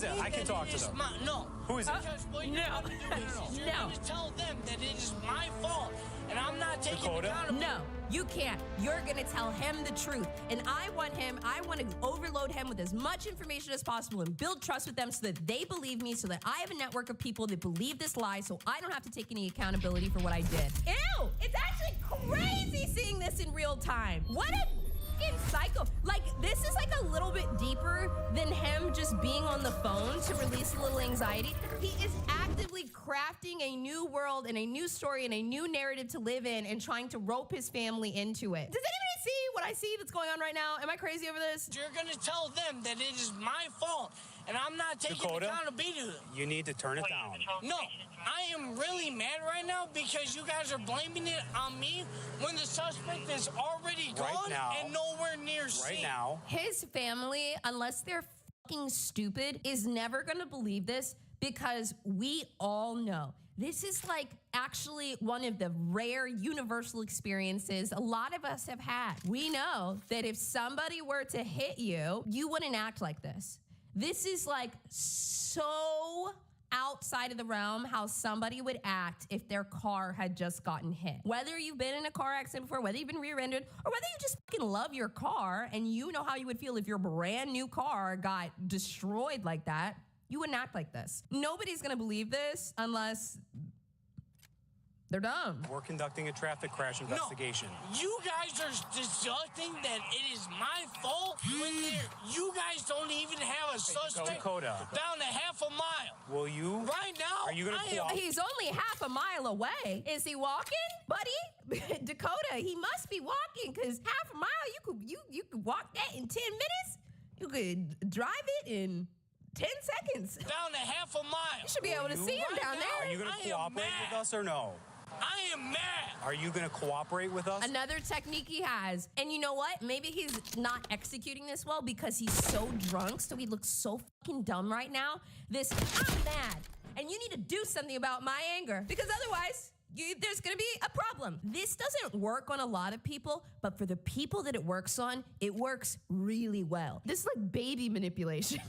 is it? I can talk to them. No. Who is it? Because what you're going to do is you're going to tell them that it is my fault, and I'm not taking accountability. No, you can't. You're going to tell him the truth. And I want to overload him with as much information as possible and build trust with them so that they believe me, so that I have a network of people that believe this lie, so I don't have to take any accountability for what I did. Ew! It's actually crazy seeing this in real time. What a fucking psycho. Like, this is like a little bit deeper than him just being on the phone to release a little anxiety. He is actively crafting a new world and a new story and a new narrative to live in and trying to rope his family into it. Does anybody see what I see that's going on right now? Am I crazy over this? You're going to tell them that it is my fault, and I'm not taking accountability. You need to turn it down. No, I am really mad right now because you guys are blaming it on me when the suspect is already gone and nowhere near scene. Right now. His family, unless they're fucking stupid, is never going to believe this because we all know this is like actually one of the rare universal experiences a lot of us have had. We know that if somebody were to hit you, you wouldn't act like this. This is like so outside of the realm how somebody would act if their car had just gotten hit. Whether you've been in a car accident before, whether you've been rear-ended, or whether you just fucking love your car and you know how you would feel if your brand new car got destroyed like that, you wouldn't act like this. Nobody's gonna believe this unless they're dumb. We're conducting a traffic crash investigation. No, you guys are deducting that it is my fault when you guys don't even have a suspect down to half a mile. Will you? Right now, are you gonna cooperate? He's only half a mile away. Is he walking, buddy? Dakota, he must be walking because half a mile, you could walk that in 10 minutes. You could drive it in 10 seconds. Down to half a mile. You should be able to see him down there. Are you going to cooperate with us or no? I am mad. Are you going to cooperate with us? Another technique he has. And you know what? Maybe he's not executing this well because he's so drunk, so he looks so fucking dumb right now. I'm mad, and you need to do something about my anger because otherwise there's going to be a problem. This doesn't work on a lot of people, but for the people that it works on, it works really well. This is like baby manipulation.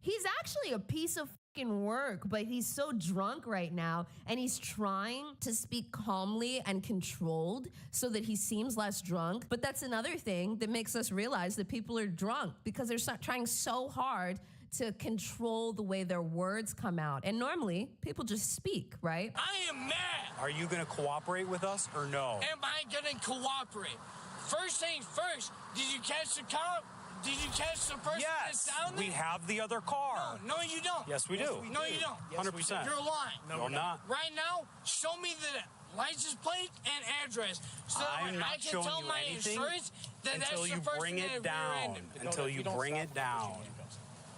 He's actually a piece of fucking work, but he's so drunk right now, and he's trying to speak calmly and controlled so that he seems less drunk. But that's another thing that makes us realize that people are drunk because they're trying so hard to control the way their words come out. And normally, people just speak, right? I am mad. Are you going to cooperate with us or no? Am I going to cooperate? First thing first, did you catch the cop? Did you catch the person that's down there? We have the other car. No, you don't. Yes, we do. No, you don't. 100%. You're lying. No, I'm not. Right now, show me the license plate and address so I can tell my insurance that that's the person that rear-ended me. Until you bring it down.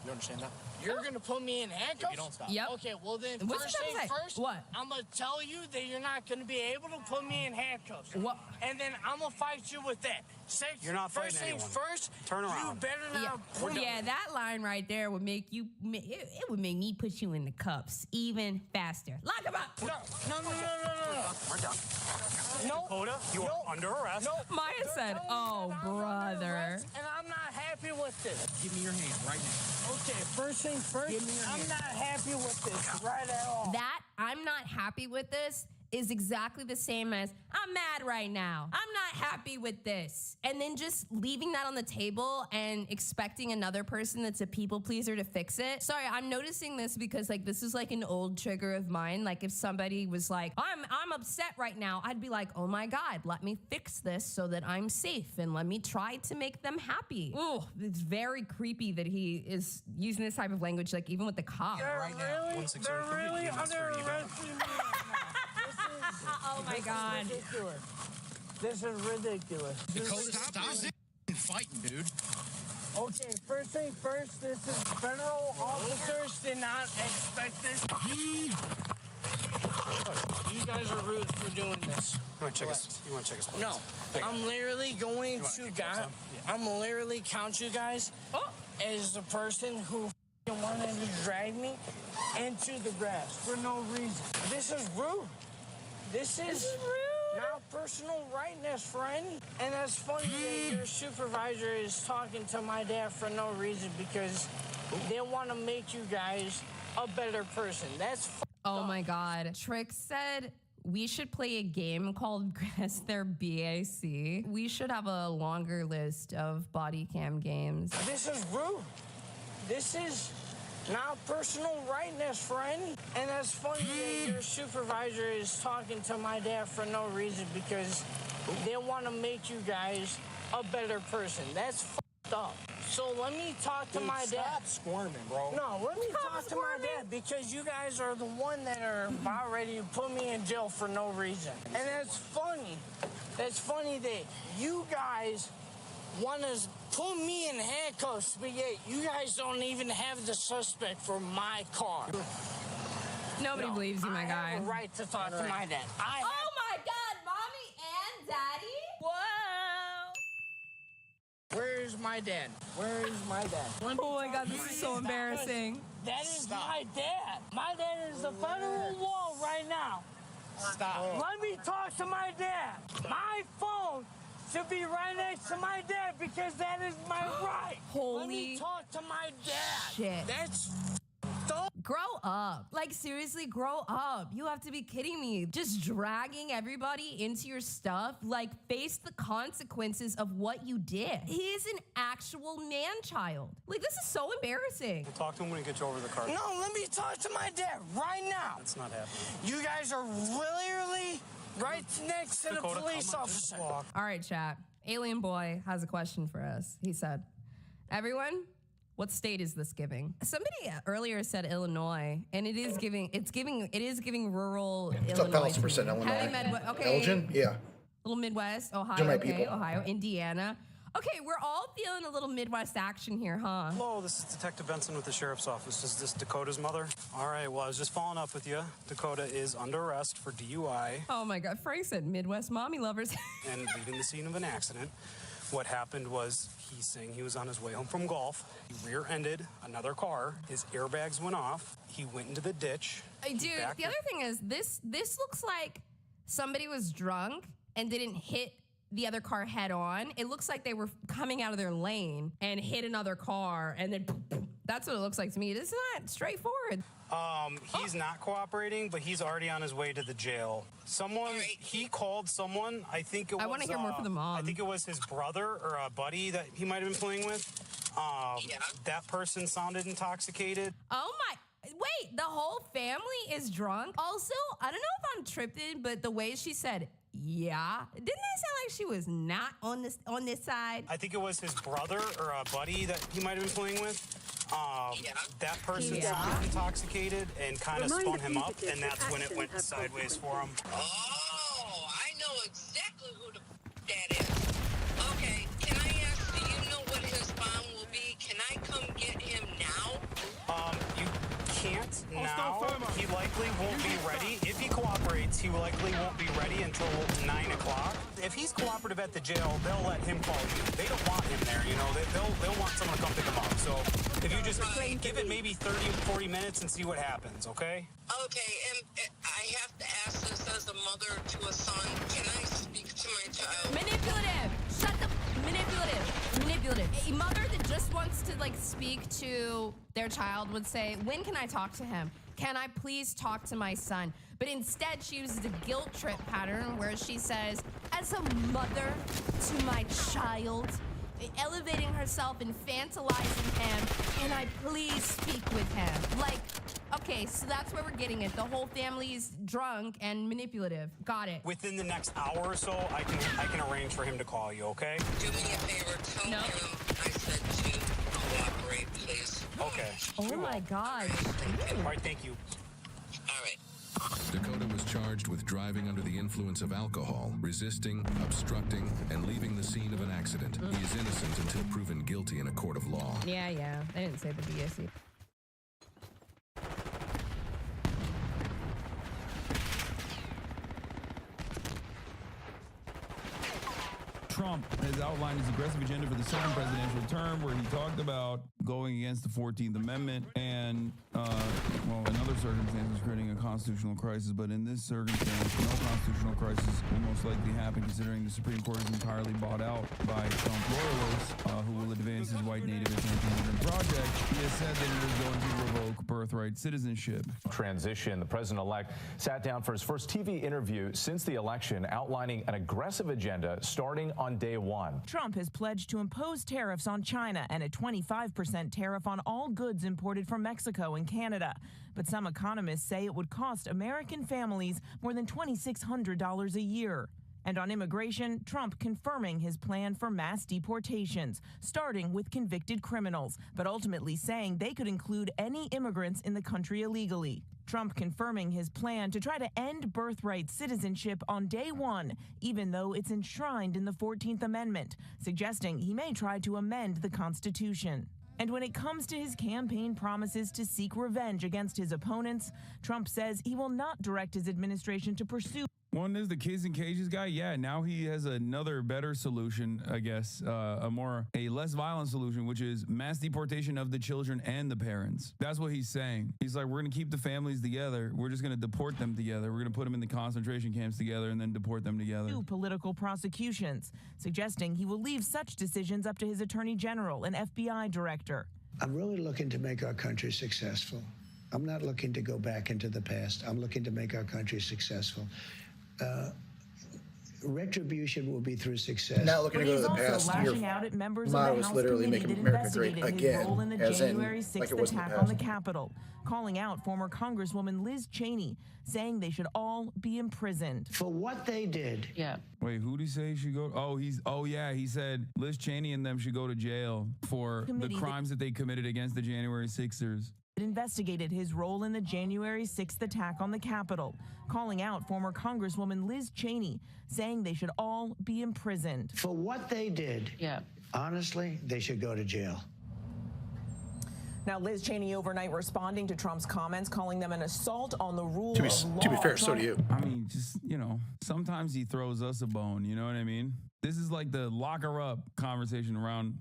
You understand that? You're going to put me in handcuffs? If you don't stop. Yep. Okay, well then, first thing first, I'm going to tell you that you're not going to be able to put me in handcuffs. What? And then I'm going to fight you with that. You're not fighting anyone. First things first, turn around. You better not that line right there would make you, it would make me put you in the cuffs even faster. Lock him up. No. We're done. No. Dakota, you are under arrest. No. Maya said, oh, brother. And I'm not happy with this. Give me your hand right now. Okay, first thing first, I'm not happy with this right at all. That I'm not happy with this is exactly the same as I'm mad right now. I'm not happy with this. And then just leaving that on the table and expecting another person that's a people pleaser to fix it. Sorry, I'm noticing this because like this is like an old trigger of mine. Like if somebody was like, I'm upset right now, I'd be like, oh my God, let me fix this so that I'm safe and let me try to make them happy. Oh, it's very creepy that he is using this type of language, like even with the cop. They're really under arrest me. Oh my God. This is ridiculous. Dakota, stop fighting, dude. Okay, first thing first, this is federal officers did not expect this. You guys are rude for doing this. You want to check us? No, I'm literally going to I'm literally count you guys as the person who wanted to drag me into the grass for no reason. This is rude. This is rude. Now personal rightness, friend. And that's funny that your supervisor is talking to my dad for no reason because they want to make you guys a better person. That's Oh my God. Trick said we should play a game called Guess Their BAC. We should have a longer list of body cam games. This is rude. This is not personal rightness, friend. And that's funny that your supervisor is talking to my dad for no reason because they want to make you guys a better person. That's fucked up. So let me talk to my dad. Stop squirming, bro. No, let me talk to my dad because you guys are the one that are about ready to put me in jail for no reason. And that's funny. That's funny that you guys want to put me in handcuffs, but yet you guys don't even have the suspect for my car. Nobody believes you, my guy. I have a right to talk to my dad. Oh my God, mommy and daddy? Whoa. Where is my dad? Where is my dad? Oh my God, this is so embarrassing. That is my dad. My dad is the federal wall right now. Stop. Let me talk to my dad. My phone should be right next to my dad because that is my right. Let me Holy talk to my dad. shit. That's Grow up. Like, seriously, grow up. You have to be kidding me. Just dragging everybody into your stuff. Like, face the consequences of what you did. He is an actual man-child. Like, this is so embarrassing. We'll talk to him when he gets you over the car. No, let me talk to my dad right now. That's not happening. You guys are literally right next to the Dakota, police come on, just officer. walk. All right, chat. Alien Boy has a question for us. He said, everyone, what state is this giving? Somebody earlier said Illinois, and it is giving rural It's Illinois. 1,000% to me. Illinois. Having okay. Elgin? Yeah. Little Midwest, Ohio, They're my okay, people. Ohio, Indiana. Okay, we're all feeling a little Midwest action here, huh? Hello, this is Detective Benson with the Sheriff's Office. Is this Dakota's mother? All right, well, I was just following up with you. Dakota is under arrest for DUI Oh my God, Frank said Midwest mommy lovers. and leaving the scene of an accident. What happened was he's saying he was on his way home from golf. He rear-ended another car. His airbags went off. He went into the ditch. Dude, He backed the other thing is this looks like somebody was drunk and didn't hit the other car head on. It looks like they were coming out of their lane and hit another car, and then that's what it looks like to me. It's not straightforward. He's not cooperating, but he's already on his way to the jail. He called someone, I think it was... I wanna hear more from the mom. I think it was his brother or a buddy that he might have been playing with. That person sounded intoxicated. Oh my, wait, the whole family is drunk? Also, I don't know if I'm tripping, but the way she said, yeah, didn't that sound like she was not on this side? I think it was his brother or a buddy that he might have been playing with. That person sounded intoxicated and kind of spun him up, and that's when it went sideways for him. Oh, I know exactly who the that is. Okay, can I ask, do you know what his bond will be? Can I come get him now? You can't now. He likely won't be ready. If he cooperates, he likely won't be ready until 9 o'clock. If he's cooperative at the jail, they'll let him call you. They don't want him there, you know. They'll want someone to come pick him up. So if you just give it maybe 30, 40 minutes and see what happens, okay? Okay, and I have to ask this as a mother to a son. Can I speak to my child? Manipulative. Shut the manipulative. A mother that just wants to like speak to their child would say, when can I talk to him? Can I please talk to my son? But instead she uses a guilt trip pattern where she says, as a mother to my child, elevating herself, infantilizing him, can I please speak with him? Like, okay, so that's where we're getting it. The whole family's drunk and manipulative. Got it. Within the next hour or so, I can arrange for him to call you, okay? Do me a favor, tell No. him I said to cooperate, please. Okay. Oh my God. All right, thank you. All right. Dakota was charged with driving under the influence of alcohol, resisting, obstructing, and leaving the scene of an accident. He is innocent until proven guilty in a court of law. Yeah. I didn't say the BSC. Trump has outlined his aggressive agenda for the second presidential term, where he talked about going against the 14th Amendment and, well, in other circumstances, creating a constitutional crisis. But in this circumstance, no constitutional crisis will most likely happen, considering the Supreme Court is entirely bought out by Trump loyalists who will advance his white native anti-immigrant project. He has said that he is going to revoke birthright citizenship. Transition. The president-elect sat down for his first TV interview since the election, outlining an aggressive agenda starting on day one. Trump has pledged to impose tariffs on China and a 25% tariff on all goods imported from Mexico and Canada. But some economists say it would cost American families more than $2,600 a year. And on immigration, Trump confirming his plan for mass deportations, starting with convicted criminals, but ultimately saying they could include any immigrants in the country illegally. Trump confirming his plan to try to end birthright citizenship on day one, even though it's enshrined in the 14th Amendment, suggesting he may try to amend the Constitution. And when it comes to his campaign promises to seek revenge against his opponents, Trump says he will not direct his administration to pursue. One is the kids in cages guy. Yeah, now he has another better solution, I guess, a less violent solution, which is mass deportation of the children and the parents. That's what he's saying. He's like, we're going to keep the families together. We're just going to deport them together. We're going to put them in the concentration camps together and then deport them together. Political prosecutions, suggesting he will leave such decisions up to his attorney general and FBI director. I'm really looking to make our country successful. I'm not looking to go back into the past. I'm looking to make our country successful. Retribution will be through success. Not looking to go to the past. Lashing out at members of the House committee that investigated his role in the January 6th attack on the Capitol, calling out former Congresswoman Liz Cheney, saying they should all be imprisoned. For what they did. Yeah. Wait, who did he say should go? He said Liz Cheney and them should go to jail for the crimes that they committed against the January 6ers. Investigated his role in the January 6th attack on the Capitol, calling out former Congresswoman Liz Cheney, saying they should all be imprisoned. For what they did, honestly, they should go to jail. Now, Liz Cheney overnight responding to Trump's comments, calling them an assault on the rule of law. To be fair, so do you. I mean, just, sometimes he throws us a bone, you know what I mean? This is like the lock her up conversation around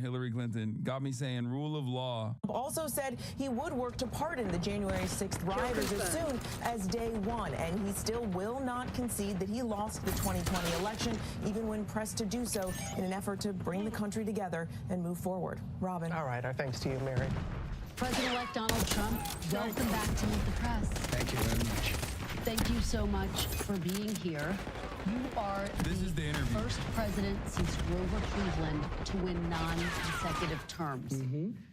Hillary Clinton. Got me saying rule of law. Also said he would work to pardon the January 6th rioters as soon as day one, and he still will not concede that he lost the 2020 election, even when pressed to do so in an effort to bring the country together and move forward. Robin. All right, our thanks to you, Mary. President-elect Donald Trump, welcome back to Meet the Press. Thank you very much. Thank you so much for being here. You are the first president since Grover Cleveland to win non-consecutive terms.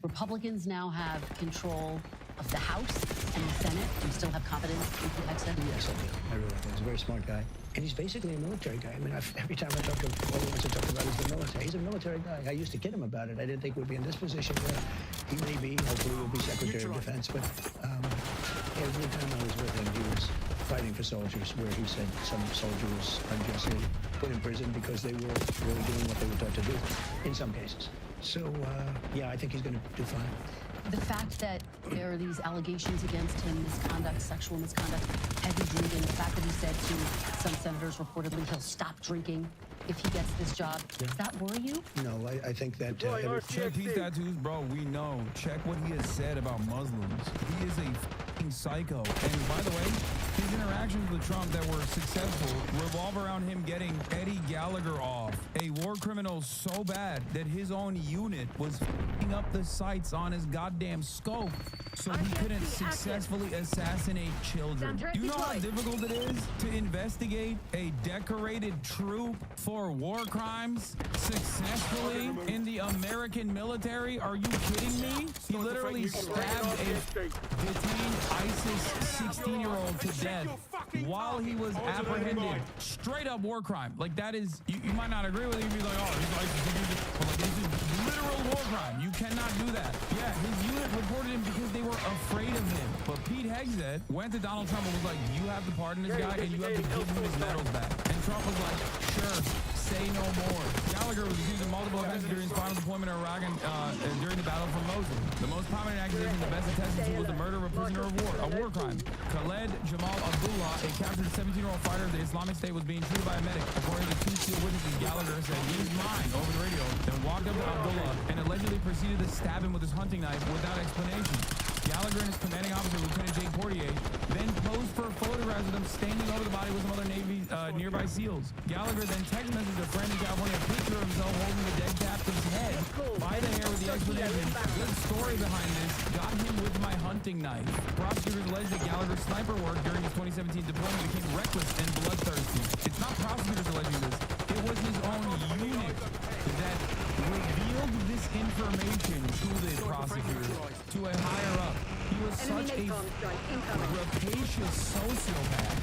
Republicans now have control of the House and the Senate. Do you still have confidence in Pete Hegseth? Yes, I do. I really do. He's a very smart guy. And he's basically a military guy. I mean, every time I talk to him, all he wants to talk about is the military. He's a military guy. I used to kid him about it. I didn't think we'd be in this position where he may be. Hopefully he'll be Secretary of Defense. But every time I was with him, he was fighting for soldiers, where he said some soldier was unjustly put in prison because they were really doing what they were taught to do, in some cases. So, yeah, I think he's going to do fine. The fact that there are these allegations against him, misconduct, sexual misconduct, heavy drinking, the fact that he said to some senators reportedly he'll stop drinking if he gets this job, does that worry you? No, I think that... check these tattoos, bro. We know. Check what he has said about Muslims. He is a f***ing psycho. And by the way, his interactions with Trump that were successful revolve around him getting Eddie Gallagher off, a war criminal so bad that his own unit was f***ing up the sights on his goddamn scope so he couldn't successfully assassinate children. Do you know how difficult it is to investigate a decorated troop for war crimes successfully in the American military? Are you kidding me? He literally stabbed a detained ISIS 16-year-old to death while he was apprehended. Straight up war crime. Like, that is, you might not agree with it. You'd be like, oh, he's ISIS. But like, this is literal war crime. You cannot do that. Yeah, his unit reported him because they were afraid of him. But Pete Hegseth went to Donald Trump and was like, you have to pardon this guy and you have to give him his medals back. And Trump was like, sure, say no more. Gallagher was accused of multiple offenses during his final deployment in Iraq and during the battle for Mosul. The most prominent accusation, the best attested to, was the murder of a prisoner of war, a war crime. Khaled Jamal Abdullah, a captured 17-year-old fighter of the Islamic State, was being treated by a medic. According to 2 steel witnesses, Gallagher said, "He's mine," over the radio, then walked up to Abdullah and allegedly proceeded to stab him with his hunting knife without explanation. Gallagher and his commanding officer, Lieutenant Jake Portier, then posed for photographs of them standing over the body with some other Navy nearby SEALs. Gallagher then text messaged a friend in California a picture of himself holding the dead captain's head by the hair with the explanation, "Good story behind this. Got him with my hunting knife." Prosecutors alleged that Gallagher's sniper work during his 2017 deployment became reckless and bloodthirsty. It's not prosecutors alleging this. It was his own unit that revealed this information to the prosecutor, to a higher up. He was such a rapacious sociopath,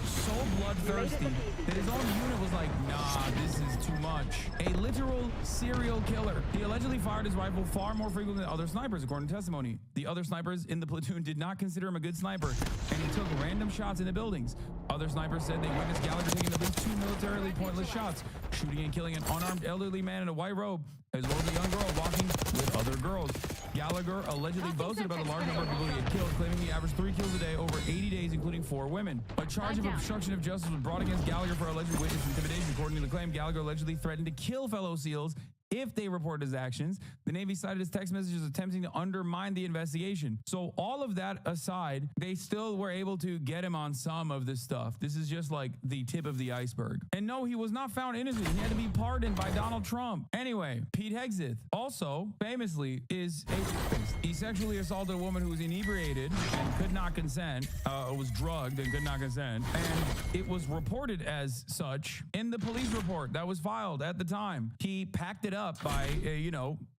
so bloodthirsty, that his own unit was like, "Nah, this is too much." A literal serial killer. He allegedly fired his rifle far more frequently than other snipers, according to testimony. The other snipers in the platoon did not consider him a good sniper, and he took random shots in the buildings. Other snipers said they witnessed Gallagher taking at least 2 militarily pointless shots, shooting and killing an unarmed elderly man in a white robe, as well as a young girl walking with other girls. Gallagher allegedly boasted about the large number of people he had killed, claiming he averaged 3 kills a day over 80 days, including 4 women. A charge of obstruction of justice was brought against Gallagher for alleged witness intimidation. According to the claim, Gallagher allegedly threatened to kill fellow SEALs if they reported his actions. The Navy cited his text messages attempting to undermine the investigation. So all of that aside, they still were able to get him on some of this stuff. This is just like the tip of the iceberg. And no, he was not found innocent. He had to be pardoned by Donald Trump. Anyway, Pete Hegseth also famously is a rapist. He sexually assaulted a woman who was inebriated and could not consent, was drugged and could not consent. And it was reported as such in the police report that was filed at the time. He packed it up by,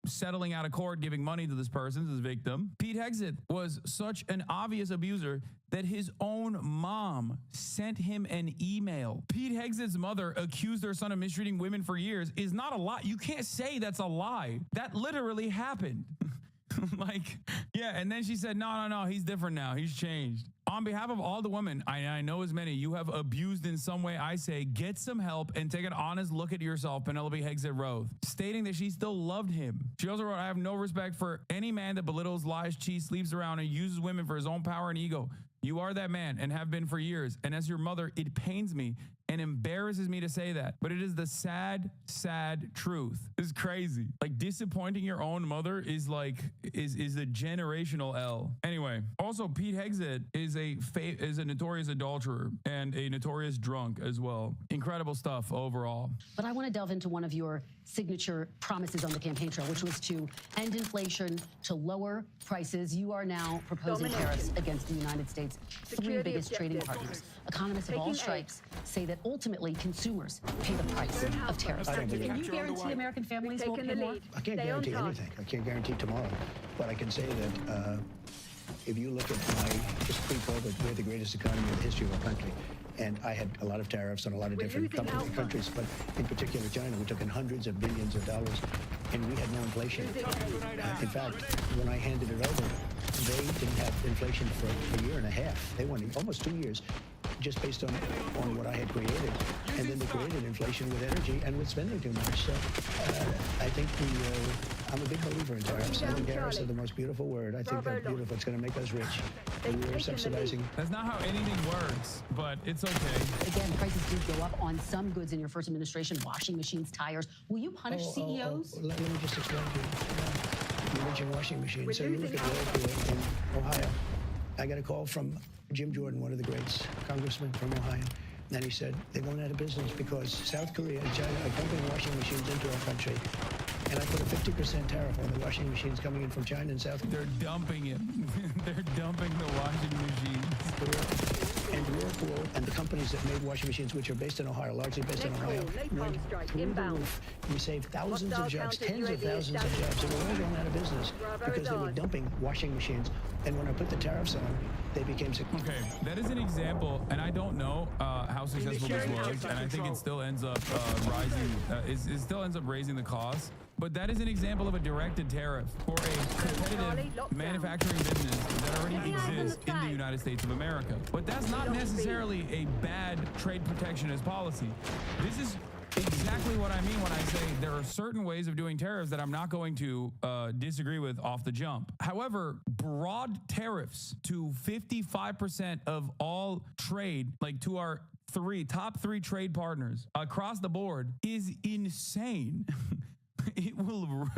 settling out of court, giving money to this person, this victim. Pete Hegseth was such an obvious abuser that his own mom sent him an email. Pete Hegseth's mother accused her son of mistreating women for years is not a lie. You can't say that's a lie. That literally happened. And then she said, no, he's different now. He's changed. On behalf of all the women, I know as many you have abused in some way, I say, get some help and take an honest look at yourself, Penelope Hegseth wrote, stating that she still loved him. She also wrote, I have no respect for any man that belittles, lies, cheats, sleeps around, and uses women for his own power and ego. You are that man and have been for years. And as your mother, it pains me and embarrasses me to say that. But it is the sad, sad truth. It's crazy. Like, disappointing your own mother is a generational L. Anyway, also Pete Hegseth is a notorious adulterer and a notorious drunk as well. Incredible stuff overall. But I want to delve into one of your signature promises on the campaign trail, which was to end inflation, to lower prices. You are now proposing tariffs against the United States' 3 biggest trading partners. Economists of all stripes say that ultimately consumers pay the price of tariffs. Can you guarantee American families won't pay more? I can't guarantee anything. I can't guarantee tomorrow. But I can say that if you look at just pre-COVID, we're the greatest economy in the history of our country. And I had a lot of tariffs on a lot of different countries, but in particular China, we took in hundreds of billions of dollars, and we had no inflation. In fact, when I handed it over, they didn't have inflation for a year and a half. They went almost 2 years, just based on what I had created. And then they created inflation with energy and with spending too much. So I think I'm a big believer in tariffs. I think tariffs are the most beautiful word. I think they're beautiful. It's going to make us rich. And we're subsidizing. That's not how anything works, but it's okay. Again, prices did go up on some goods in your first administration, washing machines, tires. Will you punish CEOs? Let me just explain to you. You mentioned washing machines. So you look at Whirlpool in Ohio. I got a call from Jim Jordan, one of the greats, congressman from Ohio. And he said, they're going out of business because South Korea and China are dumping washing machines into our country. And I put a 50% tariff on the washing machines coming in from China and South Korea. They're dumping it. They're dumping the washing machines. And Whirlpool and the companies that made washing machines, which are based in Ohio, largely based in Ohio, went through the roof. We saved thousands of jobs, tens of thousands of jobs, and we're all going out of business because they were dumping washing machines. And when I put the tariffs on, they became significant. Okay, that is an example, and I don't know how successful this was, and I think it still ends up rising. It still ends up raising the cost. But that is an example of a directed tariff for a competitive manufacturing business that already exists in the United States of America. But that's not necessarily a bad trade protectionist policy. This is exactly what I mean when I say there are certain ways of doing tariffs that I'm not going to disagree with off the jump. However, broad tariffs to 55% of all trade, like to our top three trade partners across the board, is insane. It will.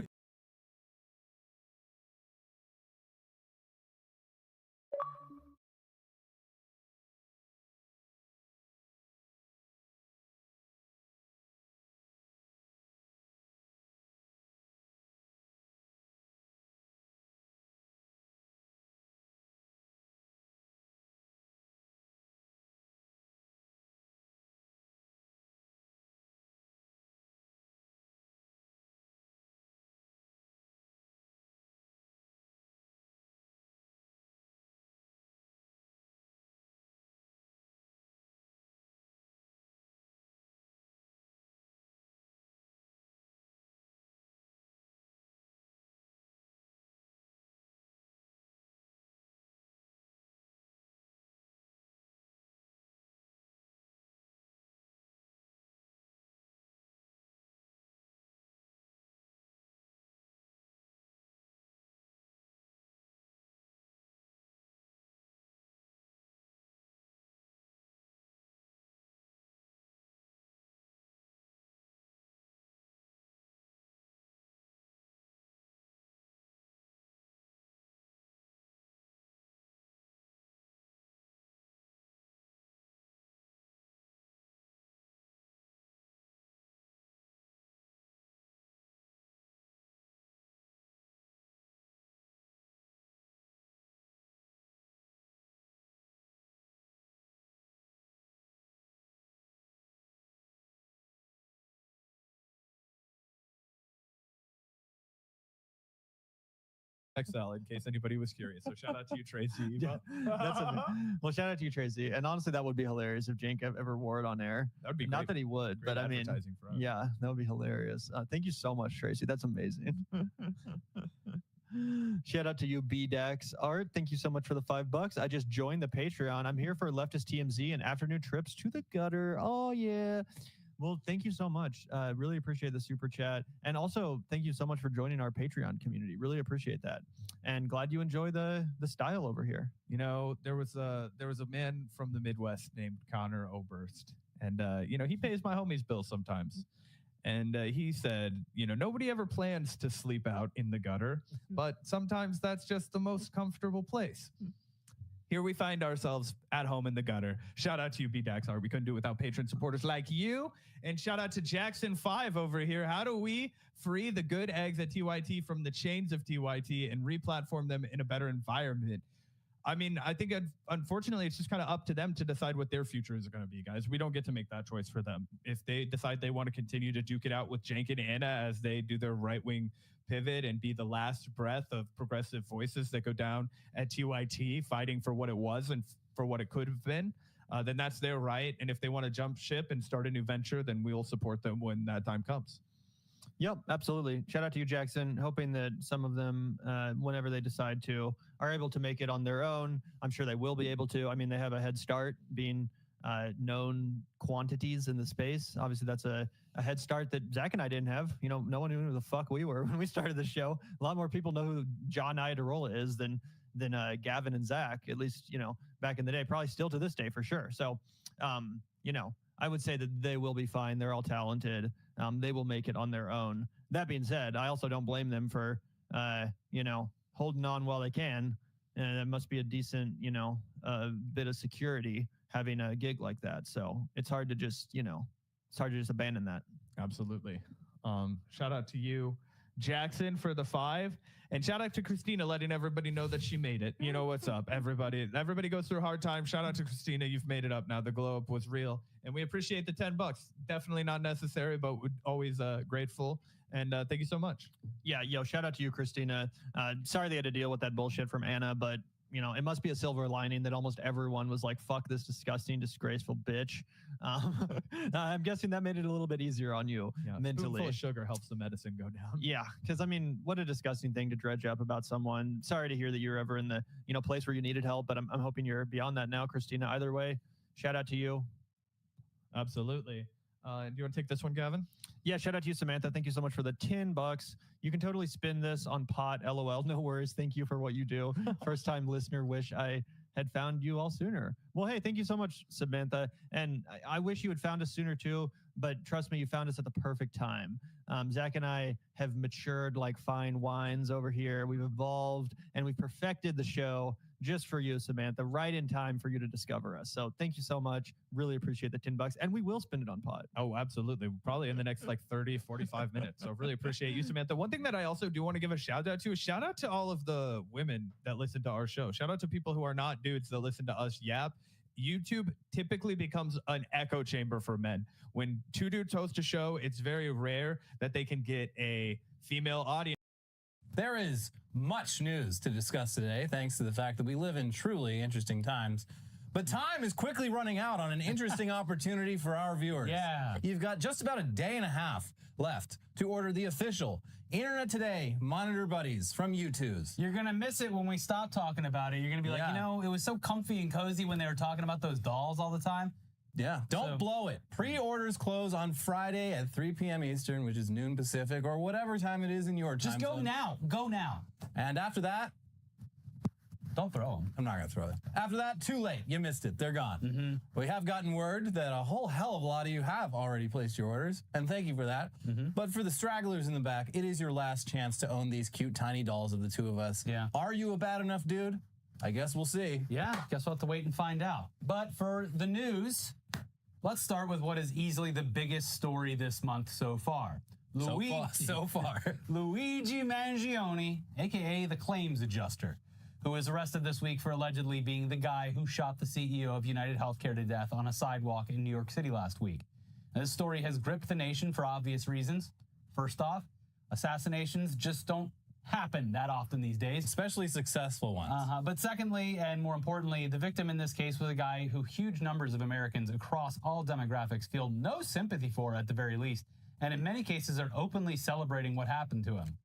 XL in case anybody was curious. So shout out to you, Tracy. Yeah, well, shout out to you, Tracy. And honestly, that would be hilarious if Jank ever wore it on air. That would be not great. that he would, Great but I mean, advertising for us. yeah, that would be hilarious. Thank you so much, Tracy. That's amazing. Shout out to you, BDAX. Art, thank you so much for the $5. I just joined the Patreon. I'm here for Leftist TMZ and afternoon trips to the gutter. Oh, yeah. Well, thank you so much. Really appreciate the super chat. And also, thank you so much for joining our Patreon community. Really appreciate that. And glad you enjoy the style over here. You know, there was a man from the Midwest named Connor Oberst. And, you know, he pays my homies bills sometimes. And he said, you know, nobody ever plans to sleep out in the gutter, but sometimes that's just the most comfortable place. Here we find ourselves at home in the gutter. Shout out to you, BDAXR. We couldn't do it without patron supporters like you. And shout out to Jackson5 over here. How do we free the good eggs at TYT from the chains of TYT and replatform them in a better environment? I mean, I think unfortunately, it's just kind of up to them to decide what their future is going to be, guys. We don't get to make that choice for them. If they decide they want to continue to duke it out with Jank and Anna as they do their right-wing pivot and be the last breath of progressive voices that go down at TYT fighting for what it was and for what it could have been, then that's their right. And if they want to jump ship and start a new venture, then we'll support them when that time comes. Yep, absolutely. Shout out to you, Jackson. Hoping that some of them, whenever they decide to, are able to make it on their own. I'm sure they will be able to. I mean, they have a head start being known quantities in the space. Obviously, that's a head start that Zach and I didn't have. You know, no one knew who the fuck we were when we started the show. A lot more people know who John Iadarola is than Gavin and Zach, at least, you know, back in the day, probably still to this day for sure. So, you know, I would say that they will be fine. They're all talented. They will make it on their own. That being said, I also don't blame them for, you know, holding on while they can. And it must be a decent, you know, bit of security having a gig like that. So it's hard to just, you know, it's hard to just abandon that. Absolutely. Shout out to you, Jackson, for the 5. And shout out to Christina letting everybody know that she made it. You know what's up, everybody. Everybody goes through a hard time. Shout out to Christina. You've made it up now. The glow up was real. And we appreciate the $10. Definitely not necessary, but we're always grateful. And thank you so much. Yeah, yo, shout out to you, Christina. Sorry they had to deal with that bullshit from Anna, but you know, it must be a silver lining that almost everyone was like, fuck this disgusting, disgraceful bitch. I'm guessing that made it a little bit easier on you mentally. Spoonful of sugar helps the medicine go down. Yeah, because I mean, what a disgusting thing to dredge up about someone. Sorry to hear that you're ever in the, you know, place where you needed help, but I'm hoping you're beyond that now, Christina. Either way, shout out to you. Absolutely. Do you want to take this one, Gavin? Yeah, shout out to you, Samantha. Thank you so much for the $10. You can totally spin this on pot. LOL. No worries. Thank you for what you do. First time listener. Wish I had found you all sooner. Well, hey, thank you so much, Samantha. And I wish you had found us sooner too, but trust me, you found us at the perfect time. Zach and I have matured like fine wines over here. We've evolved and we've perfected the show just for you, Samantha, right in time for you to discover us. So thank you so much. Really appreciate the $10. And we will spend it on pot. Oh, absolutely. Probably in the next like 30, 45 minutes. So really appreciate you, Samantha. One thing that I also do want to give a shout out to is shout out to all of the women that listen to our show. Shout out to people who are not dudes that listen to us yap. YouTube typically becomes an echo chamber for men. When two dudes host a show, it's very rare that they can get a female audience. There is much news to discuss today, thanks to the fact that we live in truly interesting times. But time is quickly running out on an interesting opportunity for our viewers. Yeah. You've got just about a day and a half left to order the official Internet Today Monitor Buddies from U2's. You're going to miss it when we stop talking about it. You're going to be like, you know, it was so comfy and cozy when they were talking about those dolls all the time. Yeah, don't blow it. Pre-orders close on Friday at 3 p.m. Eastern, which is noon Pacific, or whatever time it is in your time Just go zone. now. Go now. And after that, don't throw them. I'm not going to throw it. After that, too late. You missed it. They're gone. We have gotten word that a whole hell of a lot of you have already placed your orders, and thank you for that. But for the stragglers in the back, it is your last chance to own these cute tiny dolls of the two of us. Yeah. Are you a bad enough dude? I guess we'll see. Yeah, guess we'll have to wait and find out. But for the news, let's start with what is easily the biggest story this month so far. So far. Luigi Mangione, a.k.a. the claims adjuster, who was arrested this week for allegedly being the guy who shot the CEO of United Healthcare to death on a sidewalk in New York City last week. Now, this story has gripped the nation for obvious reasons. First off, assassinations just don't happen that often these days. Especially successful ones. But secondly, and more importantly, the victim in this case was a guy who huge numbers of Americans across all demographics feel no sympathy for at the very least, and in many cases are openly celebrating what happened to him.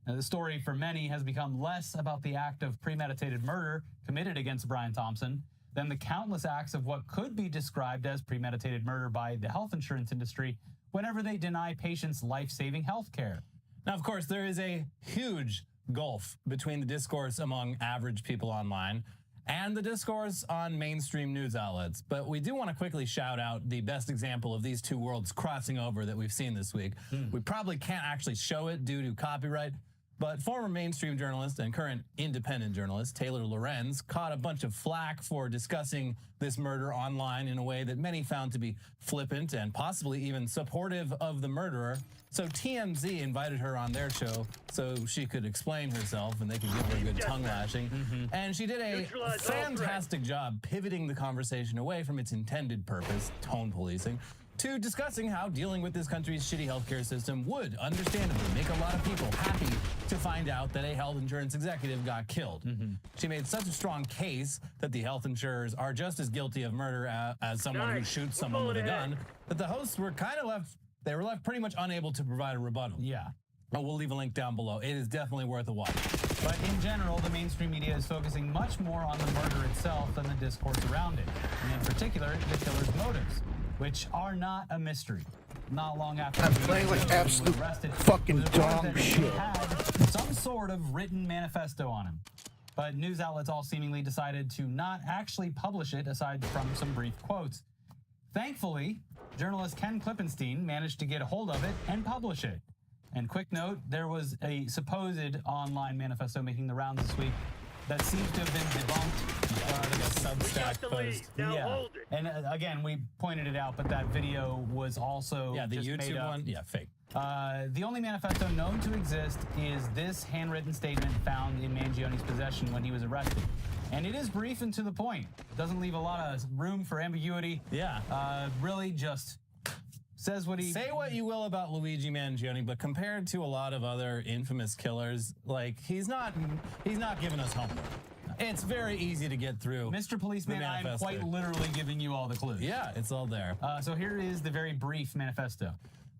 Now, the story for many has become less about the act of premeditated murder committed against Brian Thompson than the countless acts of what could be described as premeditated murder by the health insurance industry whenever they deny patients life-saving health care. Now, of course, there is a huge gulf between the discourse among average people online and the discourse on mainstream news outlets. But we do want to quickly shout out the best example of these two worlds crossing over that we've seen this week. We probably can't actually show it due to copyright, but former mainstream journalist and current independent journalist Taylor Lorenz caught a bunch of flack for discussing this murder online in a way that many found to be flippant and possibly even supportive of the murderer. So TMZ invited her on their show so she could explain herself and they could give her a good tongue lashing. And she did a fantastic job pivoting the conversation away from its intended purpose, tone policing, to discussing how dealing with this country's shitty healthcare system would understandably make a lot of people happy to find out that a health insurance executive got killed. She made such a strong case that the health insurers are just as guilty of murder as someone who shoots someone with a gun that the hosts were kind of left pretty much unable to provide a rebuttal. Yeah. But we'll leave a link down below. It is definitely worth a watch. But in general, the mainstream media is focusing much more on the murder itself than the discourse around it, and in particular, the killer's motives, which are not a mystery. Not long after I'm playing like absolute fucking dog shit. Had some sort of written manifesto on him. But news outlets all seemingly decided to not actually publish it aside from some brief quotes. Thankfully, journalist Ken Klippenstein managed to get a hold of it and publish it. And quick note, there was a supposed online manifesto making the rounds this week that seems to have been debunked. Like a Substack post. Yeah. And again, we pointed it out, but that video was also the just YouTube made up. one. Yeah, fake. The only manifesto known to exist is this handwritten statement found in Mangione's possession when he was arrested. And it is brief and to the point. Doesn't leave a lot of room for ambiguity. Yeah. Really just says what he... Say what you will about Luigi Mangione, but compared to a lot of other infamous killers, like, he's not giving us homework. It's very easy to get through. Mr. Policeman, I am quite literally giving you all the clues. Yeah, it's all there. So here is the very brief manifesto.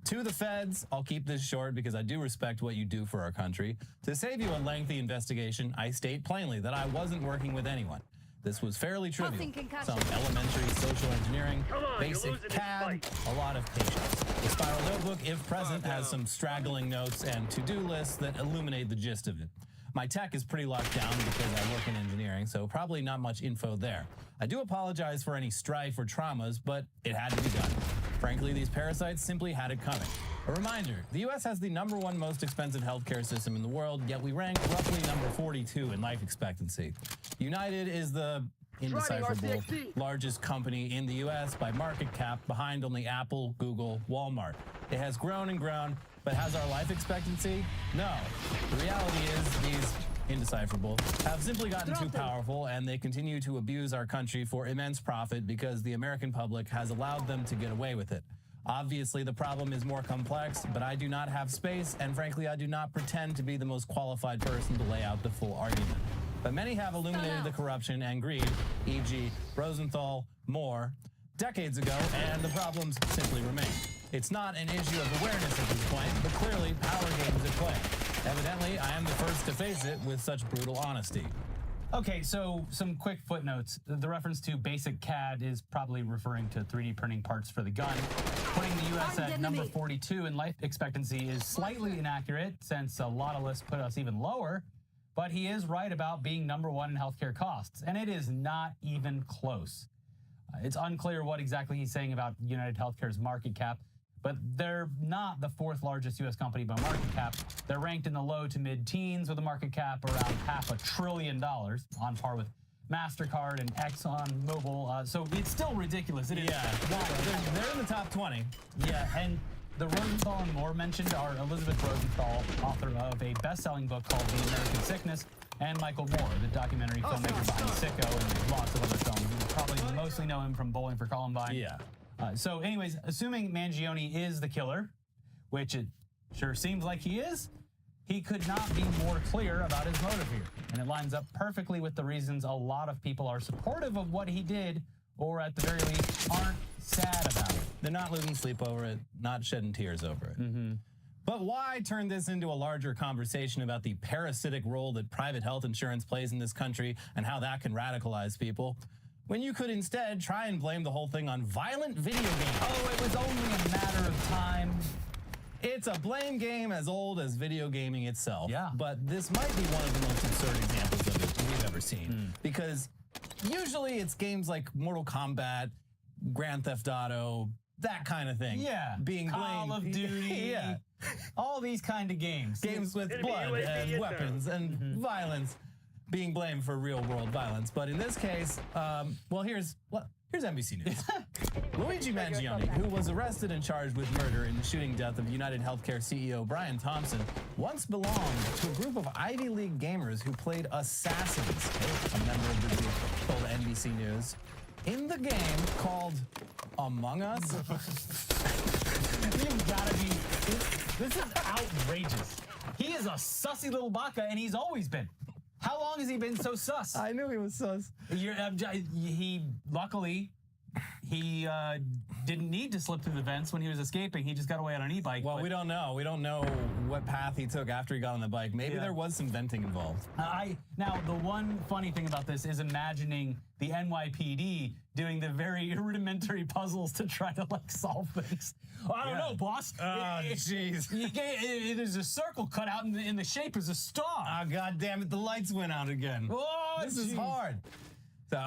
To the feds, I'll keep this short because I do respect what you do for our country. To save you a lengthy investigation, I state plainly that I wasn't working with anyone. This was fairly trivial. Some elementary social engineering, basic CAD, a lot of patience. The Spiral Notebook, if present, has some straggling notes and to-do lists that illuminate the gist of it. My tech is pretty locked down because I work in engineering, so probably not much info there. I do apologize for any strife or traumas, but it had to be done. Frankly, these parasites simply had it coming. A reminder, the U.S. has the #1 most expensive healthcare system in the world, yet we rank roughly number 42 in life expectancy. United is the indecipherable largest company in the U.S. by market cap, behind only Apple, Google, Walmart. It has grown and grown, but has our life expectancy? No. The reality is these indecipherable have simply gotten too powerful, and they continue to abuse our country for immense profit because the American public has allowed them to get away with it. Obviously, the problem is more complex, but I do not have space, and frankly, I do not pretend to be the most qualified person to lay out the full argument. But many have illuminated the corruption and greed, e.g. Rosenthal, Moore, decades ago, and the problems simply remain. It's not an issue of awareness at this point, but clearly power games at play. Evidently, I am the first to face it with such brutal honesty. Okay, so some quick footnotes. The reference to basic CAD is probably referring to 3D printing parts for the gun. Putting the U.S. at number 42 in life expectancy is slightly inaccurate, since a lot of lists put us even lower, but he is right about being #1 in healthcare costs, and it is not even close. It's unclear what exactly he's saying about United Healthcare's market cap, but they're not the 4th largest U.S. company by market cap. They're ranked in the low to mid-teens with a market cap around $500 billion, on par with MasterCard and ExxonMobil. So it's still ridiculous. It is. Yeah, they're in the top 20. Yeah, and the Rosenthal and Moore mentioned are Elizabeth Rosenthal, author of a best-selling book called The American Sickness, and Michael Moore, the documentary filmmaker behind Sicko and lots of other films. You probably mostly know him from Bowling for Columbine. Yeah. So anyways, assuming Mangione is the killer, which it sure seems like he is, he could not be more clear about his motive here. And it lines up perfectly with the reasons a lot of people are supportive of what he did, or at the very least, aren't sad about it. They're not losing sleep over it, not shedding tears over it. Mm-hmm. But why turn this into a larger conversation about the parasitic role that private health insurance plays in this country and how that can radicalize people, when you could instead try and blame the whole thing on violent video games? Oh, it was only a matter of time. It's a blame game as old as video gaming itself. Yeah. But this might be one of the most absurd examples of it we've ever seen. Because usually it's games like Mortal Kombat, Grand Theft Auto, that kind of thing. Yeah. Being blamed. Call of Duty. Yeah. All these kind of games. Games with blood and weapons and violence being blamed for real world violence. But in this case, well, here's NBC News. Luigi Mangione, who was arrested and charged with murder in the shooting death of United Healthcare CEO Brian Thompson, once belonged to a group of Ivy League gamers who played Assassins, a member of the group told NBC News, in the game called Among Us. You've got to be... This is outrageous. He is a sussy little baka, and he's always been. How long has he been so sus? I knew he was sus. Luckily, he didn't need to slip through the vents when he was escaping. He just got away on an e-bike. Well, we don't know. We don't know what path he took after he got on the bike. Maybe there was some venting involved. Now, the one funny thing about this is imagining the NYPD doing the very rudimentary puzzles to try to solve things. I don't know, boss. Oh, jeez. There's a circle cut out in the shape of a star. Oh, God damn it. The lights went out again. Oh, this is hard. So,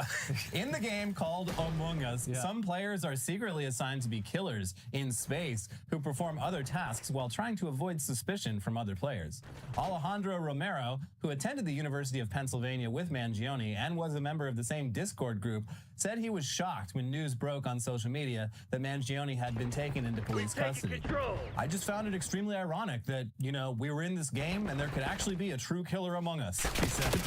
in the game called Among Us, some players are secretly assigned to be killers in space who perform other tasks while trying to avoid suspicion from other players. Alejandro Romero, who attended the University of Pennsylvania with Mangione and was a member of the same Discord group, said he was shocked when news broke on social media that Mangione had been taken into police custody. I just found it extremely ironic that, we were in this game and there could actually be a true killer among us, he said.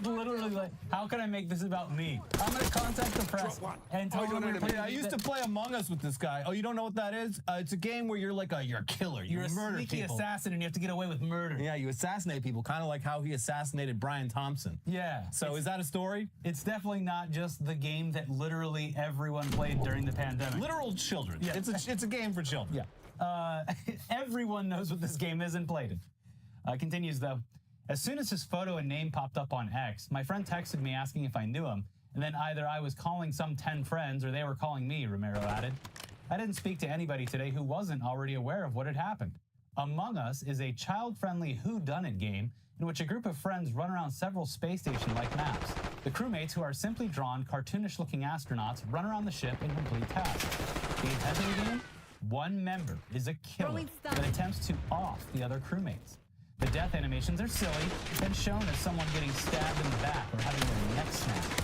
Literally, how can I make this about me? I'm going to contact the press and tell them. I used to play Among Us with this guy. Oh, you don't know what that is? It's a game where you're you're a killer. You're a sneaky assassin and you have to get away with murder. Yeah, you assassinate people, kind of like how he assassinated Brian Thompson. Yeah. So is that a story? It's definitely not just the game that literally everyone played during the pandemic. Literal children. Yeah. It's a game for children. Yeah. Everyone knows what this game is and played it. Continues though. As soon as his photo and name popped up on X, my friend texted me asking if I knew him, and then either I was calling some 10 friends or they were calling me, Romero added. I didn't speak to anybody today who wasn't already aware of what had happened. Among Us is a child-friendly whodunit game in which a group of friends run around several space station-like maps. The crewmates, who are simply drawn, cartoonish-looking astronauts, run around the ship and complete tasks. The intent of the game? One member is a killer that attempts to off the other crewmates. The death animations are silly and shown as someone getting stabbed in the back or having their neck snapped.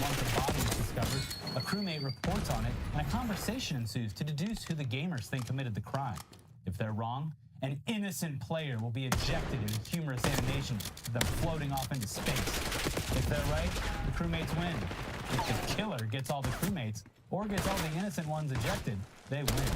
Once a body is discovered, a crewmate reports on it, and a conversation ensues to deduce who the gamers think committed the crime. If they're wrong, an innocent player will be ejected in a humorous animation of them floating off into space. If they're right, the crewmates win. If the killer gets all the crewmates or gets all the innocent ones ejected, they win.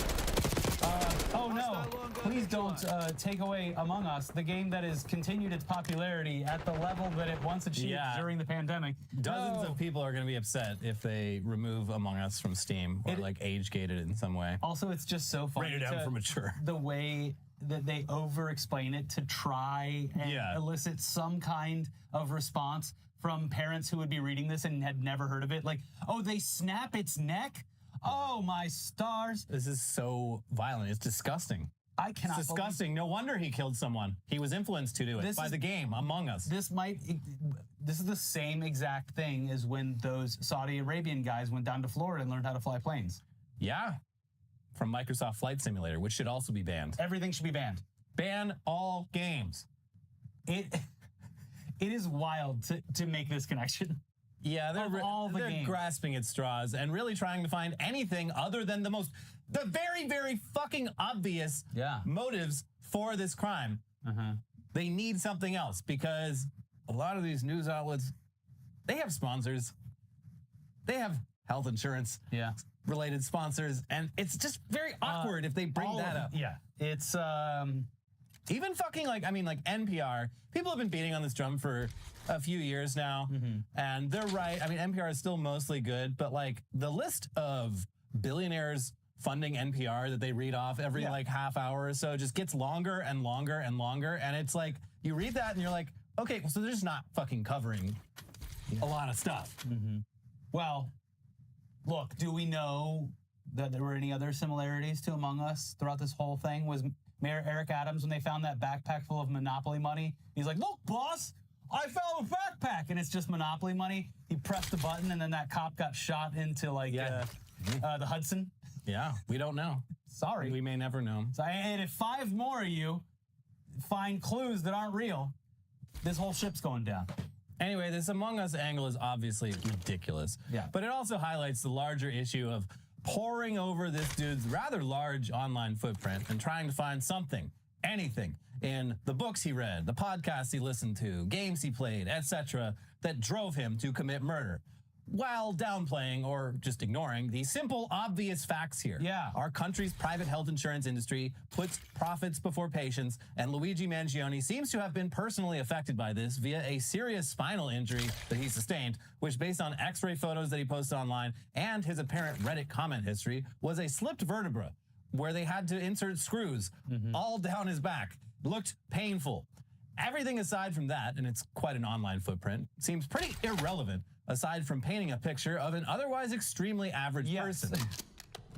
Oh no, please don't take away Among Us, the game that has continued its popularity at the level that it once achieved during the pandemic. Dozens of people are going to be upset if they remove Among Us from Steam or like age-gated it in some way. Also, it's just so funny. Rated M for mature. The way that they over-explain it to try and elicit some kind of response from parents who would be reading this and had never heard of it. Like, oh, they snap its neck? Oh, my stars. This is so violent. It's disgusting. I cannot. It's disgusting. No wonder he killed someone. He was influenced to do it by the game Among Us. This is the same exact thing as when those Saudi Arabian guys went down to Florida and learned how to fly planes. Yeah. From Microsoft Flight Simulator, which should also be banned. Everything should be banned. Ban all games. It is wild to make this connection. Yeah, they're grasping at straws and really trying to find anything other than the very, very fucking obvious motives for this crime. They need something else because a lot of these news outlets, they have sponsors. They have health insurance related sponsors, and it's just very awkward if they bring that up. Yeah, it's even fucking like NPR. People have been beating on this drum for a few years now, and they're right. I mean, NPR is still mostly good, but like the list of billionaires funding NPR that they read off every like half hour or so just gets longer and longer and longer, and it's like you read that and you're like, okay, so they're just not fucking covering a lot of stuff. Well, look, do we know that there were any other similarities to Among Us throughout this whole thing? Was Mayor Eric Adams, when they found that backpack full of Monopoly money, he's like, look, boss, I found a backpack, and it's just Monopoly money. He pressed the button, and then that cop got shot into like the Hudson. Yeah, we don't know. Sorry. We may never know. So, and if 5 more of you find clues that aren't real, this whole ship's going down. Anyway, this Among Us angle is obviously ridiculous. Yeah. But it also highlights the larger issue of poring over this dude's rather large online footprint and trying to find something, anything, in the books he read, the podcasts he listened to, games he played, etc., that drove him to commit murder, while downplaying or just ignoring the simple, obvious facts here. Yeah. Our country's private health insurance industry puts profits before patients, and Luigi Mangione seems to have been personally affected by this via a serious spinal injury that he sustained, which, based on x-ray photos that he posted online and his apparent Reddit comment history, was a slipped vertebra where they had to insert screws all down his back. Looked painful. Everything aside from that, and it's quite an online footprint, seems pretty irrelevant aside from painting a picture of an otherwise extremely average person.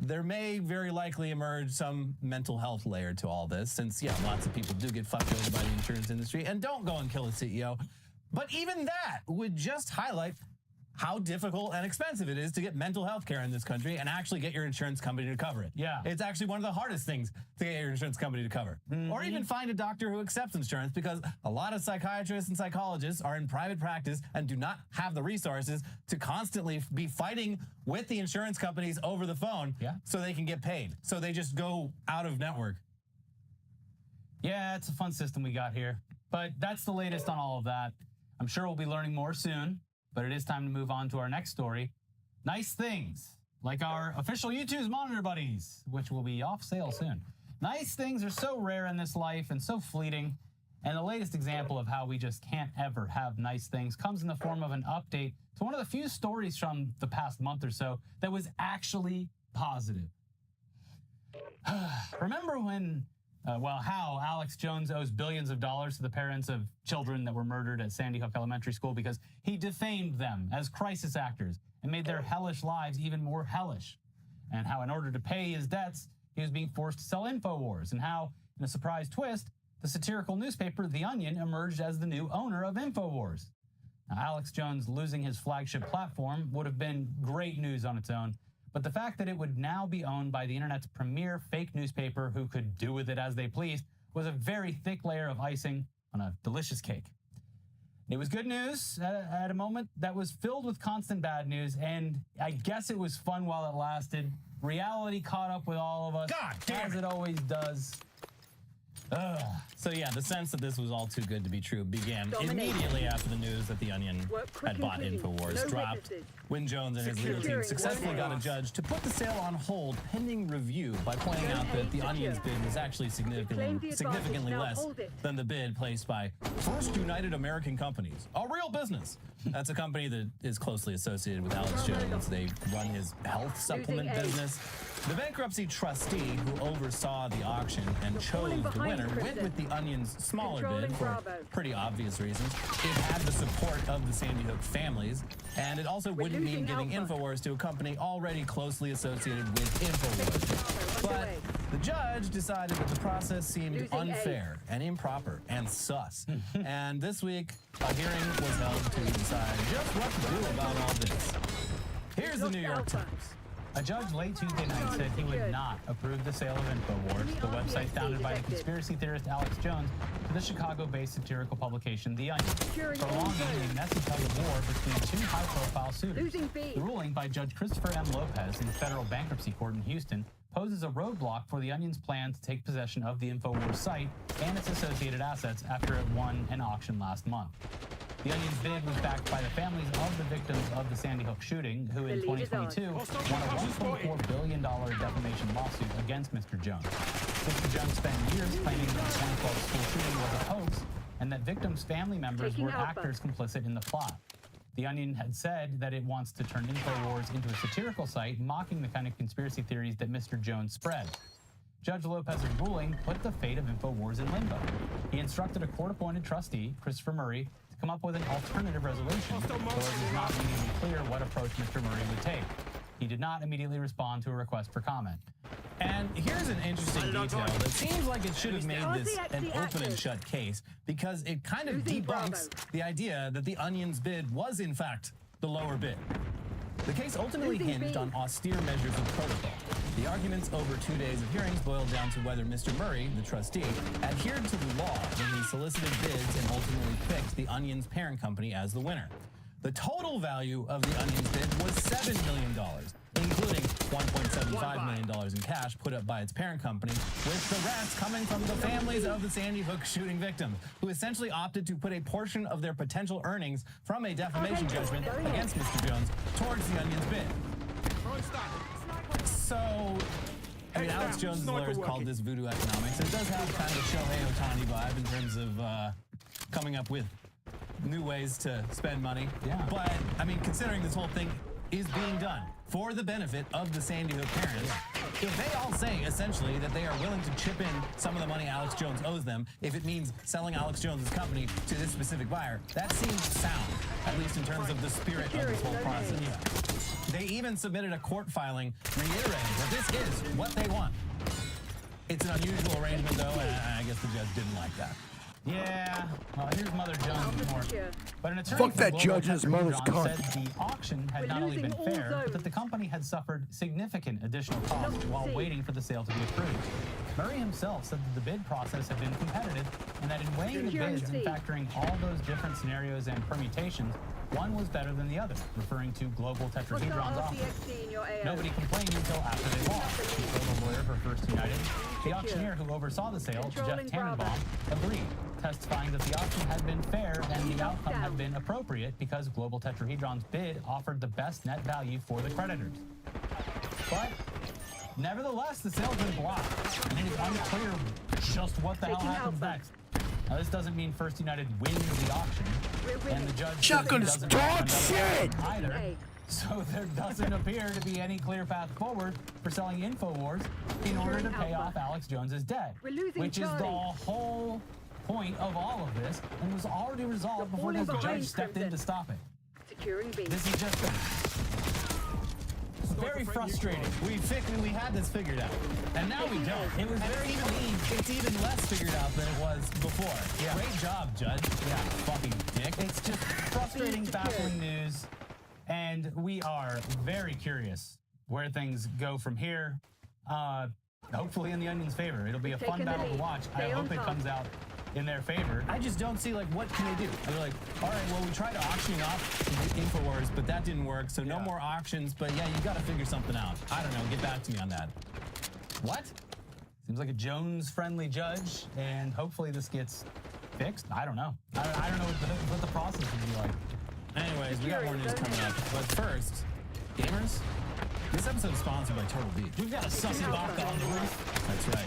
There may very likely emerge some mental health layer to all this, since, lots of people do get fucked over by the insurance industry and don't go and kill a CEO. But even that would just highlight how difficult and expensive it is to get mental health care in this country and actually get your insurance company to cover it. Yeah. It's actually one of the hardest things to get your insurance company to cover. Or even find a doctor who accepts insurance, because a lot of psychiatrists and psychologists are in private practice and do not have the resources to constantly be fighting with the insurance companies over the phone so they can get paid. So they just go out of network. Yeah, it's a fun system we got here. But that's the latest on all of that. I'm sure we'll be learning more soon. But it is time to move on to our next story. Nice things, like our official YouTube's monitor buddies, which will be off sale soon. Nice things are so rare in this life and so fleeting. And the latest example of how we just can't ever have nice things comes in the form of an update to one of the few stories from the past month or so that was actually positive. Remember when How Alex Jones owes billions of dollars to the parents of children that were murdered at Sandy Hook Elementary School because he defamed them as crisis actors and made their hellish lives even more hellish. And how, in order to pay his debts, he was being forced to sell InfoWars. And how, in a surprise twist, the satirical newspaper The Onion emerged as the new owner of InfoWars. Now, Alex Jones losing his flagship platform would have been great news on its own, but the fact that it would now be owned by the internet's premier fake newspaper who could do with it as they pleased was a very thick layer of icing on a delicious cake. It was good news at a moment that was filled with constant bad news, and I guess it was fun while it lasted. Reality caught up with all of us, as it always does. So yeah, the sense that this was all too good to be true began immediately after the news that The Onion had bought InfoWars dropped, when Jones and his legal team successfully got a judge to put the sale on hold pending review by pointing out that The Onion's bid was actually significantly less than the bid placed by First United American Companies, a real business. That's a company that is closely associated with Alex Jones. They run his health supplement business. The bankruptcy trustee who oversaw the auction and chose the winner went with The Onion's smaller bid for pretty obvious reasons. It had the support of the Sandy Hook families, and it also wouldn't mean giving InfoWars to a company already closely associated with InfoWars. But the judge decided that the process seemed unfair and improper and sus. And this week, a hearing was held to decide just what to do about all this. Here's the New York Times. A judge late Tuesday night said he would not approve the sale of InfoWars, the website founded by the conspiracy theorist Alex Jones, to the Chicago-based satirical publication The Onion, prolonging a messy tug-of-war between two high-profile suitors. The ruling by Judge Christopher M. Lopez in federal bankruptcy court in Houston poses a roadblock for The Onion's plan to take possession of the InfoWars site and its associated assets after it won an auction last month. The Onion's bid was backed by the families of the victims of the Sandy Hook shooting, who in 2022 won a $1.4 billion defamation lawsuit against Mr. Jones. Mr. Jones spent years claiming that the 2012 school shooting was a hoax and that victims' family members were actors complicit in the plot. The Onion had said that it wants to turn InfoWars into a satirical site, mocking the kind of conspiracy theories that Mr. Jones spread. Judge Lopez's ruling put the fate of InfoWars in limbo. He instructed a court-appointed trustee, Christopher Murray, to come up with an alternative resolution, though it was not immediately clear what approach Mr. Murray would take. He did not immediately respond to a request for comment. And here's an interesting detail that seems like it should have made this an open and shut case, because it kind of debunks the idea that The Onion's bid was, in fact, the lower bid. The case ultimately hinged on austere measures of protocol. The arguments over 2 days of hearings boiled down to whether Mr. Murray, the trustee, adhered to the law when he solicited bids and ultimately picked The Onion's parent company as the winner. The total value of The Onion's bid was $7 million, including $1.75 million in cash put up by its parent company, with the rest coming from the families of the Sandy Hook shooting victims, who essentially opted to put a portion of their potential earnings from a defamation judgment against Mr. Jones towards The Onion's bid. So, I mean, Alex Jones' lawyers called this voodoo economics, and it does have kind of a Shohei Ohtani vibe in terms of coming up with new ways to spend money. Yeah. But, I mean, considering this whole thing is being done for the benefit of the Sandy Hook parents, if they all say, essentially, that they are willing to chip in some of the money Alex Jones owes them, if it means selling Alex Jones' company to this specific buyer, that seems sound, at least in terms of the spirit of this whole process. They even submitted a court filing reiterating that this is what they want. It's an unusual arrangement, though, and I guess the judge didn't like that. Yeah, well, here's Mother Jones more. But an attorney Fuck that judge and his mother's cunt. said the auction had not only been fair, but that the company had suffered significant additional costs while waiting for the sale to be approved. Murray himself said that the bid process had been competitive and that in weighing the bids and factoring all those different scenarios and permutations, one was better than the other, referring to Global Tetrahedron's offer. Nobody complained until after they lost, he told a lawyer for First United. The auctioneer who oversaw the sale, Jeff Tannenbaum, agreed, testifying that the auction had been fair and the outcome had been appropriate because Global Tetrahedron's bid offered the best net value for the creditors. But nevertheless, the sale's been blocked, and it is unclear just what the hell happens next. Now, this doesn't mean First United wins the auction, and the judge Shotgun is dog shit! either. So there doesn't appear to be any clear path forward for selling InfoWars in order to pay off Alex Jones's debt, which is the whole point of all of this, and was already resolved before the judge stepped in to stop it. Securing base. This is just very frustrating. We had this figured out, and now we don't. It was very clean. It's even less figured out than it was before. Yeah. Great job, Judge. Yeah. Fucking dick. It's just frustrating, baffling news, and we are very curious where things go from here. Hopefully in the Onion's favor. It'll be a fun battle to watch. I hope it comes out in their favor. I just don't see, like, what can they do? They're like, all right, well, we tried auctioning off InfoWars, but that didn't work, so no more auctions, but yeah, you got to figure something out. I don't know. Get back to me on that. What? Seems like a Jones-friendly judge, and hopefully this gets fixed. I don't know. I don't know what the process would be like. Anyways, we got more news coming up. But first, gamers, this episode is sponsored by Turtle Beach. We've got a sussy baka on the roof. That's right.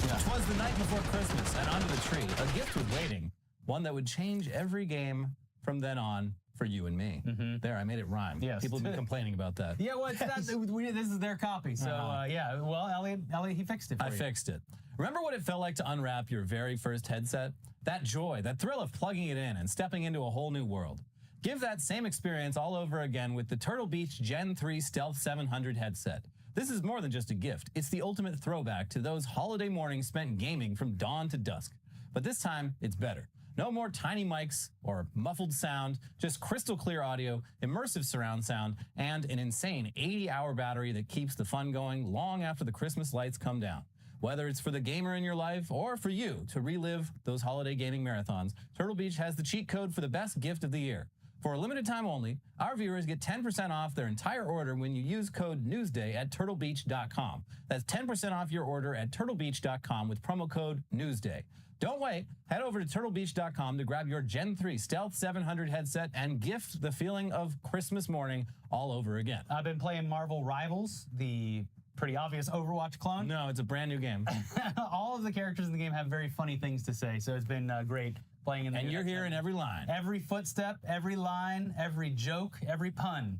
Yeah. 'Twas the night before Christmas, and under the tree, a gift was waiting. One that would change every game from then on for you and me. There, I made it rhyme. Yes. People have been complaining about that. Yeah, well, it's not, this is their copy. So, yeah, well, Elliot, he fixed it for you. I fixed it. Remember what it felt like to unwrap your very first headset? That joy, that thrill of plugging it in and stepping into a whole new world. Give that same experience all over again with the Turtle Beach Gen 3 Stealth 700 headset. This is more than just a gift. It's the ultimate throwback to those holiday mornings spent gaming from dawn to dusk. But this time, it's better. No more tiny mics or muffled sound, just crystal clear audio, immersive surround sound, and an insane 80-hour battery that keeps the fun going long after the Christmas lights come down. Whether it's for the gamer in your life or for you to relive those holiday gaming marathons, Turtle Beach has the cheat code for the best gift of the year. For a limited time only, our viewers get 10% off their entire order when you use code Newsday at turtlebeach.com. That's 10% off your order at turtlebeach.com with promo code Newsday. Don't wait. Head over to turtlebeach.com to grab your Gen 3 Stealth 700 headset and gift the feeling of Christmas morning all over again. I've been playing Marvel Rivals, the pretty obvious Overwatch clone. No, it's a brand new game. All of the characters in the game have very funny things to say, so it's been great playing in the And you're hearing every line. Every footstep, every line, every joke, every pun.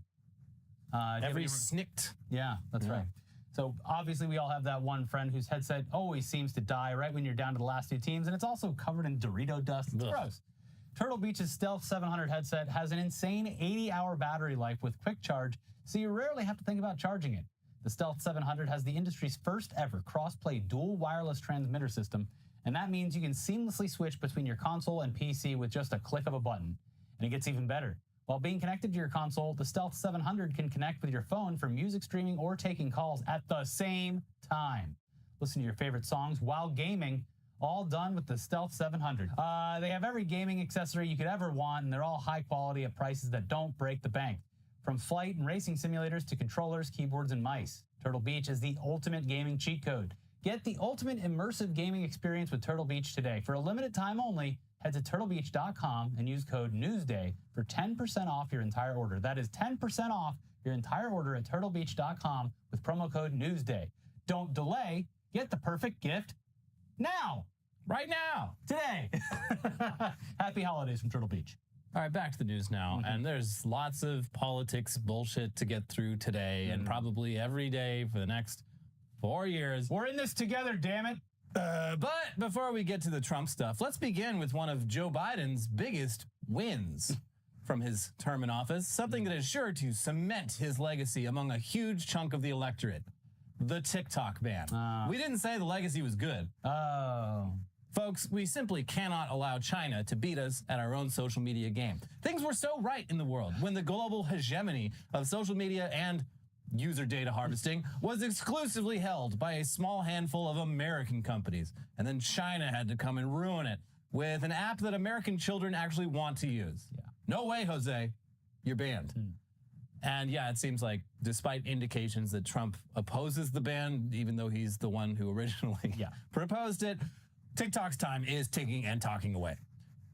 Every snicked. Yeah, that's right. So obviously we all have that one friend whose headset always seems to die right when you're down to the last two teams, and it's also covered in Dorito dust. It's gross. Turtle Beach's Stealth 700 headset has an insane 80-hour battery life with quick charge, so you rarely have to think about charging it. The Stealth 700 has the industry's first ever cross-play dual wireless transmitter system, and that means you can seamlessly switch between your console and PC with just a click of a button. And it gets even better. While being connected to your console, the Stealth 700 can connect with your phone for music streaming or taking calls at the same time. Listen to your favorite songs while gaming, all done with the Stealth 700. They have every gaming accessory you could ever want, and they're all high quality at prices that don't break the bank. From flight and racing simulators to controllers, keyboards, and mice, Turtle Beach is the ultimate gaming cheat code. Get the ultimate immersive gaming experience with Turtle Beach today. For a limited time only, head to turtlebeach.com and use code Newsday for 10% off your entire order. That is 10% off your entire order at turtlebeach.com with promo code Newsday. Don't delay. Get the perfect gift now. Right now. Today. Happy holidays from Turtle Beach. All right, back to the news now. And there's lots of politics bullshit to get through today and probably every day for the next 4 years. We're in this together, damn it. But before we get to the Trump stuff, let's begin with one of Joe Biden's biggest wins from his term in office, something that is sure to cement his legacy among a huge chunk of the electorate, the TikTok ban. We didn't say the legacy was good. Folks, we simply cannot allow China to beat us at our own social media game. Things were so right in the world when the global hegemony of social media and user data harvesting was exclusively held by a small handful of American companies. And then China had to come and ruin it with an app that American children actually want to use. Yeah. No way, Jose. You're banned. And yeah, it seems like despite indications that Trump opposes the ban, even though he's the one who originally proposed it, TikTok's time is ticking and talking away.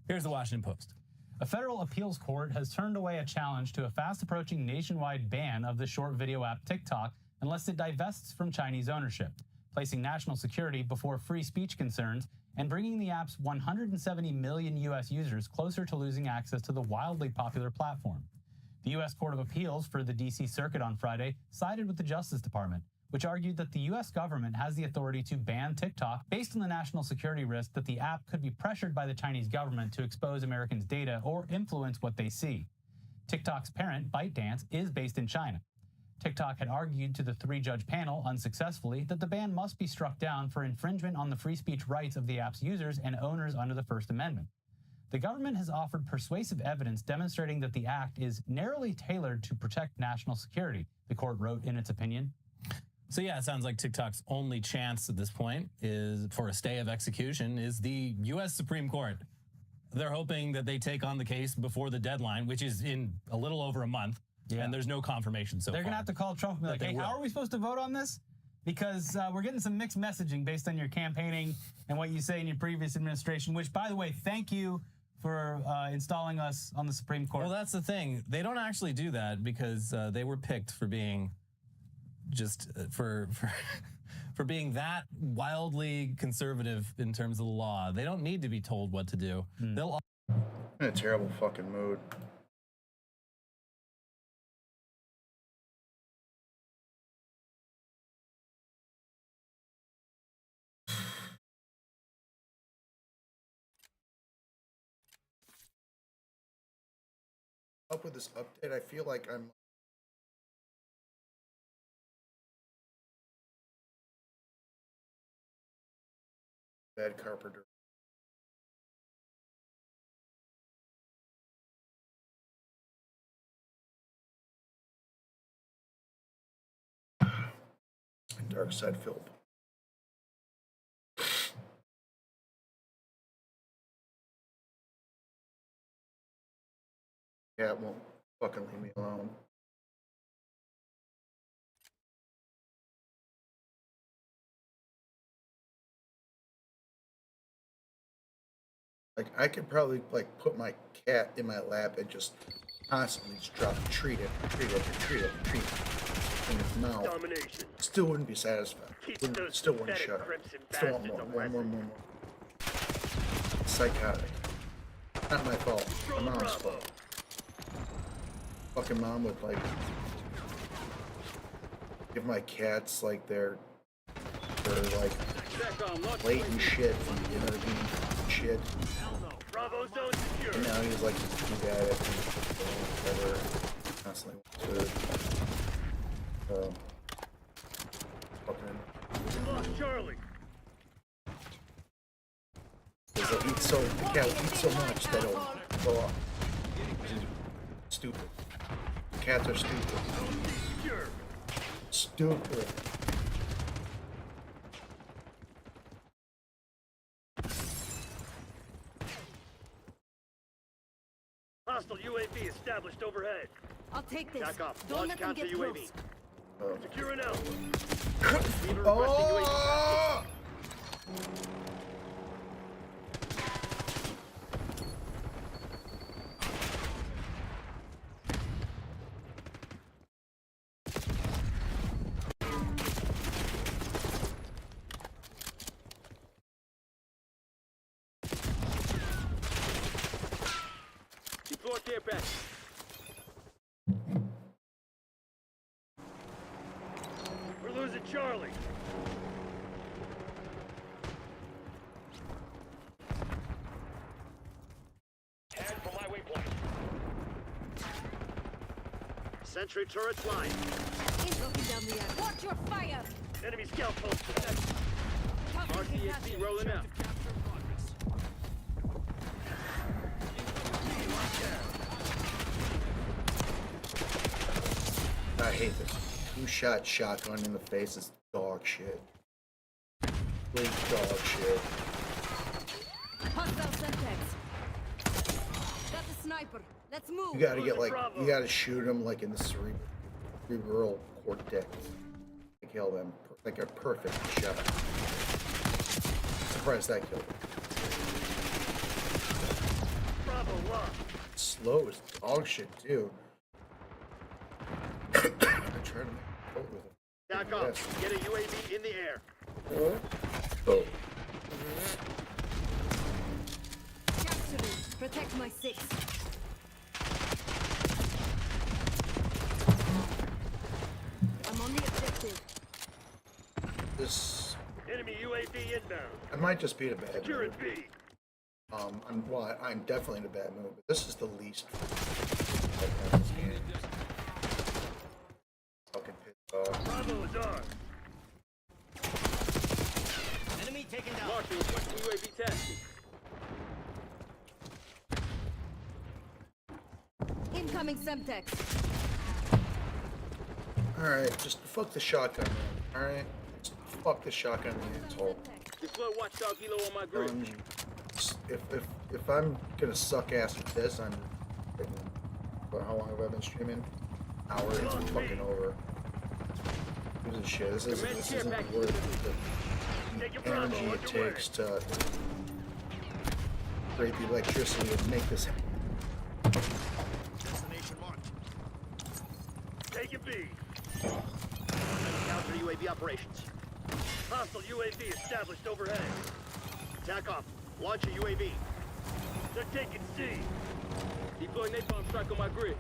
Here's the Washington Post. A federal appeals court has turned away a challenge to a fast-approaching nationwide ban of the short video app TikTok unless it divests from Chinese ownership, placing national security before free speech concerns and bringing the app's 170 million U.S. users closer to losing access to the wildly popular platform. The U.S. Court of Appeals for the D.C. Circuit on Friday sided with the Justice Department, which argued that the U.S. government has the authority to ban TikTok based on the national security risk that the app could be pressured by the Chinese government to expose Americans' data or influence what they see. TikTok's parent, ByteDance, is based in China. TikTok had argued to the 3-judge panel unsuccessfully that the ban must be struck down for infringement on the free speech rights of the app's users and owners under the First Amendment. The government has offered persuasive evidence demonstrating that the act is narrowly tailored to protect national security, the court wrote in its opinion. So yeah, it sounds like TikTok's only chance at this point is for a stay of execution is the U.S. Supreme Court. They're hoping that they take on the case before the deadline, which is in a little over a month. Yeah. And there's no confirmation so far. They're going to have to call Trump and be like, hey, how are we supposed to vote on this? Because we're getting some mixed messaging based on your campaigning and what you say in your previous administration, which, by the way, thank you for installing us on the Supreme Court. Well, that's the thing. They don't actually do that because they were picked for being just for being that wildly conservative in terms of the law. They don't need to be told what to do. They'll in a terrible fucking mood. Up with this update, I feel like I'm bad carpenter. Dark side Philip. Yeah, it won't fucking leave me alone. Like, I could probably, like, put my cat in my lap and just constantly just drop and treat it in its mouth. Domination. Still wouldn't be satisfied. Still wouldn't shut up. Still want more. Psychotic. Not my fault. My mom's fault. Fucking mom would, like, give my cats, like, their like, plate and shit from dinner and shit. Bravo zone secure. And now he's like, you got it, whatever, constantly wants food. Fucking. Lost Charlie. Because the cat will eat so much that it'll go off. Stupid. Cats are stupid. Stupid. Hostile UAV established overhead. I'll take this. Back off. Don't let them get UAV. close. Secure an L. Oh! Deploy care back. We're losing Charlie. Head for my waypoint. Sentry turret flying. Looking down the air. Watch your fire. Enemy scout post protected. RCXD rolling out. I hate this. 2-shot shotgun in the face is dog shit. Complete dog shit. Hostile Semtex. Got the sniper. Let's move. You gotta get, like, you gotta shoot them, like, in the cerebral cortex to kill them. Like a perfect shot. Surprised that killed him. Bravo lock. Slow as dog shit, too. I'm trying to make with it. Back off. Get a UAV in the air. Oh. Capture it. Protect my 6. Enemy UAV inbound. I might just be in a bad Secure mood. it, B. I'm definitely in a bad mood, but this is the least of this game. Fucking pissed off. Bravo is armed. Enemy taken down. Marking requesting UAV tasking. Incoming Semtex. Alright, just fuck the shotgun, man. Alright? Just fuck the shotgun, the asshole. Deploy watchdog helo on my grid. If I'm gonna suck ass with this, I'm but how long have I been streaming? Hour, it's fucking over. Who gives a shit? This isn't worth the energy it takes to create the electricity and make this happen. Destination marked. Take it, B. Counter UAV operations. Hostile UAV established overhead. Attack off. Launch a UAV. They're taking C. Deploy napalm strike on my grid.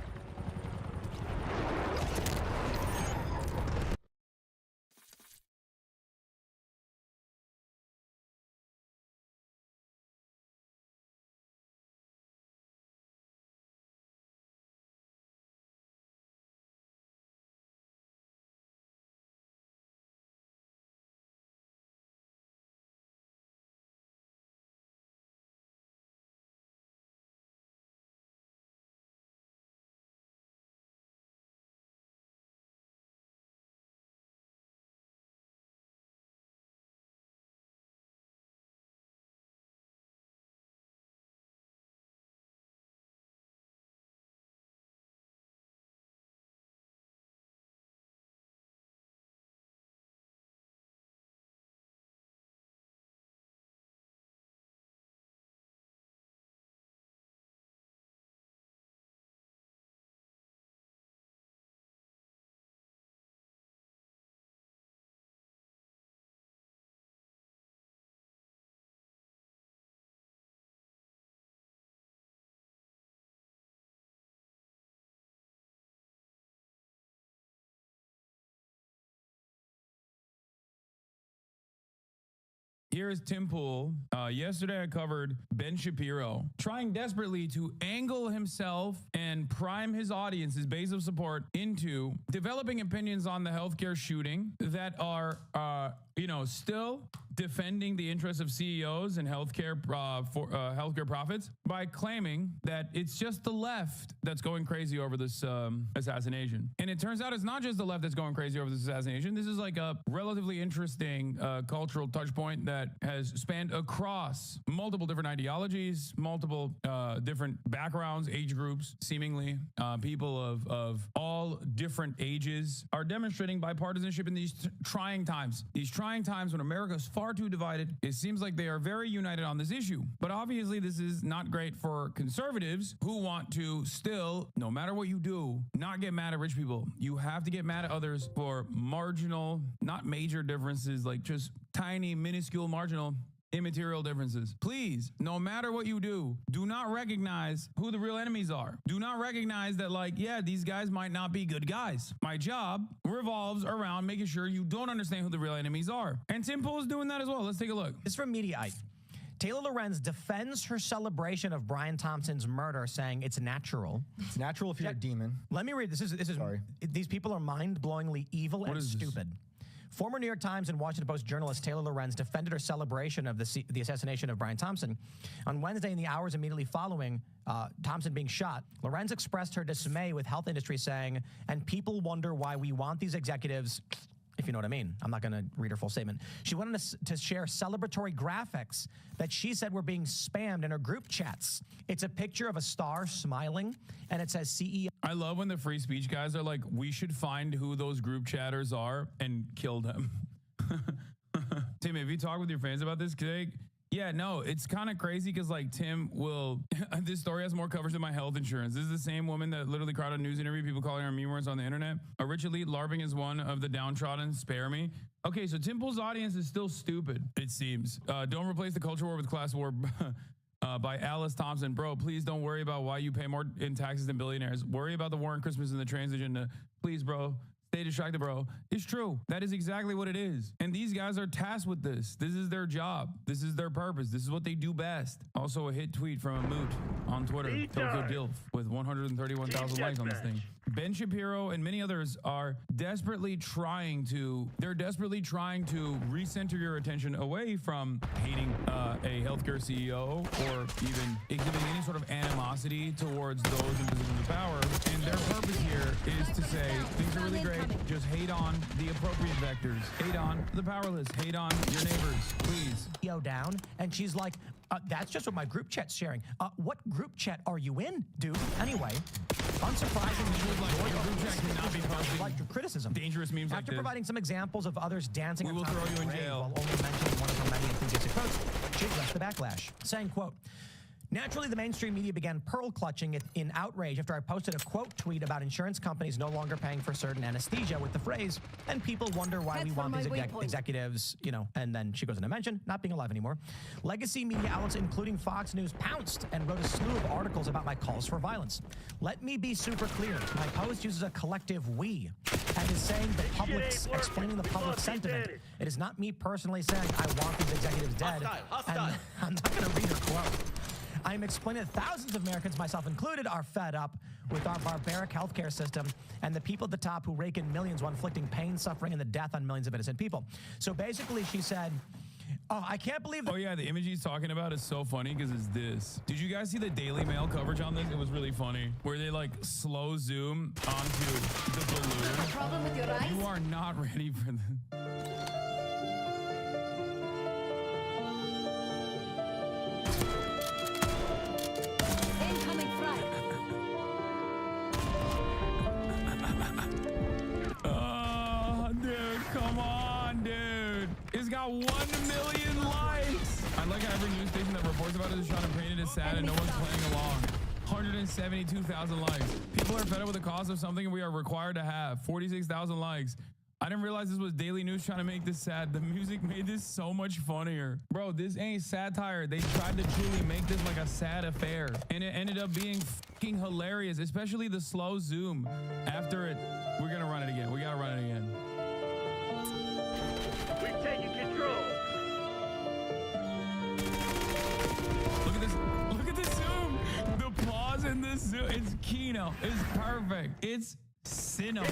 Here is Tim Pool. Yesterday I covered Ben Shapiro trying desperately to angle himself and prime his audience, his base of support, into developing opinions on the healthcare shooting that are, still defending the interests of CEOs and healthcare healthcare profits by claiming that it's just the left that's going crazy over this assassination. And it turns out it's not just the left that's going crazy over this assassination. This is like a relatively interesting cultural touch point that has spanned across multiple different ideologies, multiple different backgrounds, age groups, seemingly people of all different ages are demonstrating bipartisanship in these trying times. These trying times when America is far too divided. It seems like they are very united on this issue. But obviously this is not great for conservatives who want to still, no matter what you do, not get mad at rich people. You have to get mad at others for marginal, not major differences, like just tiny, minuscule, marginal, immaterial differences. Please, no matter what you do, do not recognize who the real enemies are. Do not recognize that, these guys might not be good guys. My job revolves around making sure you don't understand who the real enemies are. And Tim Pool is doing that as well. Let's take a look. This is from Mediaite. Taylor Lorenz defends her celebration of Brian Thompson's murder, saying it's natural. It's natural if you're a demon. Let me read this. This is Sorry. These people are mind-blowingly evil and stupid. Former New York Times and Washington Post journalist Taylor Lorenz defended her celebration of the assassination of Brian Thompson. On Wednesday, in the hours immediately following Thompson being shot, Lorenz expressed her dismay with health industry, saying, "And people wonder why we want these executives," if you know what I mean. I'm not going to read her full statement. She went on to share celebratory graphics that she said were being spammed in her group chats. It's a picture of a star smiling, and it says CEO. I love when the free speech guys are like, we should find who those group chatters are and kill them. Tim, have you talked with your fans about this today? Yeah, no, it's kind of crazy because Tim will, this story has more coverage than my health insurance. This is the same woman that literally crowded a news interview, people calling her meme words on the internet. A rich elite LARPing is one of the downtrodden, spare me. Okay, so Tim Pool's audience is still stupid, it seems. Don't replace the culture war with class war by Alice Thompson. Bro, please don't worry about why you pay more in taxes than billionaires. Worry about the war on Christmas and the trans agenda. Please, bro, stay distracted, bro, is true. That is exactly what it is. And these guys are tasked with this. This is their job. This is their purpose. This is what they do best. Also, a hit tweet from a moot on Twitter, Tokyo Dilf, with 131,000 likes on this thing. Ben Shapiro and many others are desperately trying to recenter your attention away from hating a healthcare CEO or even exhibiting any sort of animosity towards those in positions of power. And their purpose here is to say things are really great. Just hate on the appropriate vectors. Hate on the powerless. Hate on your neighbors, please. Down, and she's like, that's just what my group chat's sharing. What group chat are you in, dude? Anyway, unsurprisingly, your group chat cannot be posting like your criticism. Dangerous memes like After this. providing some examples of others dancing, We will on top throw of you in the parade jail. while only mentioning one of her many enthusiastic quotes, she addressed the backlash, saying, quote, naturally, the mainstream media began pearl-clutching it in outrage after I posted a quote tweet about insurance companies no longer paying for certain anesthesia with the phrase, and people wonder why we want these executives, you know, and then she goes into mention, not being alive anymore. Legacy media outlets, including Fox News, pounced and wrote a slew of articles about my calls for violence. Let me be super clear. My post uses a collective we and is saying the public's explaining the public sentiment. It is not me personally saying I want these executives dead. And I'm not going to read her quote. I am explaining that thousands of Americans, myself included, are fed up with our barbaric healthcare system and the people at the top who rake in millions while inflicting pain, suffering, and the death on millions of innocent people. So basically, she said, oh, I can't believe that. Oh, yeah, the image he's talking about is so funny because it's this. Did you guys see the Daily Mail coverage on this? It was really funny, where they like slow zoom onto the balloon. Problem with your eyes? You are not ready for this. Come on, dude. It's got 1 million likes. I like how every news station that reports about it is trying to paint it as sad and no one's playing along. 172,000 likes. People are fed up with the cost of something we are required to have. 46,000 likes. I didn't realize this was daily news trying to make this sad. The music made this so much funnier. Bro, this ain't satire. They tried to truly make this like a sad affair. And it ended up being fucking hilarious, especially the slow zoom after it. We're gonna run it again. We gotta run it again. We've taken control. Look at this. Look at the zoom. The pause in the zoom. It's Kino. It's perfect. It's cinema.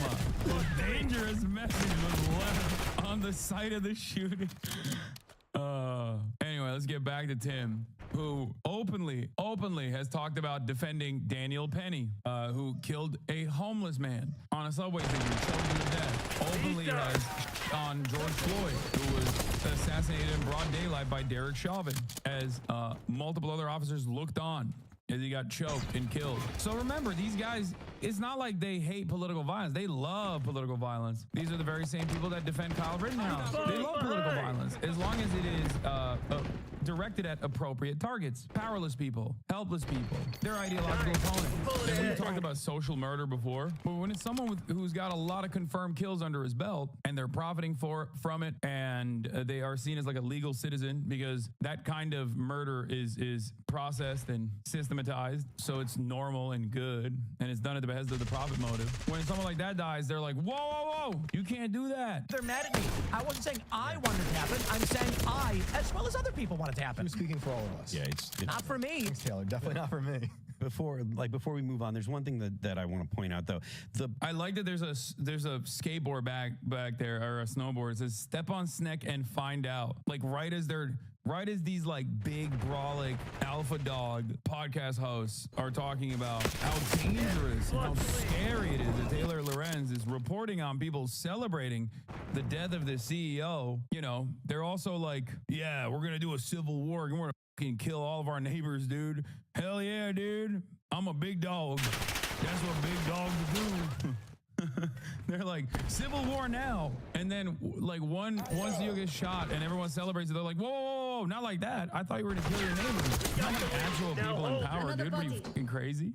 The dangerous message was left on the site of the shooting. Anyway, let's get back to Tim, who openly has talked about defending Daniel Penny, who killed a homeless man on a subway station, choked him to death. Openly has on George Floyd, who was assassinated in broad daylight by Derek Chauvin, as multiple other officers looked on as he got choked and killed. So remember, these guys, it's not like they hate political violence. They love political violence. These are the very same people that defend Kyle Rittenhouse. They love political violence, as long as it is directed at appropriate targets. Powerless people, helpless people, their ideological opponents. And we've talked about social murder before, but when it's someone who's got a lot of confirmed kills under his belt and they're profiting from it, and they are seen as like a legal citizen because that kind of murder is processed and systematized, so it's normal and good, and it's done at the behest of the profit motive. When someone like that dies, they're like, whoa, whoa, whoa, you can't do that. They're mad at me. I wasn't saying I wanted it to happen. I'm saying I, as well as other people, want it to happen. You're speaking for all of us. Yeah, it's not for me. Thanks, Taylor. Definitely not for me. Before we move on, there's one thing that I want to point out though. I like that there's a skateboard back there, or a snowboard. It says step on Sneck and find out. Like right as these like big brolic alpha dog podcast hosts are talking about how dangerous and how scary it is that Taylor Lorenz is reporting on people celebrating the death of the CEO, you know, they're also like, yeah, we're gonna do a civil war and we're gonna fucking kill all of our neighbors, dude. Hell yeah, dude. I'm a big dog. That's what big dogs do. They're like, civil war now. And then like one CEO gets shot and everyone celebrates it. They're like, whoa, whoa, whoa, not like that. I thought you were gonna kill your neighbors. Not like actual people in power, dude. Are you fucking crazy?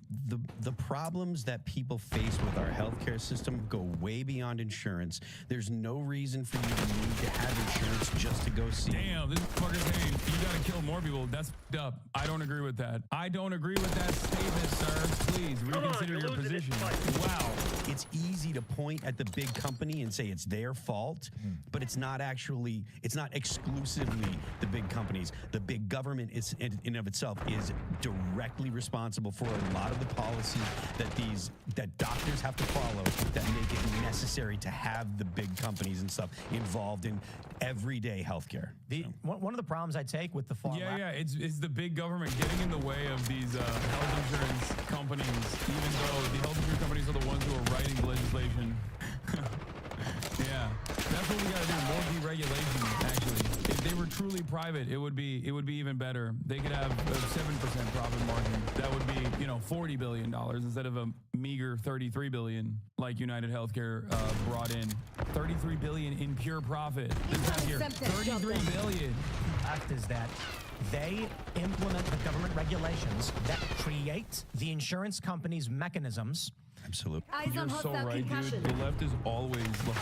The problems that people face with our healthcare system go way beyond insurance. There's no reason for you to need to have insurance just to go see. Damn, this fucker's saying you gotta kill more people. That's f***ed up. I don't agree with that. I don't agree with that statement, sir. Please reconsider your position. Wow. It's easy easy to point at the big company and say it's their fault, but it's not exclusively the big companies. The big government is in and of itself is directly responsible for a lot of the policies that doctors have to follow that make it necessary to have the big companies and stuff involved in everyday healthcare. One of the problems I take with the far left. Yeah, it's the big government getting in the way of these health insurance companies, even though the health insurance companies are the ones who are writing the legislation. Yeah, that's what we got to do. More deregulation, actually. If they were truly private, it would be even better. They could have a 7% profit margin. That would be, $40 billion instead of a meager $33 billion like United Healthcare brought in. $33 billion in pure profit this past year. $33 billion. Left is that they implement the government regulations that create the insurance companies' mechanisms. Absolutely. You're so right, dude. The left is always like,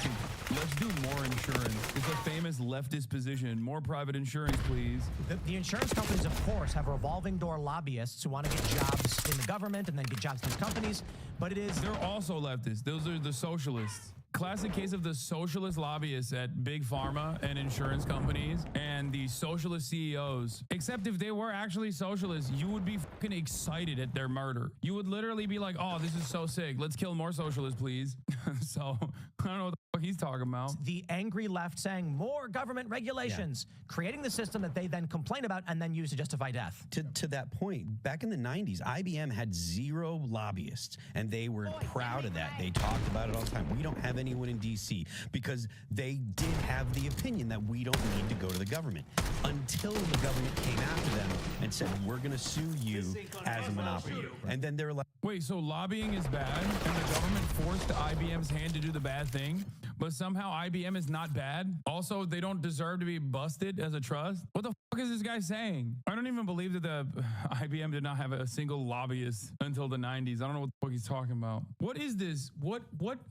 let's do more insurance. It's a famous leftist position. More private insurance, please. The insurance companies, of course, have revolving door lobbyists who want to get jobs in the government and then get jobs in these companies. But they're also leftists. Those are the socialists. Classic case of the socialist lobbyists at big pharma and insurance companies and the socialist CEOs. Except if they were actually socialists, you would be fucking excited at their murder. You would literally be like, oh, this is so sick. Let's kill more socialists, please. So I don't know what the fuck he's talking about. The angry left saying more government regulations, creating the system that they then complain about and then use to justify death. To that point, back in the 90s, IBM had 0 lobbyists, and they were proud of that. They talked about it all the time. We don't have anyone in D.C. because they did have the opinion that we don't need to go to the government until the government came after them and said, we're going to sue you as a monopoly. And then they're like, wait, so lobbying is bad and the government forced IBM's hand to do the bad thing, but somehow IBM is not bad? Also, they don't deserve to be busted as a trust? What the fuck is this guy saying? I don't even believe that the IBM did not have a single lobbyist until the 90s. I don't know what the fuck he's talking about. What is this? What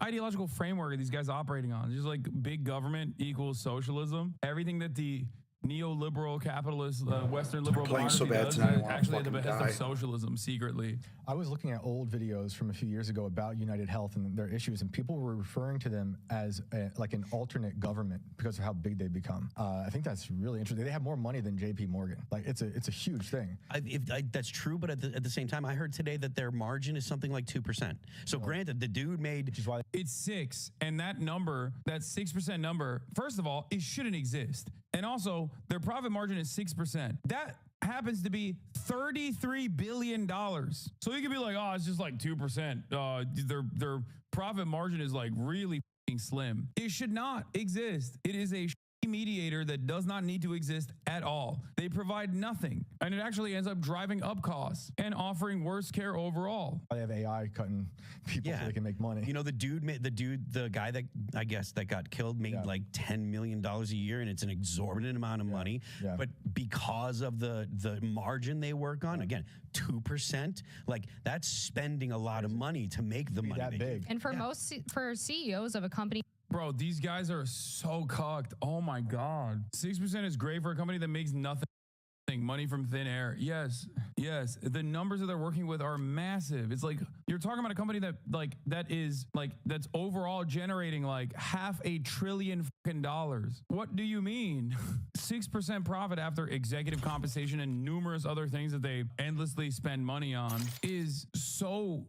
ideological framework are these guys operating on? Just like big government equals socialism? Everything that the neoliberal capitalist Western liberal democracy does is actually at the behest of socialism secretly. I was looking at old videos from a few years ago about United Health and their issues, and people were referring to them as like an alternate government because of how big they become. I think that's really interesting. They have more money than JP Morgan. Like it's a huge thing. That's true, but at the same time, I heard today that their margin is something like 2%. So granted, the dude made... Which is why it's 6, and that number, that 6% number, first of all, it shouldn't exist. And also, their profit margin is 6%. That happens to be $33 billion. So you could be like, oh, it's just like 2%. Their profit margin is like really slim. It should not exist. It is a mediator that does not need to exist at all. They provide nothing, and it actually ends up driving up costs and offering worse care overall. They have AI cutting people so they can make money. You know, the guy that I guess that got killed made like $10 million a year, and it's an exorbitant amount of money. Yeah. But because of the margin they work on, again, 2%, like that's spending a lot of money to make the money. That big. And for CEOs of a company. Bro, these guys are so cucked. Oh my God. 6% is great for a company that makes nothing. Money from thin air. Yes. The numbers that they're working with are massive. It's like you're talking about a company that's overall generating like $500 billion fucking dollars. What do you mean? 6% profit after executive compensation and numerous other things that they endlessly spend money on is so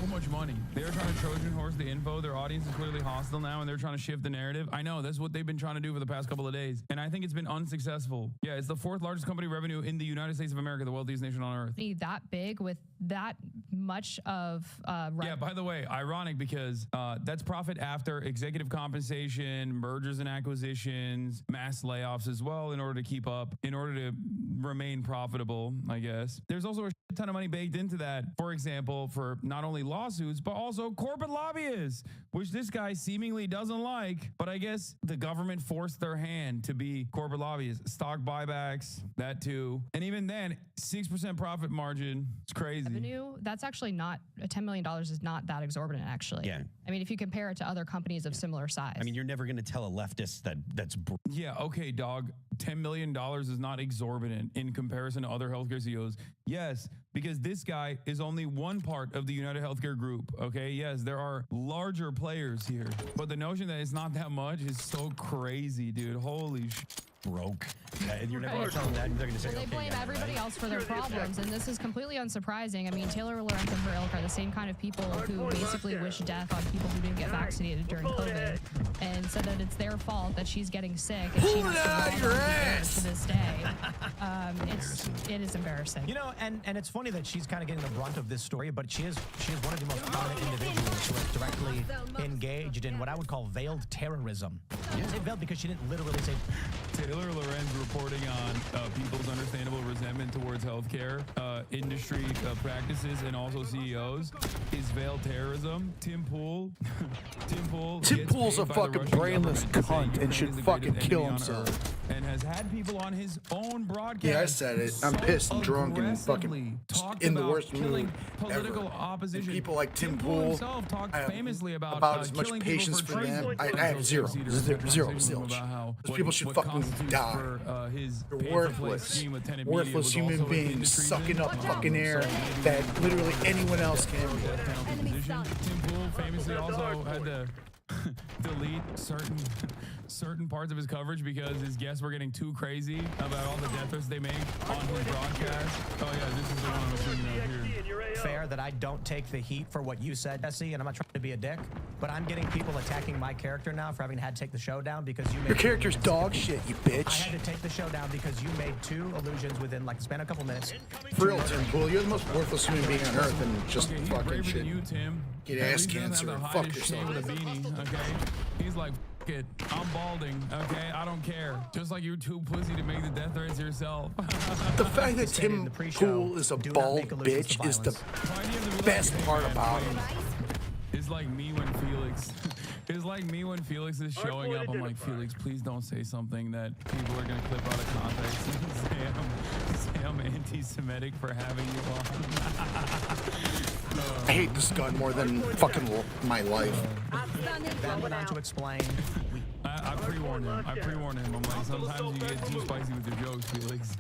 much money. They're trying to Trojan horse the info. Their audience is clearly hostile now, and they're trying to shift the narrative. I know that's what they've been trying to do for the past couple of days, and I think it's been unsuccessful. Yeah, it's the 4th largest company revenue in the United States of America, the wealthiest nation on earth. That big with that much of yeah, by the way, ironic because that's profit after executive compensation, mergers and acquisitions, mass layoffs as well in order to remain profitable, I guess. There's also a ton of money baked into that, for example, for not only lawsuits, but also corporate lobbyists, which this guy seemingly doesn't like. But I guess the government forced their hand to be corporate lobbyists. Stock buybacks, that too. And even then, 6% profit margin. It's crazy. Revenue, that's actually not $10 million is not that exorbitant, actually. Yeah. I mean, if you compare it to other companies of similar size. I mean, you're never going to tell a leftist that's. Yeah, okay, dog. $10 million is not exorbitant in comparison to other healthcare CEOs. Yes, because this guy is only one part of the United Healthcare Group, okay? Yes, there are larger players here, but the notion that it's not that much is so crazy, dude. Holy broke. You're never going to tell them that. They're going to say, Well, they okay, blame yeah, everybody right? else for their problems, and this is completely unsurprising. I mean, Taylor Lorenz and her ilk are the same kind of people who basically wish death on people who didn't get vaccinated during COVID, and said that it's their fault that she's getting sick and she has to run to this day. It is embarrassing. You know, and it's funny that she's kind of getting the brunt of this story, but she is one of the most prominent individuals who is directly engaged in what I would call veiled terrorism. I say veiled because she didn't literally say. Taylor Lorenz reporting on people's understandable resentment towards healthcare industry practices and also CEOs is veiled terrorism. Tim Pool Pool's a fucking brainless cunt and should fucking kill himself. And has had people on his own broadcast. Yeah, I said it. I'm pissed and drunk and fucking in the worst mood political ever. opposition. And people like Tim Pool Pool, himself talked famously about as much killing patience people for them. treason. I have zero zilch. Those people should fucking die. They're worthless. Worthless human beings sucking up fucking air that literally anyone else can. Tim Pool famously also had to delete certain parts of his coverage because his guests were getting too crazy about all the death threats they make on his broadcast. Oh yeah, this is the one I'm shooting up here. Fair that I don't take the heat for what you said, Jesse, and I'm not trying to be a dick, but I'm getting people attacking my character now for having had to take the show down because you made... Your character's dog shit, you bitch. I had to take the show down because you made 2 allusions within like the span of a couple minutes. For real, Tim Pool, you're the most worthless human being on earth and just he's fucking braver shit. than you, Tim. Get At ass least he doesn't cancer have and to fuck hide his shit yourself. with a beanie, okay? He's like, it. I'm balding, okay? I don't care. Just like you're too pussy to make the death threats yourself. The fact that Tim Pool is a bald bitch is the best part about him. It's like me when Felix... It's like me when Felix is showing up. I'm like, Felix, please don't say something that people are going to clip out of context and say I'm anti-Semitic for having you on. I hate this gun more than fucking my life. Then went on to explain. I pre-warned him. I'm like, sometimes you get too spicy with your jokes, Felix.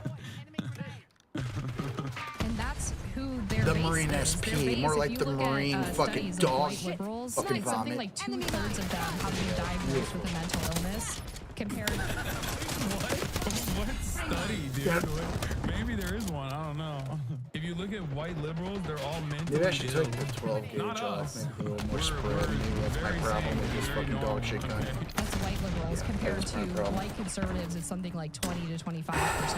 And that's who their The base Marine is. SP, Their base, more if like you the look at, Marine fucking studies of dog. white liberals, Fucking like something vomit. like 2/3 of them have been diagnosed with a mental illness compared to... What study, dude? Maybe there is one. I don't know. If you look at white liberals, they're all mentally Maybe I should ill. take the 12 gauge Not off. us. Maybe a little more spread. Maybe that's my problem with this fucking dog shit gun. That's white liberals compared that's my to problem. white conservatives. It's something like 20 to 25%.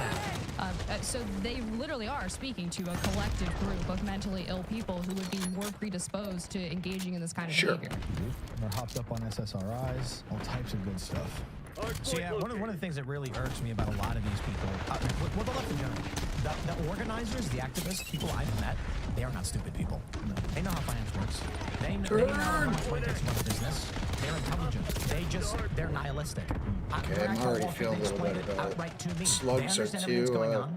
So they literally are speaking to a collective group of mentally ill people who would be more predisposed to engaging in this kind of behavior. They're hopped up on SSRIs, all types of good stuff. So yeah, one of the things that really irks me about a lot of these people, well, the left in general, the organizers, the activists, people I've met, they are not stupid people. They know how finance works. They know how much money it takes to run a business. They're intelligent. They're nihilistic. Okay, I'm already feeling a little bit about slugs are too,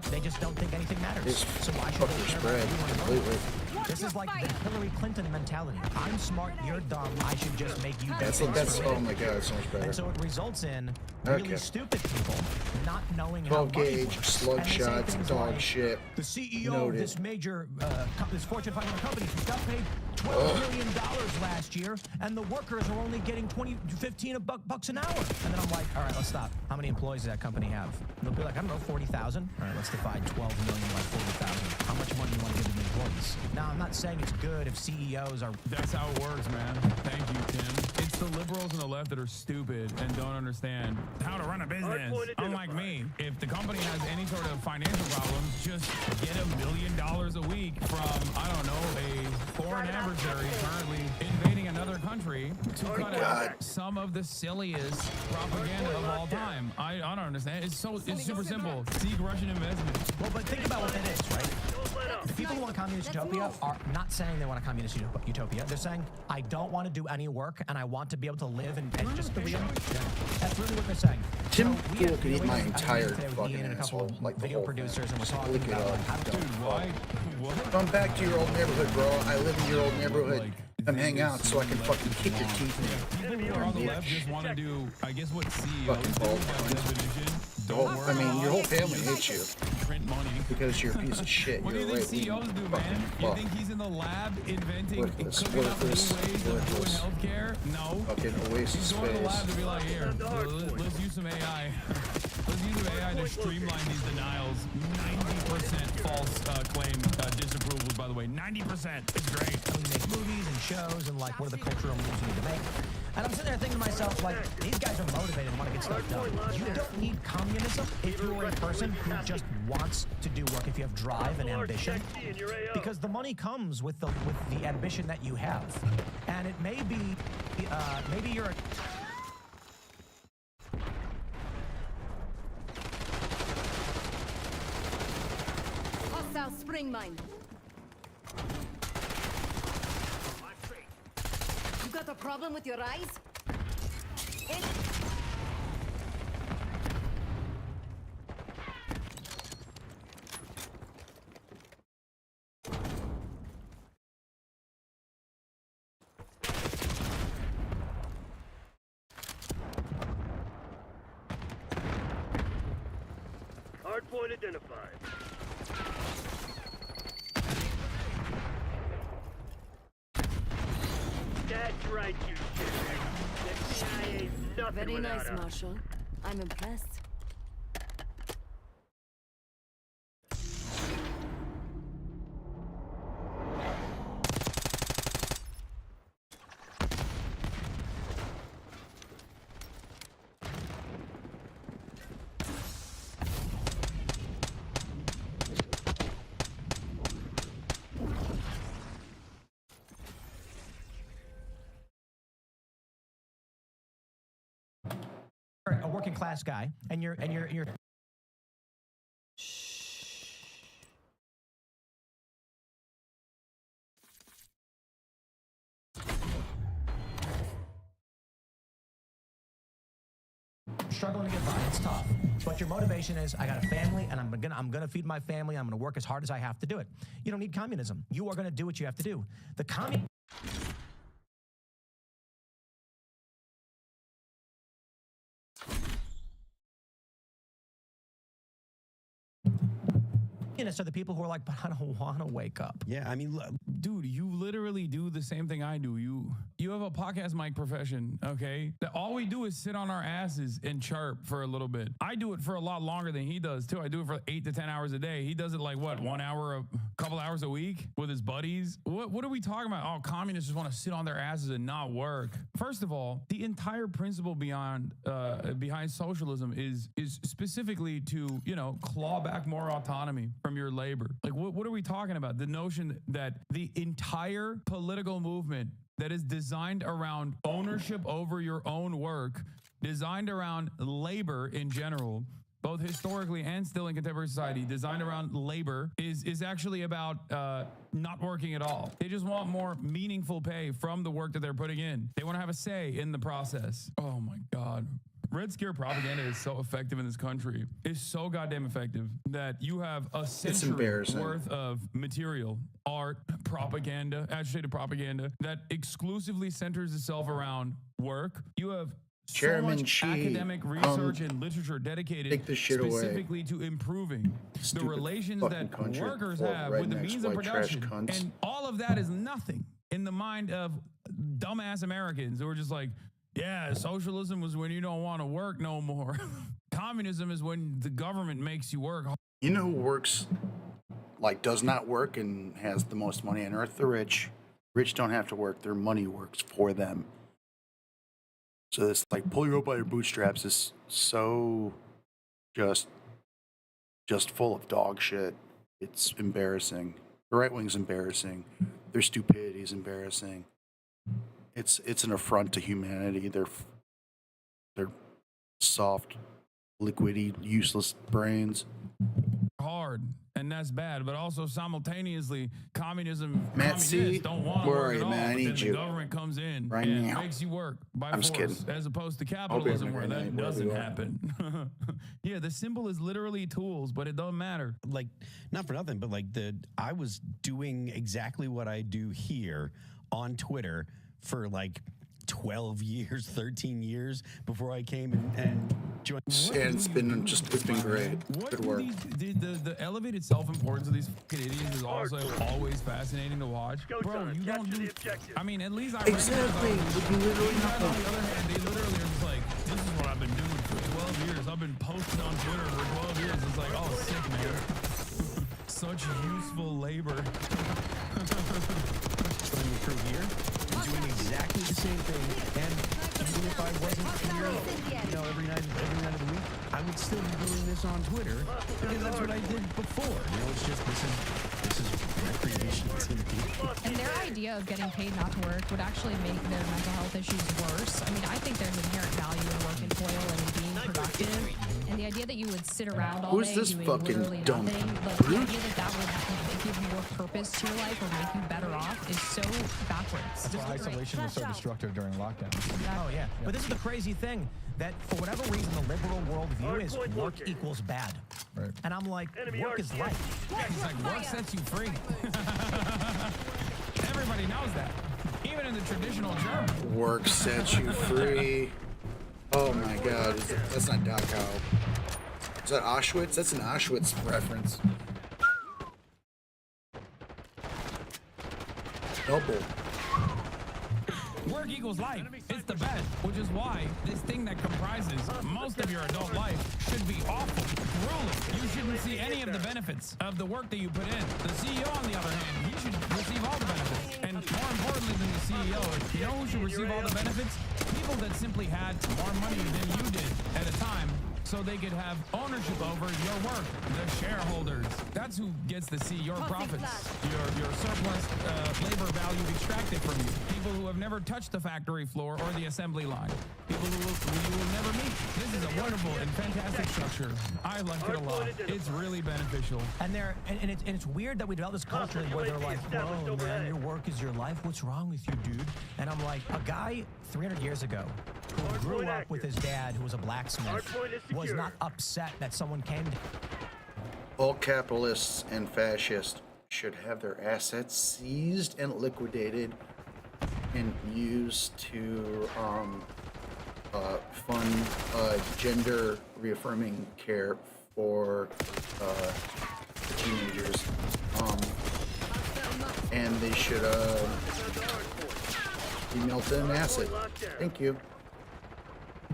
they just don't think anything matters. It's So why should fucking they care spread about you and completely. This is like the Hillary Clinton mentality. I'm smart, you're dumb, I should just make you That's oh my god, it's so much better. And so it results in really stupid people not knowing how 12 money gauge, works. slug And they say shots, things dog like, shit. The CEO Noted. of this major, this Fortune 500 company got paid $12 million last year, and the workers are only getting 15 bucks an hour. And then I'm like, all right, let's stop. How many employees does that company have? And they'll be like, I don't know, 40,000. All right, let's divide 12 million by 40,000. How much money do you want to give to the employees? Now, I'm not saying it's good if CEOs are... That's how it works, man. Thank you, Tim. It's the liberals on the left that are stupid and don't understand how to run a business. Unlike me, if the company has any sort of financial problems, just get $1 million a week from, I don't know, a foreign adversary currently invading another country to cut out some of the silliest propaganda of all time. I don't understand. It's super simple. Seek Russian investment. Well, but think about what it is, right? People who want communist utopia are not saying they want a communist utopia. They're saying, I don't want to do any work and I want to be able to live and just be. That's really what they're saying. Tim So Pool could eat my I entire today with fucking Ian and a couple asshole, of like the video whole producers, and we're thing. talking Lick it about up. like, how to Dude, why? What? Come back to your old neighborhood, bro. I live in your old neighborhood. Come hang out so I can fucking kick your teeth in. People who are on the left just want to do, I guess, what CEOs Fucking do bald. by definition. I mean, your whole family hates you Print money. because you're a piece of shit. What do You're you a think right-wing CEOs do, fucking man? You fuck. think he's in the lab inventing and Worthless, cooking up new ways worthless, of doing worthless. healthcare? No. Fucking oasis He's going to the lab space. to be like, here, let's use some AI. Let's use some AI to streamline these denials. 90% false claim disapprovals, by the way. 90%. It's great. we make movies and shows and like what are the cultural moves we need to make. And I'm sitting there thinking to myself, like, these guys are motivated and want to get stuff done. You don't need communism if you're a person who just wants to do work, if you have drive and ambition, because the money comes with the ambition that you have. And it may be, maybe you're a Hostile spring mine. You got a problem with your eyes? Hardpoint identified. That's right, you shithead. The CIA's nothing Very without nice, us. Marshal. I'm impressed. a working class guy and you're struggling to get by. It's tough. But your motivation is, I got a family and I'm gonna feed my family. I'm gonna work as hard as I have to do it. You don't need communism. You are gonna do what you have to do. The communism are the people who are like, but I don't want to wake up. Yeah, I mean, dude, you literally do the same thing I do. You have a podcast mic profession, okay? That all we do is sit on our asses and chirp for a little bit. I do it for a lot longer than he does too. I do it for 8 to 10 hours a day. He does it like what, 1 hour, a couple hours a week with his buddies. What are we talking about? Oh, communists just want to sit on their asses and not work. First of all, the entire principle behind socialism is specifically to, claw back more autonomy from your labor. Like, what are we talking about? The notion that the entire political movement that is designed around ownership over your own work, designed around labor in general, both historically and still in contemporary society, designed around labor, is actually about not working at all. They just want more meaningful pay from the work that they're putting in. They want to have a say in the process. Oh my God. Red Scare propaganda is so effective in this country. It's so goddamn effective that you have a century worth of material, art, propaganda, agitated propaganda that exclusively centers itself around work. You have so much academic research and literature dedicated specifically to improving the relations that workers have with the means of production. And all of that is nothing in the mind of dumbass Americans who are just like, yeah, socialism was when you don't want to work no more. Communism is when the government makes you work. You know who works, does not work and has the most money on earth? The rich. Rich don't have to work. Their money works for them. So this, pull you up by your bootstraps is so just full of dog shit. It's embarrassing. The right wing's embarrassing. Their stupidity is embarrassing. It's an affront to humanity. They're soft, liquidy, useless brains. Hard. and that's bad. But also simultaneously, communists don't want to where work are at you, all. man? I But need then you. the government comes in Right and now. makes you work by I'm just force, kidding. as opposed to Hope you're having capitalism, a where great that night, wherever doesn't you are. happen. Yeah, the symbol is literally tools, but it don't matter. Like, not for nothing, but like I was doing exactly what I do here on Twitter for like 12 years, 13 years before I came and joined. And it's been great. Good work. The elevated self-importance of these fucking idiots is also always fascinating to watch. Bro, you don't do. I mean, at least I Exactly. On the other hand, they literally are just like, this is what I've been doing for 12 years. I've been posting on Twitter for 12 years. It's like, oh, sick, man. Such useful labor. Joining the crew here, doing exactly the same thing, and even if I wasn't here, every night of the week, I would still be doing this on Twitter because that's what I did before. It's just this is recreation to me. And their idea of getting paid not to work would actually make their mental health issues worse. I mean, I think there's inherent value in work and toil and in being productive. And the idea that you would sit around all day doing literally nothing, but the idea that would give you more purpose to your life or make you better off is so backwards. That's why isolation was so destructive during lockdown. Oh, yeah. But this is the crazy thing, that for whatever reason, the liberal worldview is work equals bad. Right. And I'm like, work is life. It's like, work sets you free. Everybody knows that. Even in the traditional German. Work sets you free. Oh my God. That's not Dachau. Is that Auschwitz? That's an Auschwitz reference. Double. Work equals life. It's the best, which is why this thing that comprises most of your adult life should be awful, grueling. You shouldn't see any of the benefits of the work that you put in. The CEO, on the other hand, he should receive all the benefits. And more importantly than the CEO, you know who should receive all the benefits? People that simply had more money than you did at a time, so they could have ownership over your work, the shareholders. That's who gets to see your profits, your surplus labor value extracted from you. People who have never touched the factory floor or the assembly line. People who you will never meet. This is a wonderful and fantastic structure. I like it a lot. It's really beneficial. And it's weird that we develop this culture where they're like, whoa, man, your work is your life. What's wrong with you, dude? And I'm like, a guy 300 years ago who grew up with his dad, who was a blacksmith, was not upset that someone came to... All capitalists and fascists should have their assets seized and liquidated and used to fund gender reaffirming care for teenagers. And they should be melted in acid. Thank you.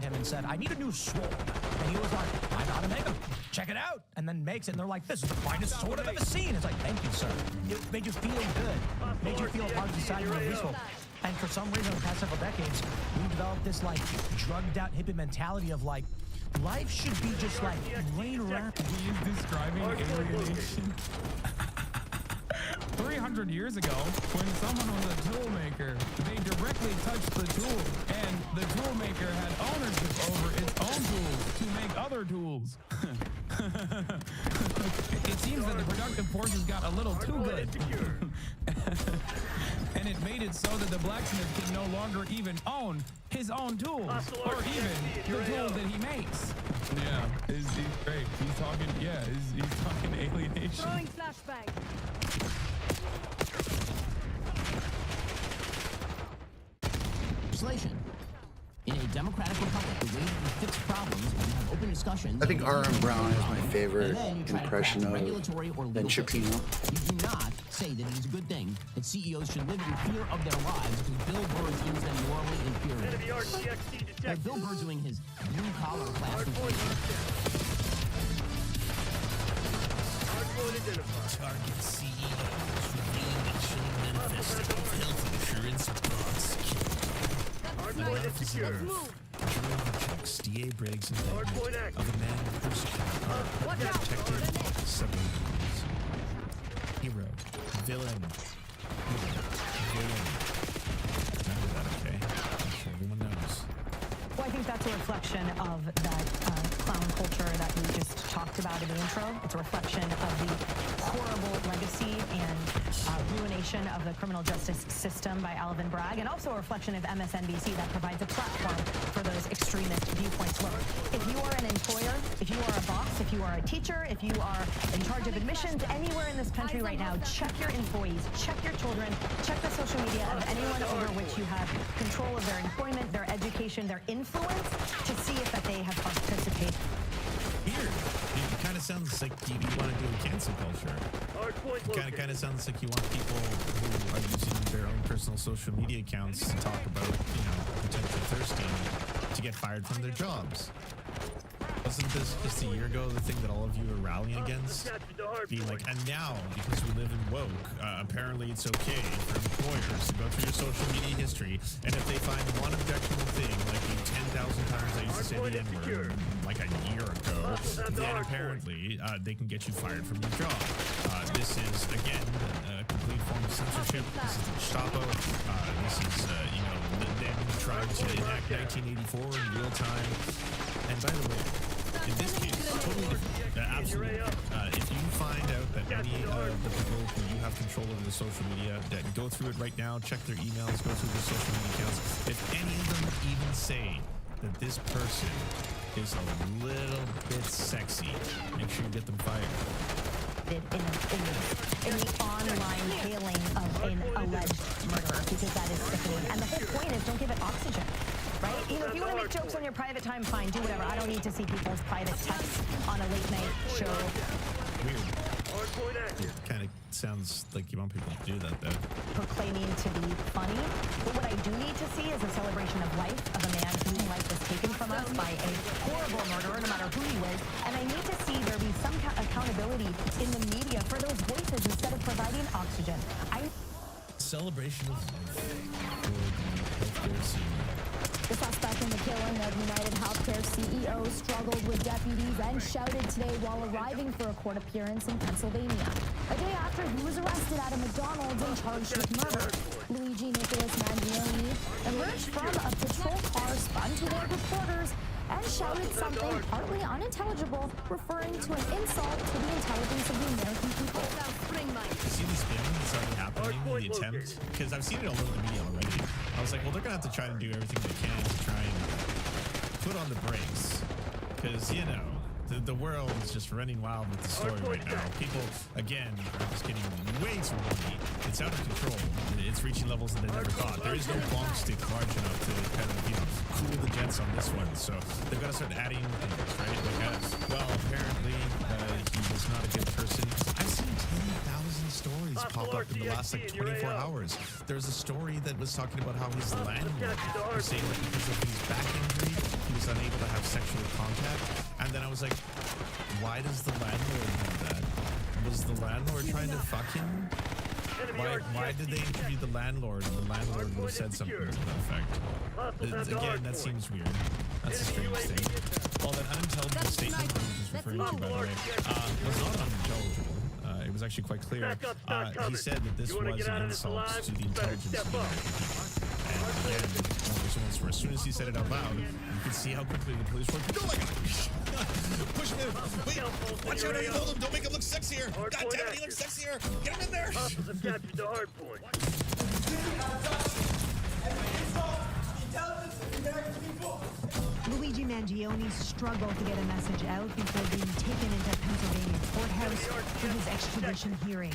Him and said, I need a new sword. And he was like, I gotta make them. Check it out. And then makes it. And they're like, this is the finest sword I've ever seen. It's like, thank you, sir. It made you feel good. Made you feel part of society more useful. And for some reason, in the past several decades, we developed this like drugged out hippie mentality of like, life should be just like laying around. He is describing alienation. 300 years ago, when someone was a tool maker, they directly touched the tool, and the tool maker had ownership over its own tools to make other tools. It seems that the productive forces got a little too good. And it made it so that the blacksmith can no longer even own his own tools, or even the tools that he makes. Yeah, he's great. He's talking, he's talking alienation. Throwing flashbang. Legislation. In a democratic republic, the way that you fix problems and have open discussions. I think R.M. Brown is my favorite impression of Ben Shapiro. You do not say that it is a good thing that CEOs should live in fear of their lives because Bill Burr deems them morally inferior. Bill Burr's doing his blue-collar classroom. Target CEOs revealing the chilling manifesto of health insurance boss. Jury rejects D.A. Briggs' indictment of a man who persecuted protected submarines. Hero. Villain. Villain. Remember that, okay? Make sure everyone knows. Well, I think that's a reflection of that clown culture that we just talked about in the intro. It's a reflection of the horrible legacy and ruination of the criminal justice system by Alvin Bragg, and also a reflection of MSNBC that provides a platform for those extremist viewpoints. Look, if you are an employer, if you are a boss, if you are a teacher, if you are in charge of admissions anywhere in this country right now, check your employees, check your children, check the social media of anyone over which you have control of their employment, their education, their influence, to see if that they have participated. Weird. It kind of sounds like you want to do a cancel culture. It kind of sounds like you want people who are using their own personal social media accounts to talk about, potential thirsting to get fired from their jobs. Wasn't this just a year ago the thing that all of you were rallying against? Being like, and now, because we live in woke, apparently it's okay for employers to go through your social media history, and if they find one objectionable thing, like the 10,000 times I used to say the N-word, like a year ago, then apparently they can get you fired from your job. This is, again, a complete form of censorship. This is the Gestapo. This is, them trying to enact 1984 in real time. And by the way, in this case, totally different. Absolutely. If you find out that any of the people who you have control over the social media, that go through it right now, check their emails, go through their social media accounts. If any of them even say that this person is a little bit sexy, make sure you get them fired. In the online hailing of an alleged murderer, because that is sickening. And the whole point is, don't give it oxygen. Right? If you want to make jokes on your private time, fine, do whatever. I don't need to see people's private texts on a late night show. Weird. It kind of sounds like you want people to do that, though. Proclaiming to be funny. But what I do need to see is a celebration of life, of a man whose life was taken from us by a horrible murderer, no matter who he was. And I need to see there be some accountability in the media for those voices instead of providing oxygen. Celebration of life for the healthcare scene. The suspect in the killing of United Healthcare CEO struggled with deputies and shouted today while arriving for a court appearance in Pennsylvania. A day after he was arrested at a McDonald's and charged with murder, Luigi Nicholas Mangione emerged from a patrol car, spun toward reporters, and shouted something partly unintelligible, referring to an insult to the intelligence of the American people. You see the spin that's already happening, the attempt? Because I've seen it all over the media already. I was like, well, they're going to have to try to do everything they can to try and put on the brakes. Because, the world is just running wild with the story right now. People, again, are just getting way too money. It's out of control. It's reaching levels that they never thought. There is no bonk stick large enough to kind of, cool the jets on this one. So they've got to start adding things, right? Like, apparently he was not a good person. I've seen 10,000 stories pop up in the last 24 hours. There's a story that was talking about how his landlord was saying that because of his back injury, he was unable to have sexual contact. And then I was like, why does the landlord do that? Was the landlord trying to fuck him? Why did they interview the landlord and the landlord would have said something to that effect? Again, that seems weird. That's a strange thing. Well, that unintelligible statement that he was referring to, by the way, was not unintelligible. It was actually quite clear. He said that this was an insult to the intelligence of the American people. And again, as soon as he said it out loud, you could see how quickly the police were. Oh my God! Push him in! Wait! Watch out! You hold him! Don't make him look sexier! God damn it! He looks sexier! Get him in there! Hostiles have captured the hard point. Luigi Mangione struggled to get a message out before being taken into Pennsylvania courthouse for his extradition hearing.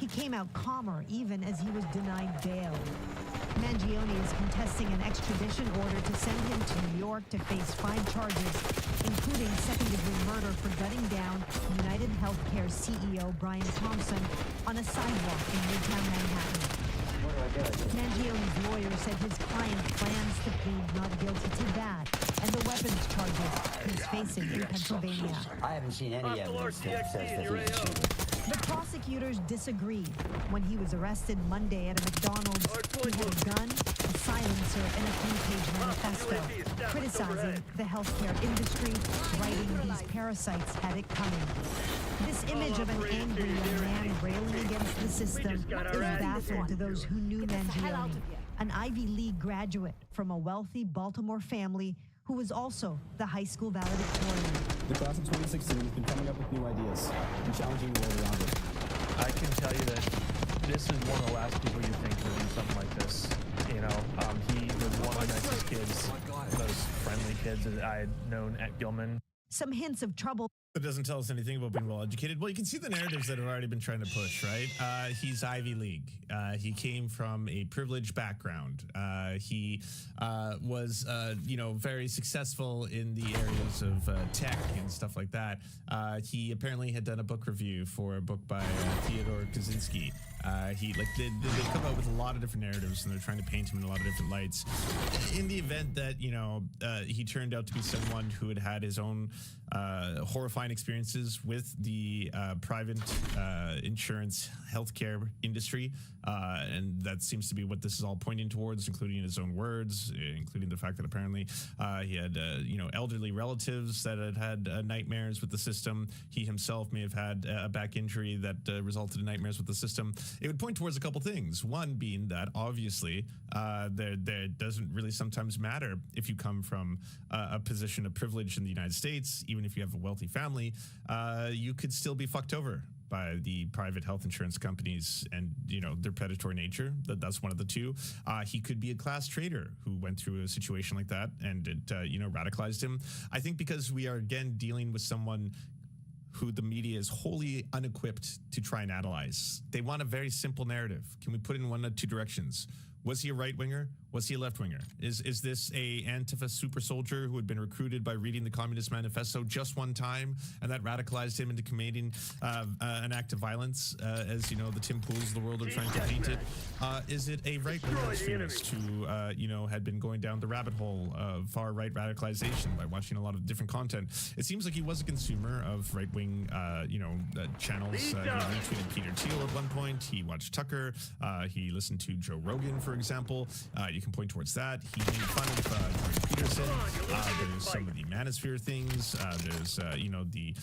He came out calmer even as he was denied bail. Mangione is contesting an extradition order to send him to New York to face 5 charges, including second-degree murder for gutting down United Healthcare CEO Brian Thompson on a sidewalk in Midtown Manhattan. Mangione's lawyer said his client plans to plead not guilty to that and the weapons charges he's facing in Pennsylvania. I haven't seen any evidence that says that he's a shooter. The prosecutors disagreed. When he was arrested Monday at a McDonald's, he had a gun, a silencer, and a 3-page manifesto, criticizing the healthcare industry, writing these parasites had it coming. This image of an angry young man railing against the system is baffling to those who knew Mangione, an Ivy League graduate from a wealthy Baltimore family who was also the high school valedictorian. The class of 2016 has been coming up with new ideas and challenging the world around it. I can tell you that this is one of the last people you think will do something like this. You know, he was one of the nicest kids, most friendly kids that I had known at Gilman. Some hints of trouble. It doesn't tell us anything about being well educated. Well, you can see the narratives that have already been trying to push, right? He's Ivy League. He came from a privileged background. He was, you know, very successful in the areas of tech and stuff like that. He apparently had done a book review for a book by Theodore Kaczynski. They come out with a lot of different narratives, and they're trying to paint him in a lot of different lights. In the event that, you know, he turned out to be someone who had had his own horrifying experiences with the private insurance healthcare industry, and that seems to be what this is all pointing towards, including in his own words, including the fact that apparently he had you know, elderly relatives that had nightmares with the system. He himself may have had a back injury that resulted in nightmares with the system. It would point towards a couple things. One being that obviously there doesn't really sometimes matter if you come from a position of privilege in the United States. Even if you have a wealthy family, you could still be fucked over by the private health insurance companies and, you know, their predatory nature. That's one of the two. He could be a class traitor who went through a situation like that and it, you know, radicalized him. I think because we are, again, dealing with someone who the media is wholly unequipped to try and analyze. They want a very simple narrative. Can we put it in one of two directions? Was he a right-winger? Was he a left-winger? Is this a Antifa super soldier who had been recruited by reading the Communist Manifesto just one time, and that radicalized him into committing an act of violence, as, you know, the Tim Pools of the world are trying to paint it? Is it a right-wing extremist who, you know, had been going down the rabbit hole of far-right radicalization by watching a lot of different content? It seems like he was a consumer of right-wing, you know, channels. He retweeted Peter Thiel at one point. He watched Tucker. He listened to Joe Rogan, for example. You can point towards that. He made fun of Jordan Peterson. There's some of the manosphere things. There's, you know, the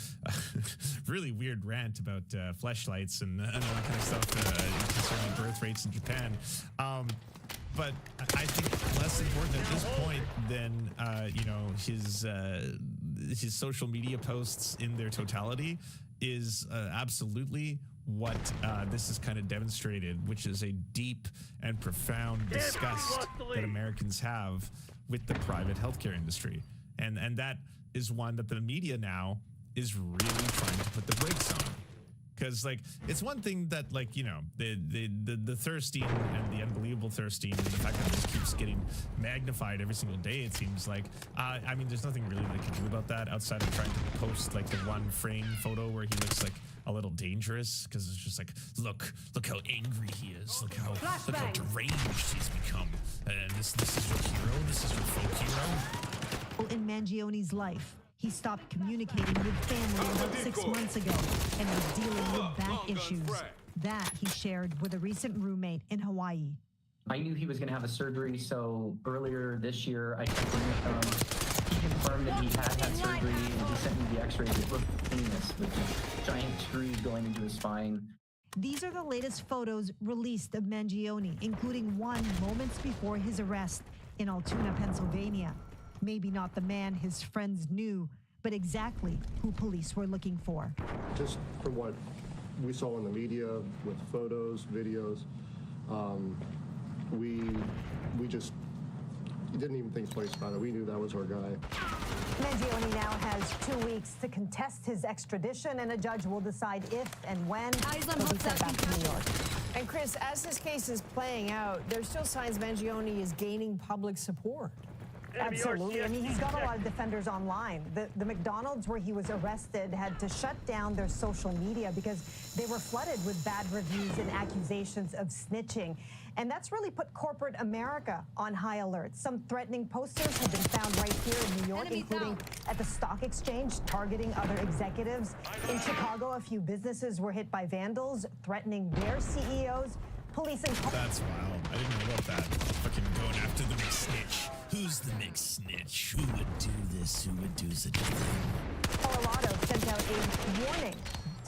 really weird rant about fleshlights and all that kind of stuff concerning birth rates in Japan. But I think less important at this point than, you know, his social media posts in their totality is absolutely what this has kind of demonstrated, which is a deep and profound disgust that Americans have with the private healthcare industry. And that is one that the media now is really trying to put the brakes on. Because, like, it's one thing that, like, you know, the thirsting and the unbelievable thirsting and the fact that it just keeps getting magnified every single day, it seems like. I mean, there's nothing really they can do about that outside of trying to post, like, the one frame photo where he looks like a little dangerous, because it's just like, look how angry he is. Look how deranged he's become. And this is your hero. This is your folk hero. In Mangioni's life, he stopped communicating with family about 6 months ago and was dealing with back issues. That he shared with a recent roommate in Hawaii. I knew he was going to have a surgery, so earlier this year I checked in with him. He confirmed that he had surgery, and he sent me the x-rays. It looked heinous, with giant screws going into his spine. These are the latest photos released of Mangione, including one moments before his arrest in Altoona, Pennsylvania. Maybe not the man his friends knew, but exactly who police were looking for. Just from what we saw in the media with photos, videos, we just didn't even think twice about it. We knew that was our guy. Mangione now has 2 weeks to contest his extradition, and a judge will decide if and when he'll be sent back to New York. And Chris, as this case is playing out, there's still signs Mangione is gaining public support. Absolutely. I mean, he's got a lot of defenders online. The McDonald's where he was arrested had to shut down their social media because they were flooded with bad reviews and accusations of snitching. And that's really put corporate America on high alert. Some threatening posters have been found right here in New York, including at the stock exchange, targeting other executives. In Chicago, a few businesses were hit by vandals, threatening their CEOs. Police and... That's wild. I didn't know about that. Fucking going after the McSnitch. Who's the McSnitch? Who would do this? Who would do such a thing? Colorado sent out a warning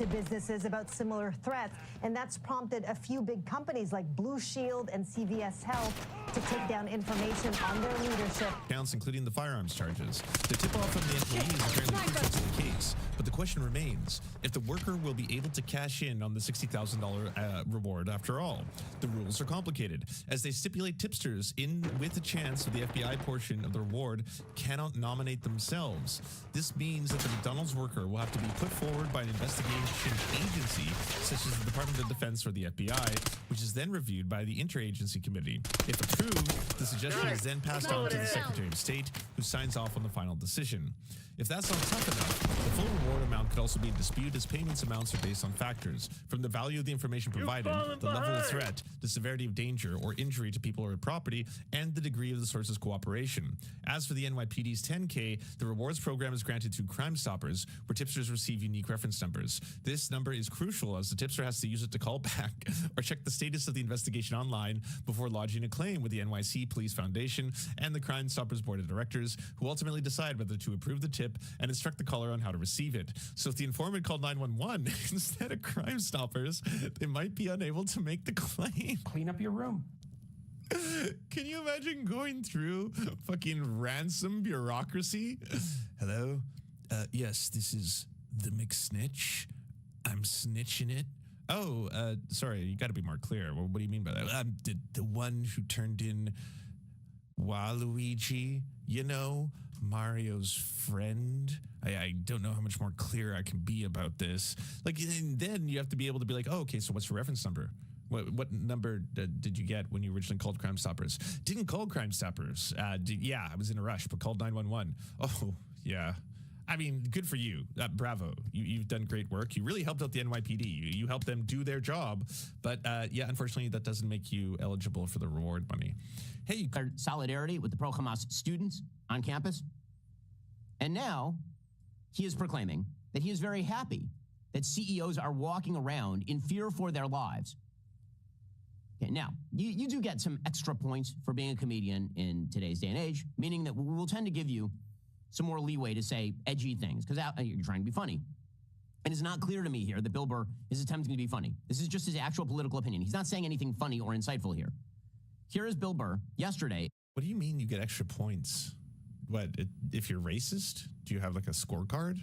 to businesses about similar threats, and that's prompted a few big companies like Blue Shield and CVS Health to take down information on their leadership. Counts, including the firearms charges. The tip-off from the employee is apparently crucial to the case, but the question remains if the worker will be able to cash in on the $60,000 reward after all. The rules are complicated, as they stipulate tipsters in with a chance of the FBI portion of the reward cannot nominate themselves. This means that the McDonald's worker will have to be put forward by an investigation agency, such as the Department of Defense or the FBI, which is then reviewed by the Interagency Committee. If approved, the suggestion is then passed on to the Secretary of State, who signs off on the final decision. If that's not tough enough, the full reward amount could also be in dispute, as payments amounts are based on factors from the value of the information provided, the level of threat, the severity of danger or injury to people or property, and the degree of the source's cooperation. As for the NYPD's 10K, the rewards program is granted through Crime Stoppers, where tipsters receive unique reference numbers. This number is crucial, as the tipster has to use it to call back or check the status of the investigation online before lodging a claim with the NYC Police Foundation and the Crime Stoppers Board of Directors, who ultimately decide whether to approve the tip and instruct the caller on how to receive it. So if the informant called 911 instead of Crime Stoppers, they might be unable to make the claim. Clean up your room. Can you imagine going through fucking ransom bureaucracy? Hello? Yes, this is the McSnitch. I'm snitching it. Oh, sorry, you got to be more clear. What do you mean by that? I'm the one who turned in Waluigi, you know, Mario's friend. I don't know how much more clear I can be about this. Like, and then you have to be able to be like, oh, okay, so what's your reference number? What number did you get when you originally called Crime Stoppers? Didn't call Crime Stoppers. Yeah, I was in a rush, but called 911. Oh, yeah. I mean, good for you. Bravo. You've done great work. You really helped out the NYPD. You helped them do their job. But yeah, unfortunately, that doesn't make you eligible for the reward money. Hey, you declared solidarity with the pro-Hamas students on campus. And now he is proclaiming that he is very happy that CEOs are walking around in fear for their lives. Okay, now, you do get some extra points for being a comedian in today's day and age, meaning that we will tend to give you some more leeway to say edgy things, because you're trying to be funny. It is not clear to me here that Bill Burr is attempting to be funny. This is just his actual political opinion. He's not saying anything funny or insightful here. Here is Bill Burr yesterday. What do you mean you get extra points? What, if you're racist? Do you have like a scorecard?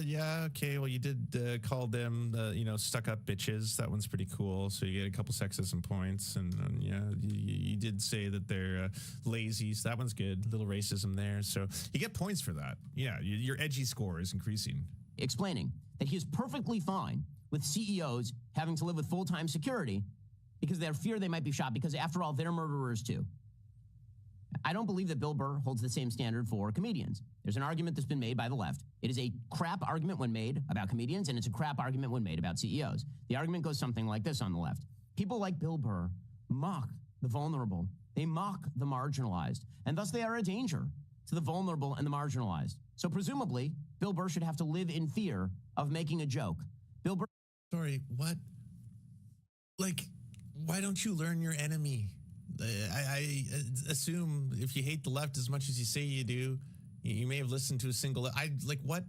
Yeah, okay, well, you did call them, stuck-up bitches. That one's pretty cool. So you get a couple sexism points. And yeah, you did say that they're lazy. So that one's good. A little racism there. So you get points for that. Yeah, your edgy score is increasing. Explaining that he is perfectly fine with CEOs having to live with full-time security because they fear they might be shot, because after all, they're murderers too. I don't believe that Bill Burr holds the same standard for comedians. There's an argument that's been made by the left. It is a crap argument when made about comedians, and it's a crap argument when made about CEOs. The argument goes something like this on the left. People like Bill Burr mock the vulnerable. They mock the marginalized, and thus they are a danger to the vulnerable and the marginalized. So presumably, Bill Burr should have to live in fear of making a joke. Bill Burr... Sorry, what? Like, why don't you learn your enemy? I assume if you hate the left as much as you say you do, you may have listened to a single... what?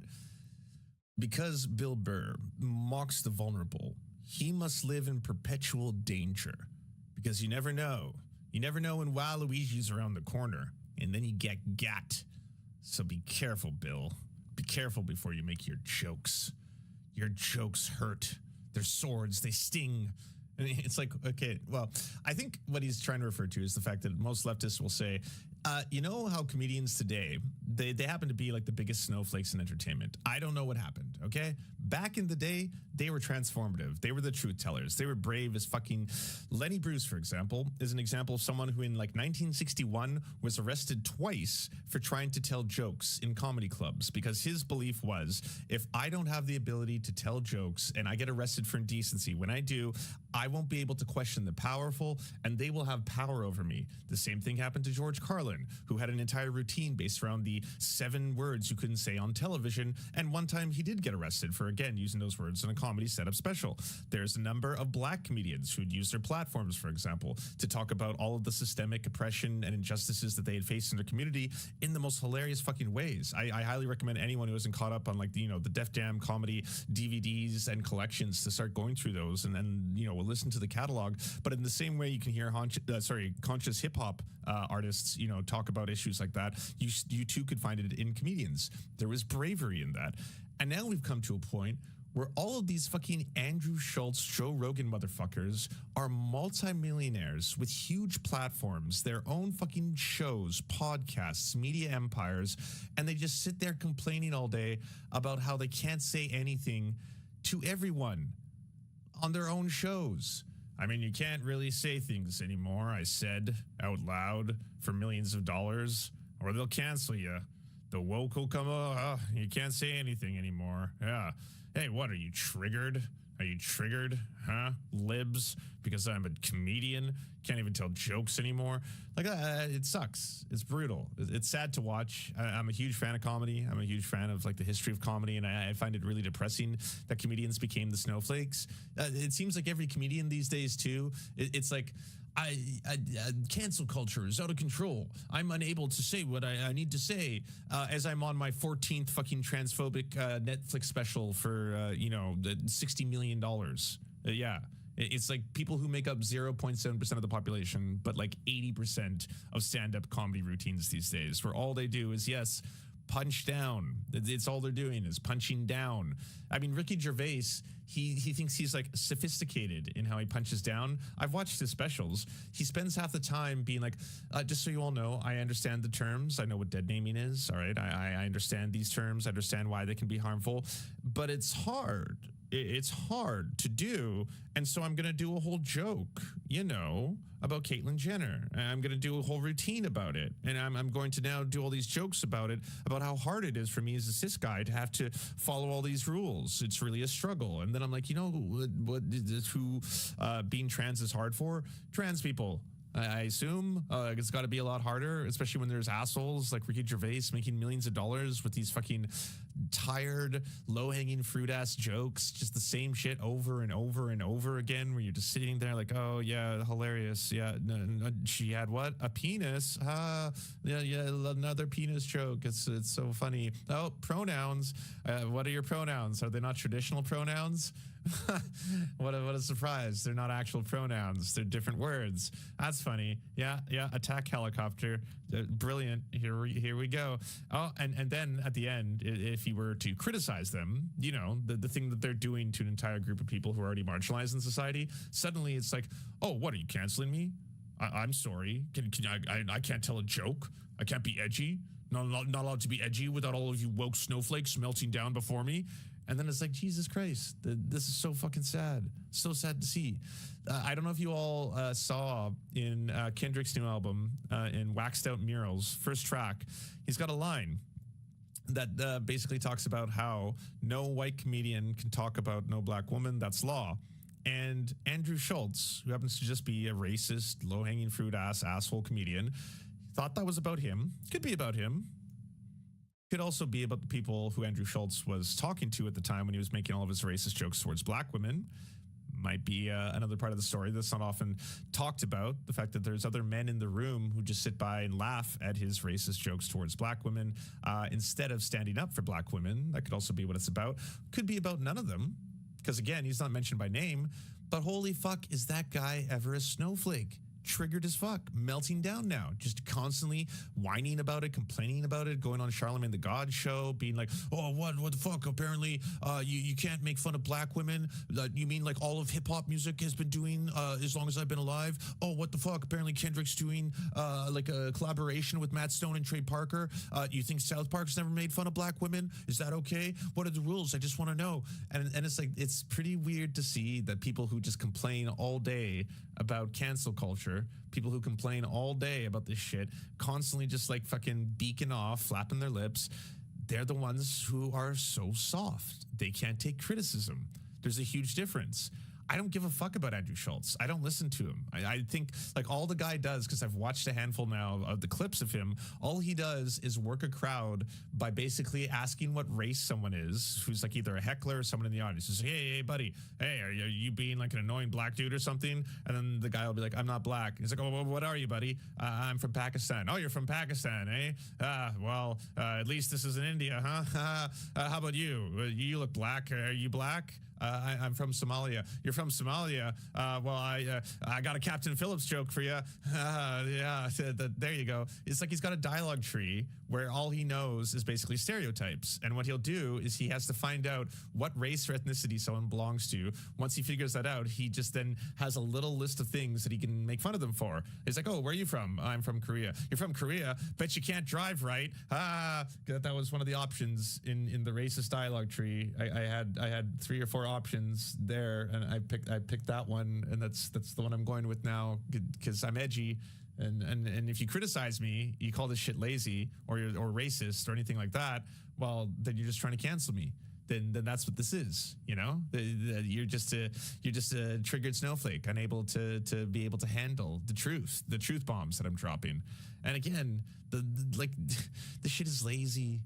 Because Bill Burr mocks the vulnerable, he must live in perpetual danger. Because you never know. You never know when Waluigi's around the corner, and then you get gat. So be careful, Bill. Be careful before you make your jokes. Your jokes hurt. They're swords. They sting. And it's like, okay, well, I think what he's trying to refer to is the fact that most leftists will say, you know how comedians today, they happen to be like the biggest snowflakes in entertainment. I don't know what happened, okay? Back in the day, they were transformative. They were the truth tellers. They were brave as fucking... Lenny Bruce, for example, is an example of someone who in like 1961 was arrested twice for trying to tell jokes in comedy clubs, because his belief was, if I don't have the ability to tell jokes and I get arrested for indecency, when I do, I won't be able to question the powerful and they will have power over me. The same thing happened to George Carlin Carlin, who had an entire routine based around the 7 words you couldn't say on television. And one time he did get arrested for, again, using those words in a comedy setup special. There's a number of black comedians who'd use their platforms, for example, to talk about all of the systemic oppression and injustices that they had faced in their community in the most hilarious fucking ways. I highly recommend anyone who isn't caught up on like, the Def Jam comedy DVDs and collections to start going through those and then, we'll listen to the catalog. But in the same way you can hear conscious hip hop artists, talk about issues like that, you too could find it in comedians. There was bravery in that. And now we've come to a point where all of these fucking Andrew Schultz, Joe Rogan motherfuckers are multimillionaires with huge platforms, their own fucking shows, podcasts, media empires, and they just sit there complaining all day about how they can't say anything to everyone on their own shows. I mean, you can't really say things anymore, I said out loud for millions of dollars, or they'll cancel you. The woke will come, you can't say anything anymore. Yeah. Hey, what, are you triggered? Are you triggered, huh? Libs, because I'm a comedian, can't even tell jokes anymore. Like, it sucks. It's brutal. It's sad to watch. I'm a huge fan of comedy. I'm a huge fan of like the history of comedy, and I find it really depressing that comedians became the snowflakes. It seems like every comedian these days too. It's like, cancel culture is out of control. I'm unable to say what I need to say as I'm on my 14th fucking transphobic Netflix special for, the $60 million. Yeah. It's like people who make up 0.7% of the population, but like 80% of stand-up comedy routines these days, where all they do is, yes, punch down. It's all they're doing is punching down. I mean, Ricky Gervais, he thinks he's like sophisticated in how he punches down. I've watched his specials. He spends half the time being like, just so you all know, I understand the terms. I know what dead naming is. All right. I understand these terms. I understand why they can be harmful, but it's hard. It's hard to do. And so I'm going to do a whole joke, about Caitlyn Jenner. I'm going to do a whole routine about it. And I'm going to now do all these jokes about it, about how hard it is for me as a cis guy to have to follow all these rules. It's really a struggle. And then I'm like, what who being trans is hard for? Trans people. I assume it's got to be a lot harder, especially when there's assholes like Ricky Gervais making millions of dollars with these fucking tired, low-hanging fruit-ass jokes, just the same shit over and over and over again, where you're just sitting there like, oh, yeah, hilarious. Yeah, no, she had what? A penis? Yeah, another penis joke. It's so funny. Oh, pronouns. What are your pronouns? Are they not traditional pronouns? What a surprise. They're not actual pronouns. They're different words. That's funny. Yeah, attack helicopter. Brilliant. Here we go. Oh, and then at the end, if you were to criticize them, the thing that they're doing to an entire group of people who are already marginalized in society, suddenly it's like, oh, what, are you canceling me? I'm sorry. I can't tell a joke. I can't be edgy. Not allowed to be edgy without all of you woke snowflakes melting down before me. And then it's like, Jesus Christ, this is so fucking sad. So sad to see. I don't know if you all saw in Kendrick's new album, in Waxed Out Murals, first track, he's got a line that basically talks about how no white comedian can talk about no black woman. That's law. And Andrew Schultz, who happens to just be a racist, low-hanging fruit asshole comedian, thought that was about him. Could be about him. Could also be about the people who Andrew Schultz was talking to at the time when he was making all of his racist jokes towards black women. Might be another part of the story that's not often talked about. The fact that there's other men in the room who just sit by and laugh at his racist jokes towards black women instead of standing up for black women. That could also be what it's about. Could be about none of them, because again, he's not mentioned by name. But holy fuck, is that guy ever a snowflake? Triggered as fuck, melting down now, just constantly whining about it, complaining about it, going on Charlemagne the God show, being like, oh, what the fuck, apparently you can't make fun of black women. You mean like all of hip-hop music has been doing as long as I've been alive? Oh, what the fuck, apparently Kendrick's doing like a collaboration with Matt Stone and Trey Parker. You think South Park's never made fun of black women? Is that okay? What are the rules? I just want to know. And it's like, it's pretty weird to see that people who just complain all day about cancel culture, people who complain all day about this shit, constantly just like fucking beaking off, flapping their lips, they're the ones who are so soft. They can't take criticism. There's a huge difference. I don't give a fuck about Andrew Schultz. I don't listen to him. I think like all the guy does, because I've watched a handful now of the clips of him, all he does is work a crowd by basically asking what race someone is, who's like either a heckler or someone in the audience. He's like, hey, buddy, hey, are you being like an annoying black dude or something? And then the guy will be like, I'm not black. He's like, oh, well, what are you, buddy? I'm from Pakistan. Oh, you're from Pakistan, eh? Well, at least this is in India, huh? How about you? You look black. Are you black? I'm from Somalia. You're from Somalia. Well, I got a Captain Phillips joke for you. Yeah, there you go. It's like he's got a dialogue tree where all he knows is basically stereotypes. And what he'll do is he has to find out what race or ethnicity someone belongs to. Once he figures that out, he just then has a little list of things that he can make fun of them for. He's like, oh, where are you from? I'm from Korea. You're from Korea? Bet you can't drive, right? That was one of the options in the racist dialogue tree. I had 3 or 4 options there, and I picked that one, and that's the one I'm going with now because I'm edgy, and if you criticize me, you call this shit lazy or racist or anything like that, well, then you're just trying to cancel me. Then that's what this is, you know. You're just a triggered snowflake, unable to be able to handle the truth bombs that I'm dropping. And again, the shit is lazy,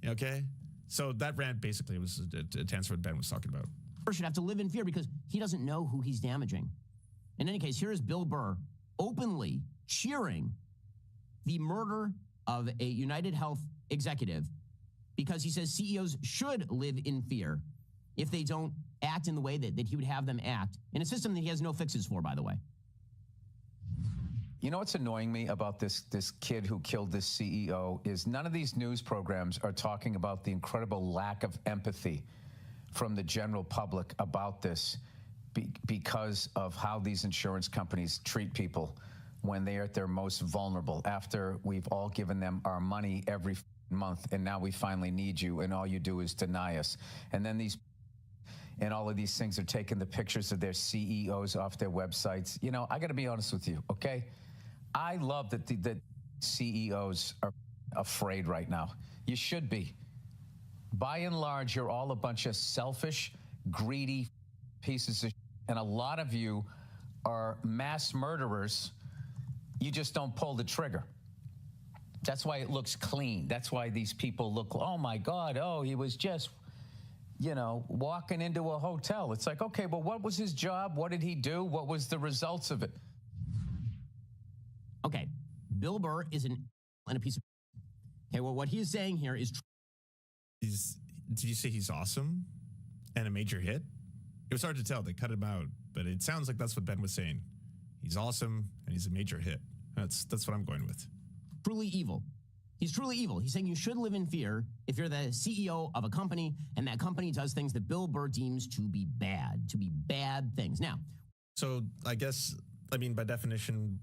okay. So that rant basically was to answer what Ben was talking about. Should have to live in fear because he doesn't know who he's damaging. In any case, here is Bill Burr openly cheering the murder of a United Health executive because he says CEOs should live in fear if they don't act in the way that he would have them act in a system that he has no fixes for, by the way. You know what's annoying me about this kid who killed this CEO is none of these news programs are talking about the incredible lack of empathy from the general public about this because of how these insurance companies treat people when they're at their most vulnerable, after we've all given them our money every month and now we finally need you and all you do is deny us. And then all of these things are taking the pictures of their CEOs off their websites. You know, I got to be honest with you, okay? I love that the CEOs are afraid right now. You should be. By and large, you're all a bunch of selfish, greedy pieces of shit, and a lot of you are mass murderers. You just don't pull the trigger. That's why it looks clean. That's why these people look, oh my God, oh, he was just, you know, walking into a hotel. It's like, okay, well, what was his job? What did he do? What was the results of it? Okay, Bill Burr is and a piece of. Okay, well, what he is saying here is. Did you say he's awesome and a major hit? It was hard to tell. They cut him out, but it sounds like that's what Ben was saying. He's awesome and he's a major hit. That's what I'm going with. Truly evil. He's truly evil. He's saying you should live in fear if you're the CEO of a company and that company does things that Bill Burr deems to be bad things. Now, so I mean, by definition,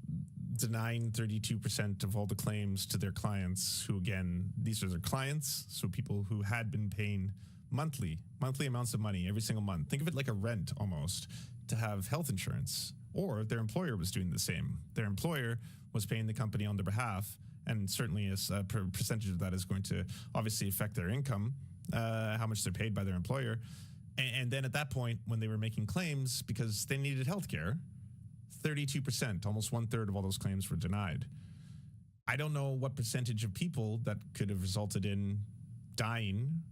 denying 32% of all the claims to their clients, who again, these are their clients, so people who had been paying monthly amounts of money every single month. Think of it like a rent almost to have health insurance, or their employer was doing the same. Their employer was paying the company on their behalf, and certainly a percentage of that is going to obviously affect their income, how much they're paid by their employer. And then at that point, when they were making claims because they needed health care, 32%, almost 1/3 of all those claims were denied. I don't know what percentage of people that could have resulted in dying.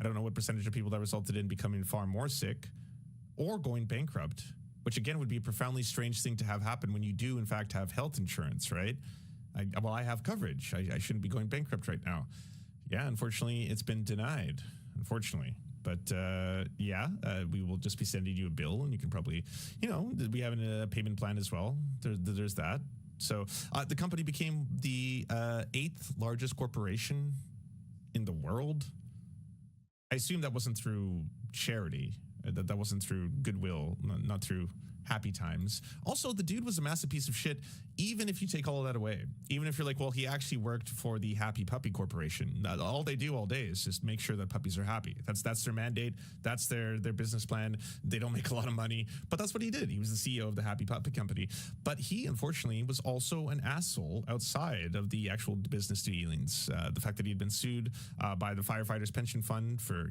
I don't know what percentage of people that resulted in becoming far more sick or going bankrupt, which again would be a profoundly strange thing to have happen when you do in fact have health insurance, right? I have coverage. I shouldn't be going bankrupt right now. Yeah, unfortunately, it's been denied, unfortunately. But we will just be sending you a bill, and you can probably, we have a payment plan as well. There's that. So the company became the 8th largest corporation in the world. I assume that wasn't through charity. That wasn't through goodwill, not through happy times. Also, the dude was a massive piece of shit, even if you take all of that away. Even if you're like, well, he actually worked for the Happy Puppy Corporation. All they do all day is just make sure that puppies are happy. That's their mandate. That's their business plan. They don't make a lot of money, but that's what he did. He was the CEO of the Happy Puppy Company. But he, unfortunately, was also an asshole outside of the actual business dealings. The fact that he had been sued by the Firefighters Pension Fund for,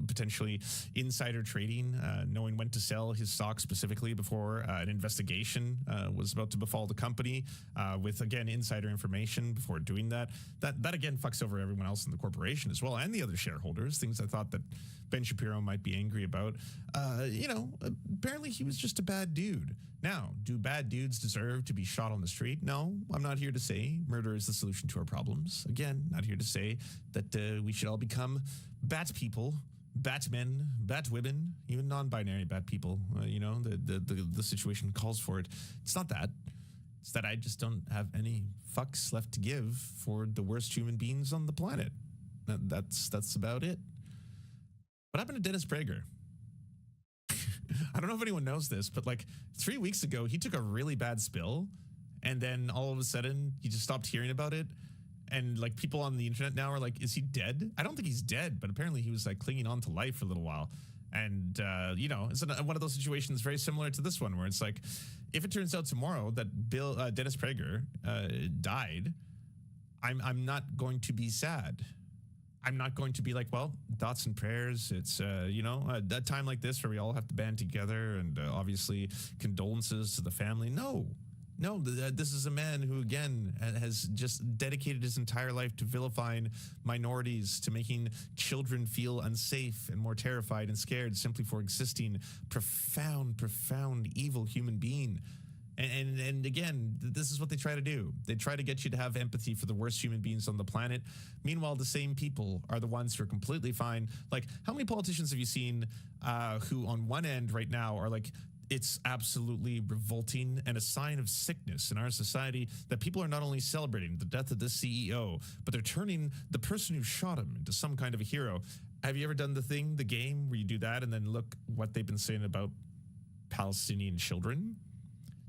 potentially insider trading, knowing when to sell his stock specifically before an investigation was about to befall the company with, again, insider information before doing that. That again fucks over everyone else in the corporation as well, and the other shareholders, things I thought that Ben Shapiro might be angry about. Apparently he was just a bad dude. Now, do bad dudes deserve to be shot on the street? No, I'm not here to say murder is the solution to our problems. Again, not here to say that we should all become bat people, Batmen, Batwomen, even non-binary bat people. The situation calls for it. It's not that. It's that I just don't have any fucks left to give for the worst human beings on the planet. That's about it. What happened to Dennis Prager? I don't know if anyone knows this, but like 3 weeks ago, he took a really bad spill, and then all of a sudden, you just stopped hearing about it. And like people on the internet now are like, is he dead? I don't think he's dead, but apparently he was like clinging on to life for a little while. And, it's one of those situations very similar to this one, where it's like, if it turns out tomorrow that Dennis Prager died, I'm not going to be sad. I'm not going to be like, well, thoughts and prayers. It's, a time like this where we all have to band together, and obviously condolences to the family. No, this is a man who, again, has just dedicated his entire life to vilifying minorities, to making children feel unsafe and more terrified and scared simply for existing. Profound evil human being. And again, this is what they try to do. They try to get you to have empathy for the worst human beings on the planet. Meanwhile, the same people are the ones who are completely fine. Like, how many politicians have you seen who on one end right now are like, it's absolutely revolting and a sign of sickness in our society that people are not only celebrating the death of this CEO, but they're turning the person who shot him into some kind of a hero. Have you ever done the game where you do that and then look what they've been saying about Palestinian children?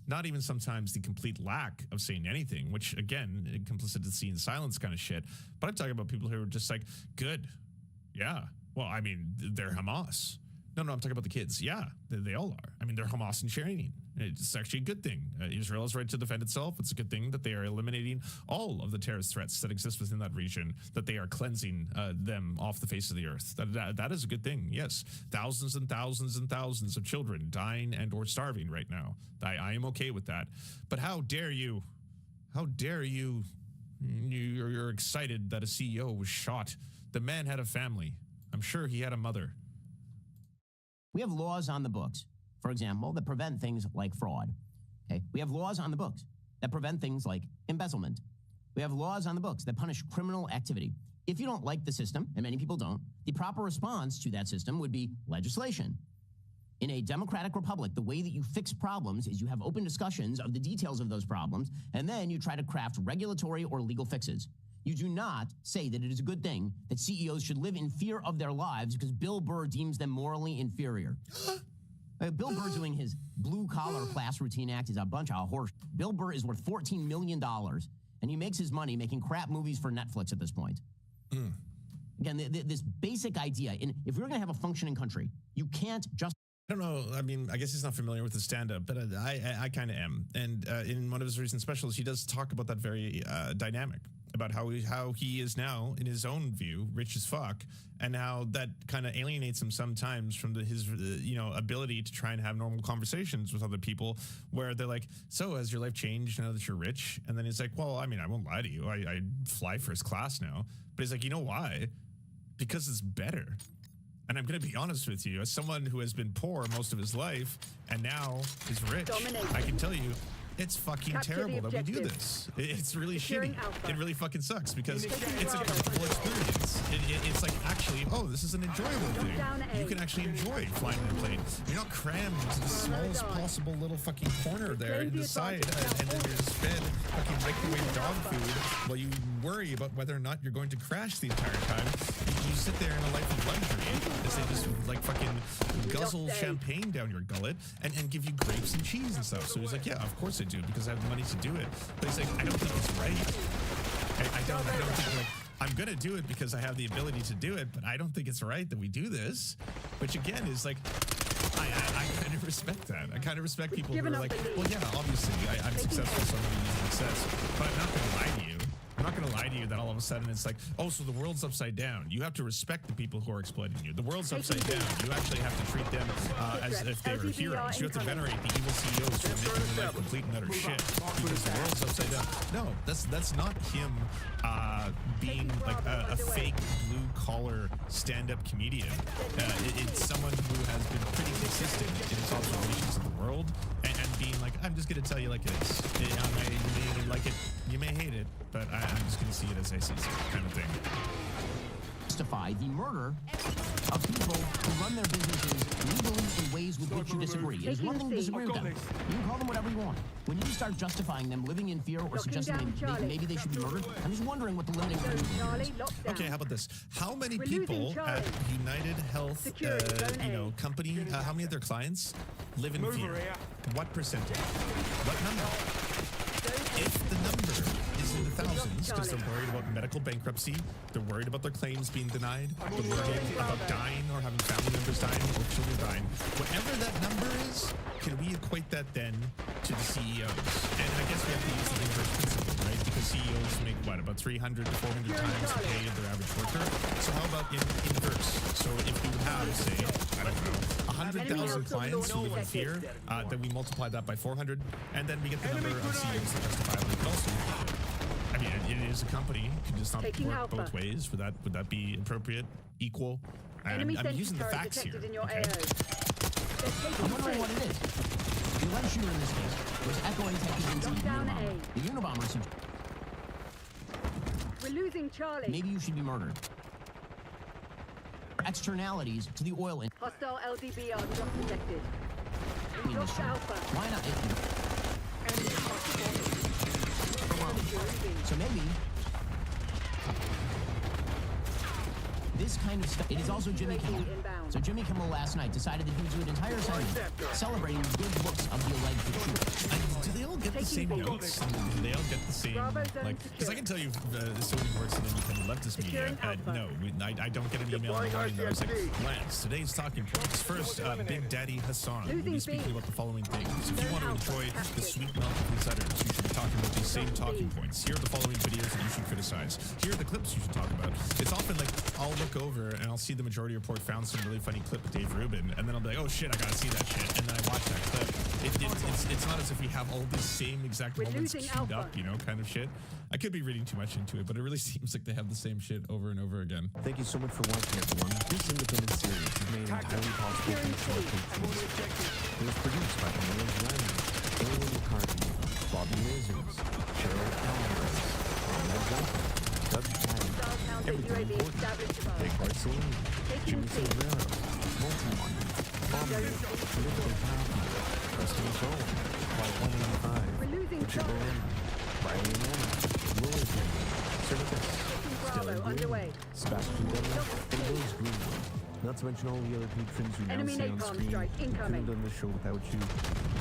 Not even sometimes the complete lack of saying anything, which, again, complicity in silence kind of shit. But I'm talking about people who are just like, good. Yeah. Well, I mean, they're Hamas. No, I'm talking about the kids. Yeah, they all are. I mean, they're Hamas in training. It's actually a good thing. Israel has right to defend itself. It's a good thing that they are eliminating all of the terrorist threats that exist within that region, that they are cleansing them off the face of the earth. That is a good thing, yes. Thousands and thousands and thousands of children dying and or starving right now. I am okay with that. But how dare you? How dare you? You're excited that a CEO was shot. The man had a family. I'm sure he had a mother. We have laws on the books, for example, that prevent things like fraud. Okay? We have laws on the books that prevent things like embezzlement. We have laws on the books that punish criminal activity. If you don't like the system, and many people don't, the proper response to that system would be legislation. In a democratic republic, the way that you fix problems is you have open discussions of the details of those problems, and then you try to craft regulatory or legal fixes. You do not say that it is a good thing that CEOs should live in fear of their lives because Bill Burr deems them morally inferior. Bill Burr doing his blue-collar class routine act is a bunch of horse. Bill Burr is worth $14 million, and he makes his money making crap movies for Netflix at this point. Again, this basic idea, if we're going to have a functioning country, you can't just... I don't know. I mean, I guess he's not familiar with the stand-up, but I kind of am. And in one of his recent specials, he does talk about that very dynamic, about how he is now, in his own view, rich as fuck, and how that kind of alienates him sometimes from his ability to try and have normal conversations with other people, where they're like, so has your life changed now that you're rich? And then he's like, well, I mean, I won't lie to you. I fly first class now. But he's like, you know why? Because it's better. And I'm going to be honest with you, as someone who has been poor most of his life and now is rich, I can tell you, it's fucking terrible that we do this. It's really shitty. It really fucking sucks because it's a comfortable experience. It's like, actually, oh, this is an enjoyable thing. You can actually enjoy flying in a plane. You're not crammed into the smallest possible little fucking corner there in the side, and then you're just fed fucking microwave dog food while you worry about whether or not you're going to crash the entire time. You sit there in a life of luxury as they just like fucking guzzle champagne down your gullet and give you grapes and cheese and stuff. So he's like, yeah, of course I do, because I have the money to do it. But he's like, I don't think it's right. I don't think, like, I'm going to do it because I have the ability to do it, but I don't think it's right that we do this. Which again is like, I kind of respect that. I kind of respect people who are like, well, yeah, obviously I'm successful, so I'm going to use success. But I'm not going to lie to you. I'm not going to lie to you that all of a sudden it's like, oh, so the world's upside down. You have to respect the people who are exploiting you. The world's upside down. You actually have to treat them as if they were heroes. You have to venerate the evil CEOs who are making your life complete and utter shit because the world's upside down. No, that's not him being like a fake blue-collar stand-up comedian. It's someone who has been pretty consistent in his observations of the world and being like, I'm just going to tell you like it is. You may like it, you may hate it, but I'm just going to see it as I see it, kind of thing. Justify the murder of people who run their businesses legally in ways with which you disagree. It is one thing to disagree with them. You can call them whatever you want. When you start justifying them living in fear or suggesting maybe they should be murdered, I'm just wondering what the limiting principle is. Okay, how about this? How many people at United Health, company, how many of their clients live in fear? What percentage? What number? If the number is in the thousands, because they're worried about medical bankruptcy, they're worried about their claims being denied, they're worried about dying or having family members dying or children dying, whatever that number is, can we equate that then to the CEOs? And I guess we have to use the inverse principle, right? Because CEOs make, what, about 300 to 400 times the pay of their average worker? So how about in inverse? So if you have, say, I don't know, 100,000 clients who live in fear, then we multiply that by 400, and then we get the number of CEOs that justifiably could also. I mean, it is a company. It can just not work both ways. Would that be appropriate? Equal? I'm using the facts here. Okay? I'm wondering what it is. The alleged shooter in this case was echoing techniques of the Unabomber. The Unabomber said, we're losing Charlie. Maybe you should be murdered. Externalities to the oil industry. Hostile LDBR just detected. Why not? So maybe this kind of stuff. It is also Jimmy Kimmel. So Jimmy Kimmel last night decided that he would do an entire segment celebrating the good looks of the alleged shooter. Do they all get the same notes? Do they all get the same, like, because I can tell you so many words and then you can leftist media. No, I don't get an email in the morning that was like, Lance, today's talking points. First, Big Daddy Hassan will be speaking about the following things. If you want to enjoy the sweet milk of these letters, you should be talking about these same talking points. Here are the following videos that you should criticize. Here are the clips you should talk about. It's often like, I'll look over and I'll see the Majority Report found some really funny clip with Dave Rubin, and then I'll be like, oh shit, I gotta see that shit, and then I watch that clip. It's not as if we have all these same exact moments queued up, kind of shit. I could be reading too much into it, but it really seems like they have the same shit over and over again. Thank you so much for watching, everyone. This independent series is made entirely possible through short patrons. It was produced by Emily Ryan, Aaron McCarthy, Bobby Mazers, Cheryl Alvarez, Ahmed Duncan, Doug Patty, Everything Important, Big Heart Celine, Jimmy Sombrero, Multimon, Bob Nicholas Happy, Preston Soul, Paul 185, Richard Bowen, Riley Amanda, Willis Cernicus, Stellar Green, Sebastian Denver, and Rose Greenwood. Not to mention all the other patrons who now see on screen. We couldn't have done this show without you.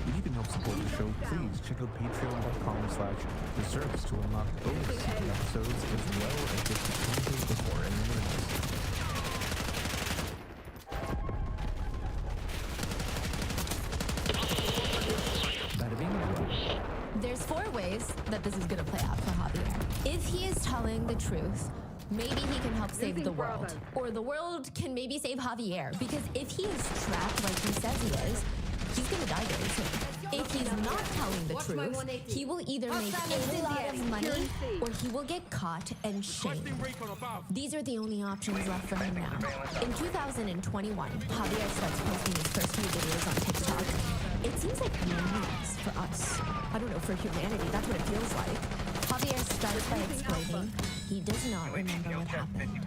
If you can help support the show, please check out patreon.com/reserves to unlock bonus episodes as well as get the content before anyone else. There's 4 ways that this is going to play out for Javier. If he is telling the truth, maybe he can help save the world. Or the world can maybe save Javier. Because if he is trapped like he says he is, he's going to die very soon. If he's not telling the truth, he will either make a lot of money or he will get caught and shamed. These are the only options left for him now. In 2021, Javier starts posting his first few videos on TikTok. It seems like millions for us. I don't know, for humanity, that's what it feels like. Javier starts by explaining He does not remember what happened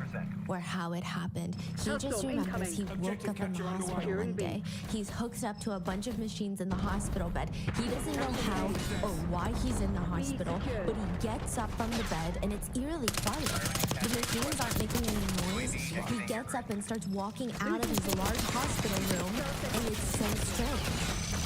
or how it happened. He just remembers he woke up in the hospital one day. He's hooked up to a bunch of machines in the hospital bed. He doesn't know how or why he's in the hospital, but he gets up from the bed and it's eerily quiet. The machines aren't making any noise. He gets up and starts walking out of his large hospital room, and it's so strange.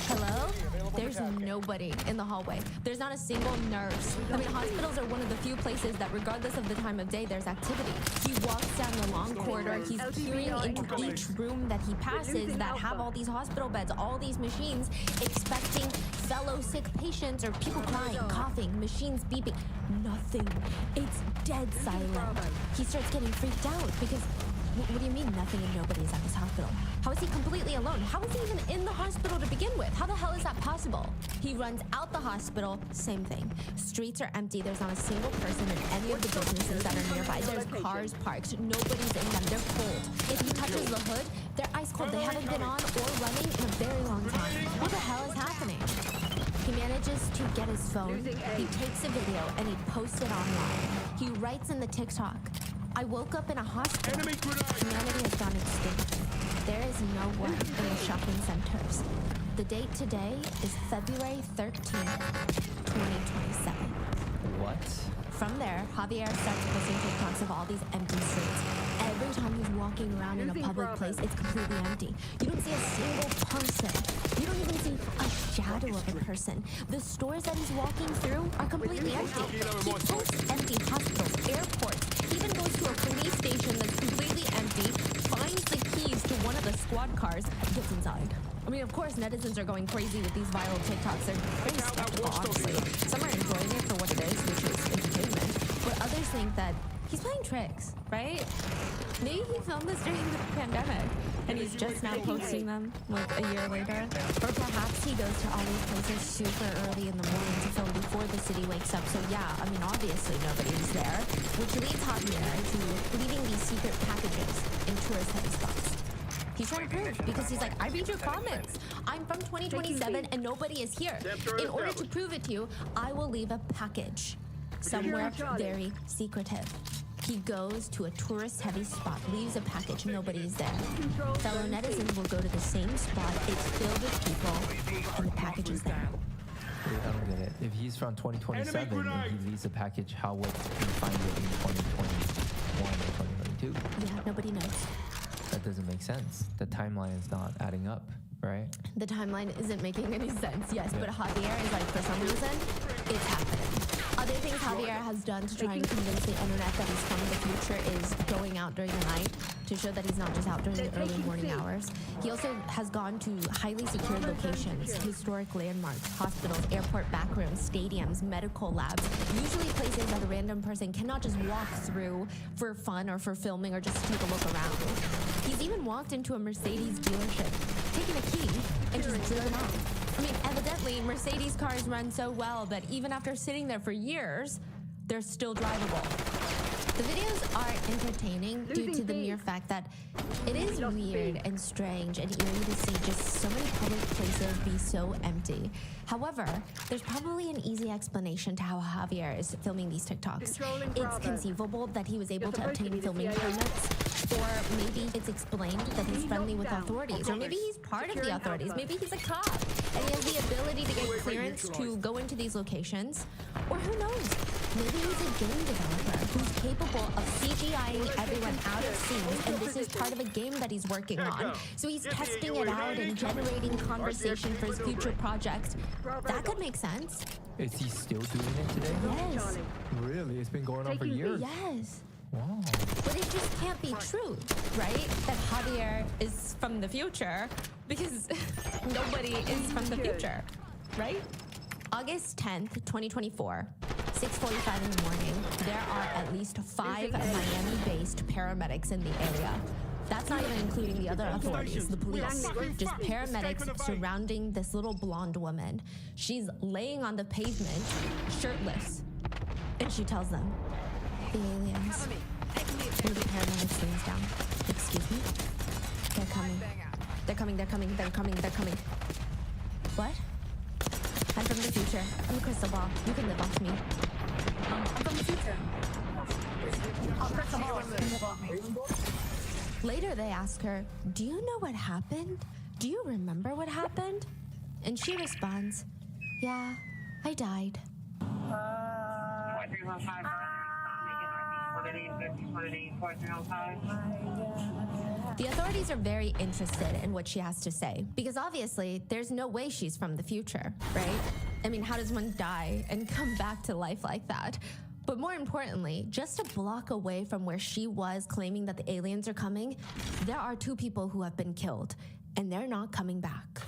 Hello? There's nobody in the hallway. There's not a single nurse. I mean, hospitals are one of the few places that, regardless of the time of day, there's activity. He walks down the long corridor. He's peering into each room that he passes that have all these hospital beds, all these machines, expecting fellow sick patients or people crying, coughing, machines beeping. Nothing. It's dead silent. He starts getting freaked out because what do you mean nothing and nobody is at this hospital? How is he completely alone? How is he even in the hospital to begin with? How the hell is that possible? He runs out the hospital, same thing. Streets are empty. There's not a single person in any of the businesses that are nearby. There's cars parked. Nobody's in them. They're cold. If he touches the hood, they're ice cold. They haven't been on or running in a very long time. What the hell is happening? He manages to get his phone. He takes a video and he posts it online. He writes in the TikTok, I woke up in a hospital. Humanity has gone extinct. There is no one in the shopping centers. The date today is February 13th, 2027. What? From there, Javier starts posting TikToks of all these empty streets. Every time he's walking around in a public place, it's completely empty. You don't see a single person. You don't even see a shadow of a person. The stores that he's walking through are completely empty. He posts empty hospitals, airports. He even goes to a police station that's completely empty, finds the keys to one of the squad cars, gets inside. I mean, of course, netizens are going crazy with these viral TikToks. They're pretty skeptical, honestly. Some are enjoying it for what it is, which is entertainment. But others think that he's playing tricks, right? Maybe he filmed this during the pandemic, and he's just now posting them, like, a year later. Or perhaps he goes to all these places super early in the morning to film before the city wakes up. So yeah, I mean, obviously nobody's there, which leads Javier to leaving these secret packages in tourist-heavy spots. He's trying to prove, because he's like, I read your comments. I'm from 2027 and nobody is here. In order to prove it to you, I will leave a package somewhere very secretive. He goes to a tourist-heavy spot, leaves a package, nobody's there. Fellow netizens will go to the same spot, it's filled with people, and the package is there. Wait, I don't get it. If he's from 2027 and he leaves a package, how would he find it in 2021 or 2022? Yeah, nobody knows. That doesn't make sense. The timeline is not adding up, right? The timeline isn't making any sense, yes, but Javier is like, for some reason, it's happening. Other things Javier has done to try and convince the internet that he's from the future is going out during the night to show that he's not just out during the early morning hours. He also has gone to highly secured locations, historic landmarks, hospitals, airport backrooms, stadiums, medical labs, usually places that a random person cannot just walk through for fun or for filming or just to take a look around. He's even walked into a Mercedes dealership, taken a key, and just driven off. I mean, evidently, Mercedes cars run so well that even after sitting there for years, they're still drivable. The videos are entertaining due to the mere fact that it is weird and strange and eerie to see just so many public places be so empty. However, there's probably an easy explanation to how Javier is filming these TikToks. It's conceivable that he was able to obtain filming permits, or maybe it's explained that he's friendly with authorities, or maybe he's part of the authorities, maybe he's a cop, and he has the ability to get clearance to go into these locations, or who knows, maybe he's a game developer who's capable of CGIing everyone out of scenes, and this is part of a game that he's working on, so he's testing it out and generating conversation for his future projects. That could make sense. Is he still doing it today? Yes. Really? It's been going on for years? Yes. Wow. But it just can't be true, right? That Javier is from the future, because nobody is from the future, right? August 10th, 2024, 6:45 in the morning, there are at least 5 Miami-based paramedics in the area. That's not even including the other authorities, the police. Just paramedics surrounding this little blonde woman. She's laying on the pavement, shirtless. And she tells them, the aliens. One of the paramedics leans down. Excuse me? They're coming. They're coming, they're coming, they're coming, they're coming. What? I'm from the future. I'm a crystal ball. You can live off me. I'm from the future. Later, they ask her, "Do you know what happened? Do you remember what happened?" And she responds, "Yeah, I died." The authorities are very interested in what she has to say because obviously there's no way she's from the future, right? I mean, how does one die and come back to life like that? But more importantly, just a block away from where she was claiming that the aliens are coming, there are 2 people who have been killed and they're not coming back.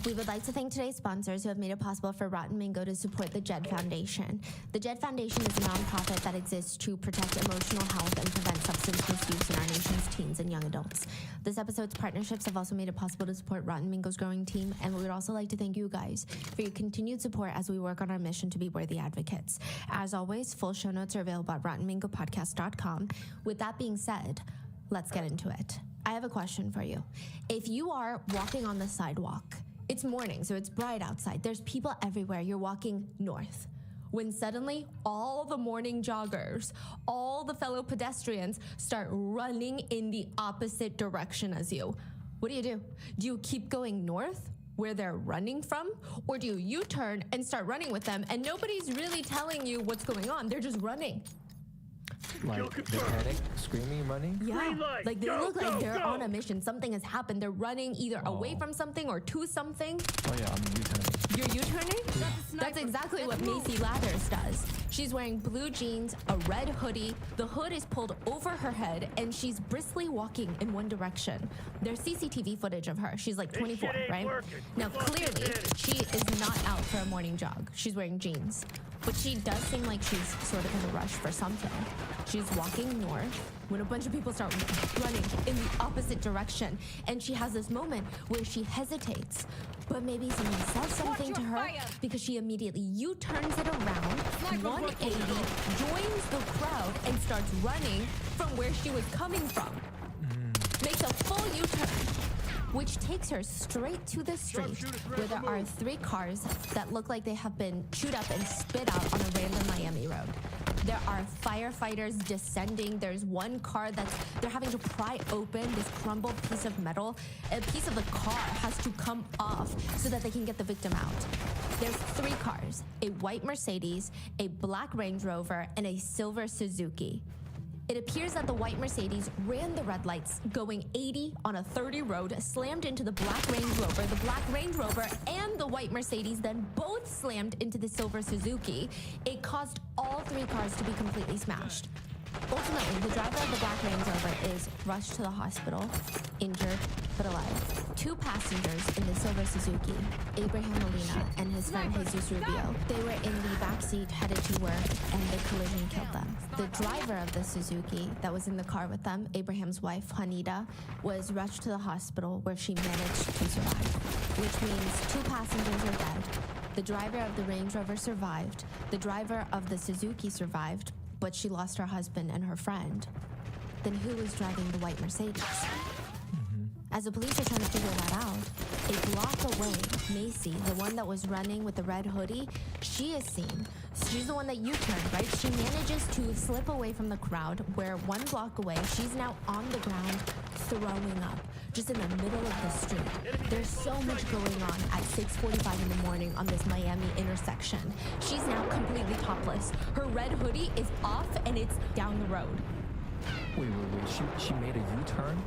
We would like to thank today's sponsors who have made it possible for Rotten Mango to support the JED Foundation. The JED Foundation is a nonprofit that exists to protect emotional health and prevent substance misuse in our nation's teens and young adults. This episode's partnerships have also made it possible to support Rotten Mango's growing team, and we would also like to thank you guys for your continued support as we work on our mission to be worthy advocates. As always, full show notes are available at RottenMangoPodcast.com. With that being said, let's get into it. I have a question for you. If you are walking on the sidewalk, it's morning, so it's bright outside. There's people everywhere. You're walking north. When suddenly, all the morning joggers, all the fellow pedestrians start running in the opposite direction as you. What do? Do you keep going north, where they're running from? Or do you U-turn and start running with them, and nobody's really telling you what's going on? They're just running. Like, they're panic, screaming, running? Yeah, like they look like they're on a mission. Something has happened. They're running either away from something or to something. Oh yeah, I'm U-turning. You're U-turning? That's exactly what Macy Lathers does. She's wearing blue jeans, a red hoodie, the hood is pulled over her head, and she's briskly walking in one direction. There's CCTV footage of her. She's like 24, right? Now, clearly, she is not out for a morning jog. She's wearing jeans. But she does seem like she's sort of in a rush for something. She's walking north when a bunch of people start running in the opposite direction. And she has this moment where she hesitates. But maybe someone says something to her because she immediately U-turns it around, 180, joins the crowd, and starts running from where she was coming from. Makes a full U-turn, which takes her straight to the street where there are 3 cars that look like they have been chewed up and spit out on a random Miami road. There are firefighters descending. There's one car they're having to pry open this crumbled piece of metal. A piece of the car has to come off so that they can get the victim out. There's 3 cars, a white Mercedes, a black Range Rover, and a silver Suzuki. It appears that the white Mercedes ran the red lights going 80 on a 30 road, slammed into the black Range Rover. The black Range Rover and the white Mercedes then both slammed into the silver Suzuki. It caused all 3 cars to be completely smashed. Ultimately, the driver of the black Range Rover is rushed to the hospital, injured but alive. 2 passengers in the silver Suzuki, Abraham Molina and his friend Jesus Rubio, they were in the backseat headed to work, and the collision killed them. The driver of the Suzuki that was in the car with them, Abraham's wife, Juanita, was rushed to the hospital where she managed to survive, which means 2 passengers are dead. The driver of the Range Rover survived. The driver of the Suzuki survived, but she lost her husband and her friend. Then who was driving the white Mercedes? As the police are trying to figure that out, a block away, Macy, the one that was running with the red hoodie, she is seen. She's the one that U-turned, right? She manages to slip away from the crowd, where 1 block away, she's now on the ground, throwing up, just in the middle of the street. There's so much going on at 6:45 in the morning on this Miami intersection. She's now completely topless. Her red hoodie is off, and it's down the road. Wait. She made a U-turn?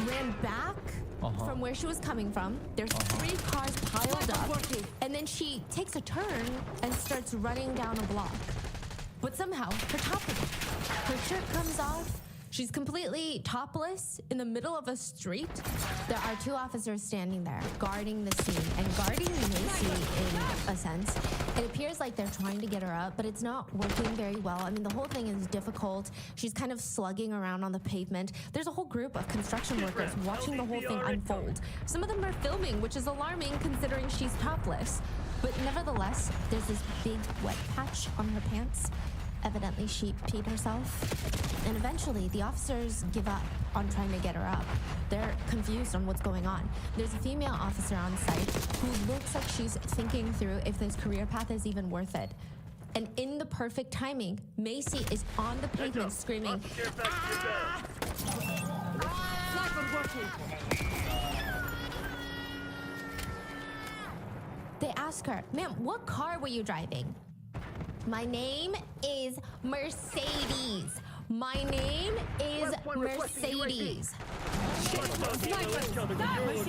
Ran back from where she was coming from. There's 3 cars piled up. And then she takes a turn and starts running down a block. But somehow, her top is off. Her shirt comes off. She's completely topless in the middle of a street. There are 2 officers standing there, guarding the scene and guarding Macy in a sense. It appears like they're trying to get her up, but it's not working very well. I mean, the whole thing is difficult. She's kind of slugging around on the pavement. There's a whole group of construction workers watching the whole thing unfold. Some of them are filming, which is alarming considering she's topless. But nevertheless, there's this big wet patch on her pants. evidently she peed herself. And eventually, the officers give up on trying to get her up. They're confused on what's going on. There's a female officer on site who looks like she's thinking through if this career path is even worth it. And in the perfect timing, Macy is on the pavement screaming, "Ah!" They ask her, "Ma'am, what car were you driving?" "My name is Mercedes. My name is Mercedes." Calm down.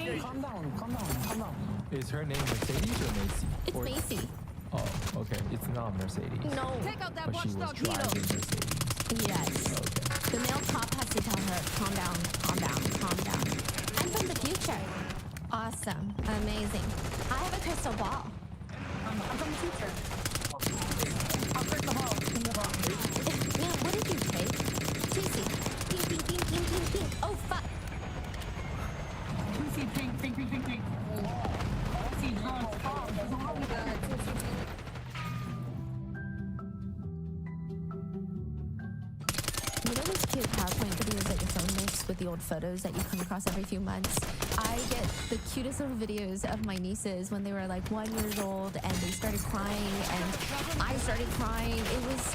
Is her name Mercedes or Macy? It's Macy. Oh, okay. It's not Mercedes. No. But she was driving Mercedes. Yes. Okay. The male cop has to tell her, calm down, calm down, calm down. I'm from the future. Awesome. Amazing. I have a crystal ball. I'm from the future. I'll crystal ball. Man, what did you take? Juicy. Pink, pink, pink, pink, pink, pink. Oh, fuck. Juicy, pink, pink, pink, pink, pink. Juicy, drunk. Oh my God. You know those cute PowerPoint videos that your phone makes with the old photos that you come across every few months? I get the cutest little videos of my nieces when they were like 1 year old and they started crying and I started crying.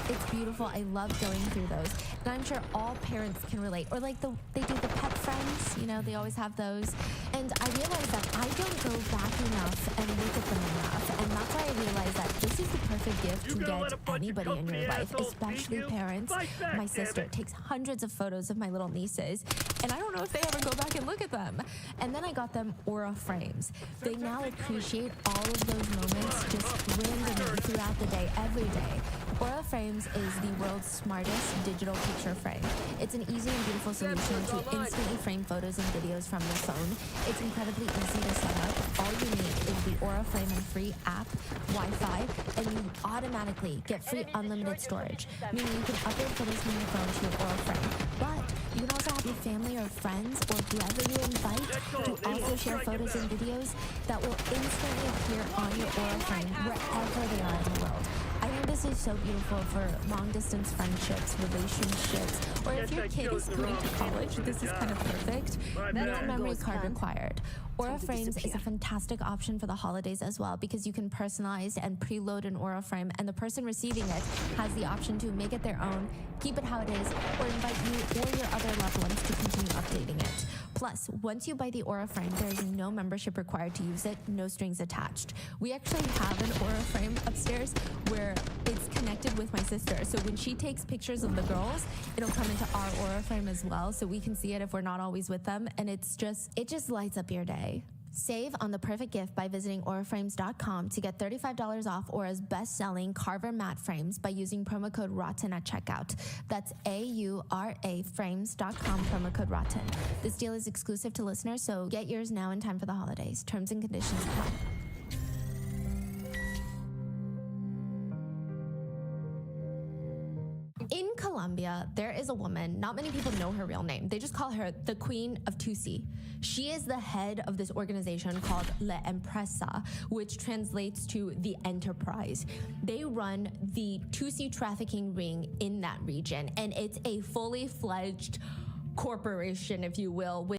It's beautiful. I love going through those. And I'm sure all parents can relate. Or like they do the pet friends, you know, they always have those. And I realized that I don't go back enough and look at them enough. And that's why I realized that this is the perfect gift to get anybody in your life, especially parents. My sister takes hundreds of photos of my little nieces, and I don't know if they ever go back and look at them. And then I got them Aura frames. They now appreciate all of those moments just randomly throughout the day, every day. Aura frames is the world's smartest digital picture frame. It's an easy and beautiful solution to instantly frame photos and videos from your phone. It's incredibly easy to set up. All you need is the Aura Frame and free app, Wi-Fi, and you automatically get free unlimited storage, meaning you can upload photos from your phone to your Aura Frame. But you can also have your family or friends or whoever you invite to also share photos and videos that will instantly appear on your Aura Frame wherever they are in the world. I think this is so beautiful for long-distance friendships, relationships, or if your kid is going to college, this is kind of perfect. No memory card required. Aura Frames is a fantastic option for the holidays as well because you can personalize and preload an Aura Frame, and the person receiving it has the option to make it their own, keep it how it is, or invite you or your other loved ones to continue updating it. Plus, once you buy the Aura Frame, there is no membership required to use it, no strings attached. We actually have an Aura Frame upstairs where it's connected with my sister. So when she takes pictures of the girls, it'll come into our Aura Frame as well, so we can see it if we're not always with them, and it just lights up your day. Save on the perfect gift by visiting auraframes.com to get $35 off Aura's best-selling Carver matte frames by using promo code ROTTEN at checkout. That's AURA frames.com, promo code ROTTEN. This deal is exclusive to listeners, so get yours now in time for the holidays. Terms and conditions apply. In Colombia, there is a woman, not many people know her real name. They just call her the Queen of Tusi. She is the head of this organization called La Empresa, which translates to the enterprise. They run the Tusi trafficking ring in that region, and it's a fully fledged corporation, if you will, with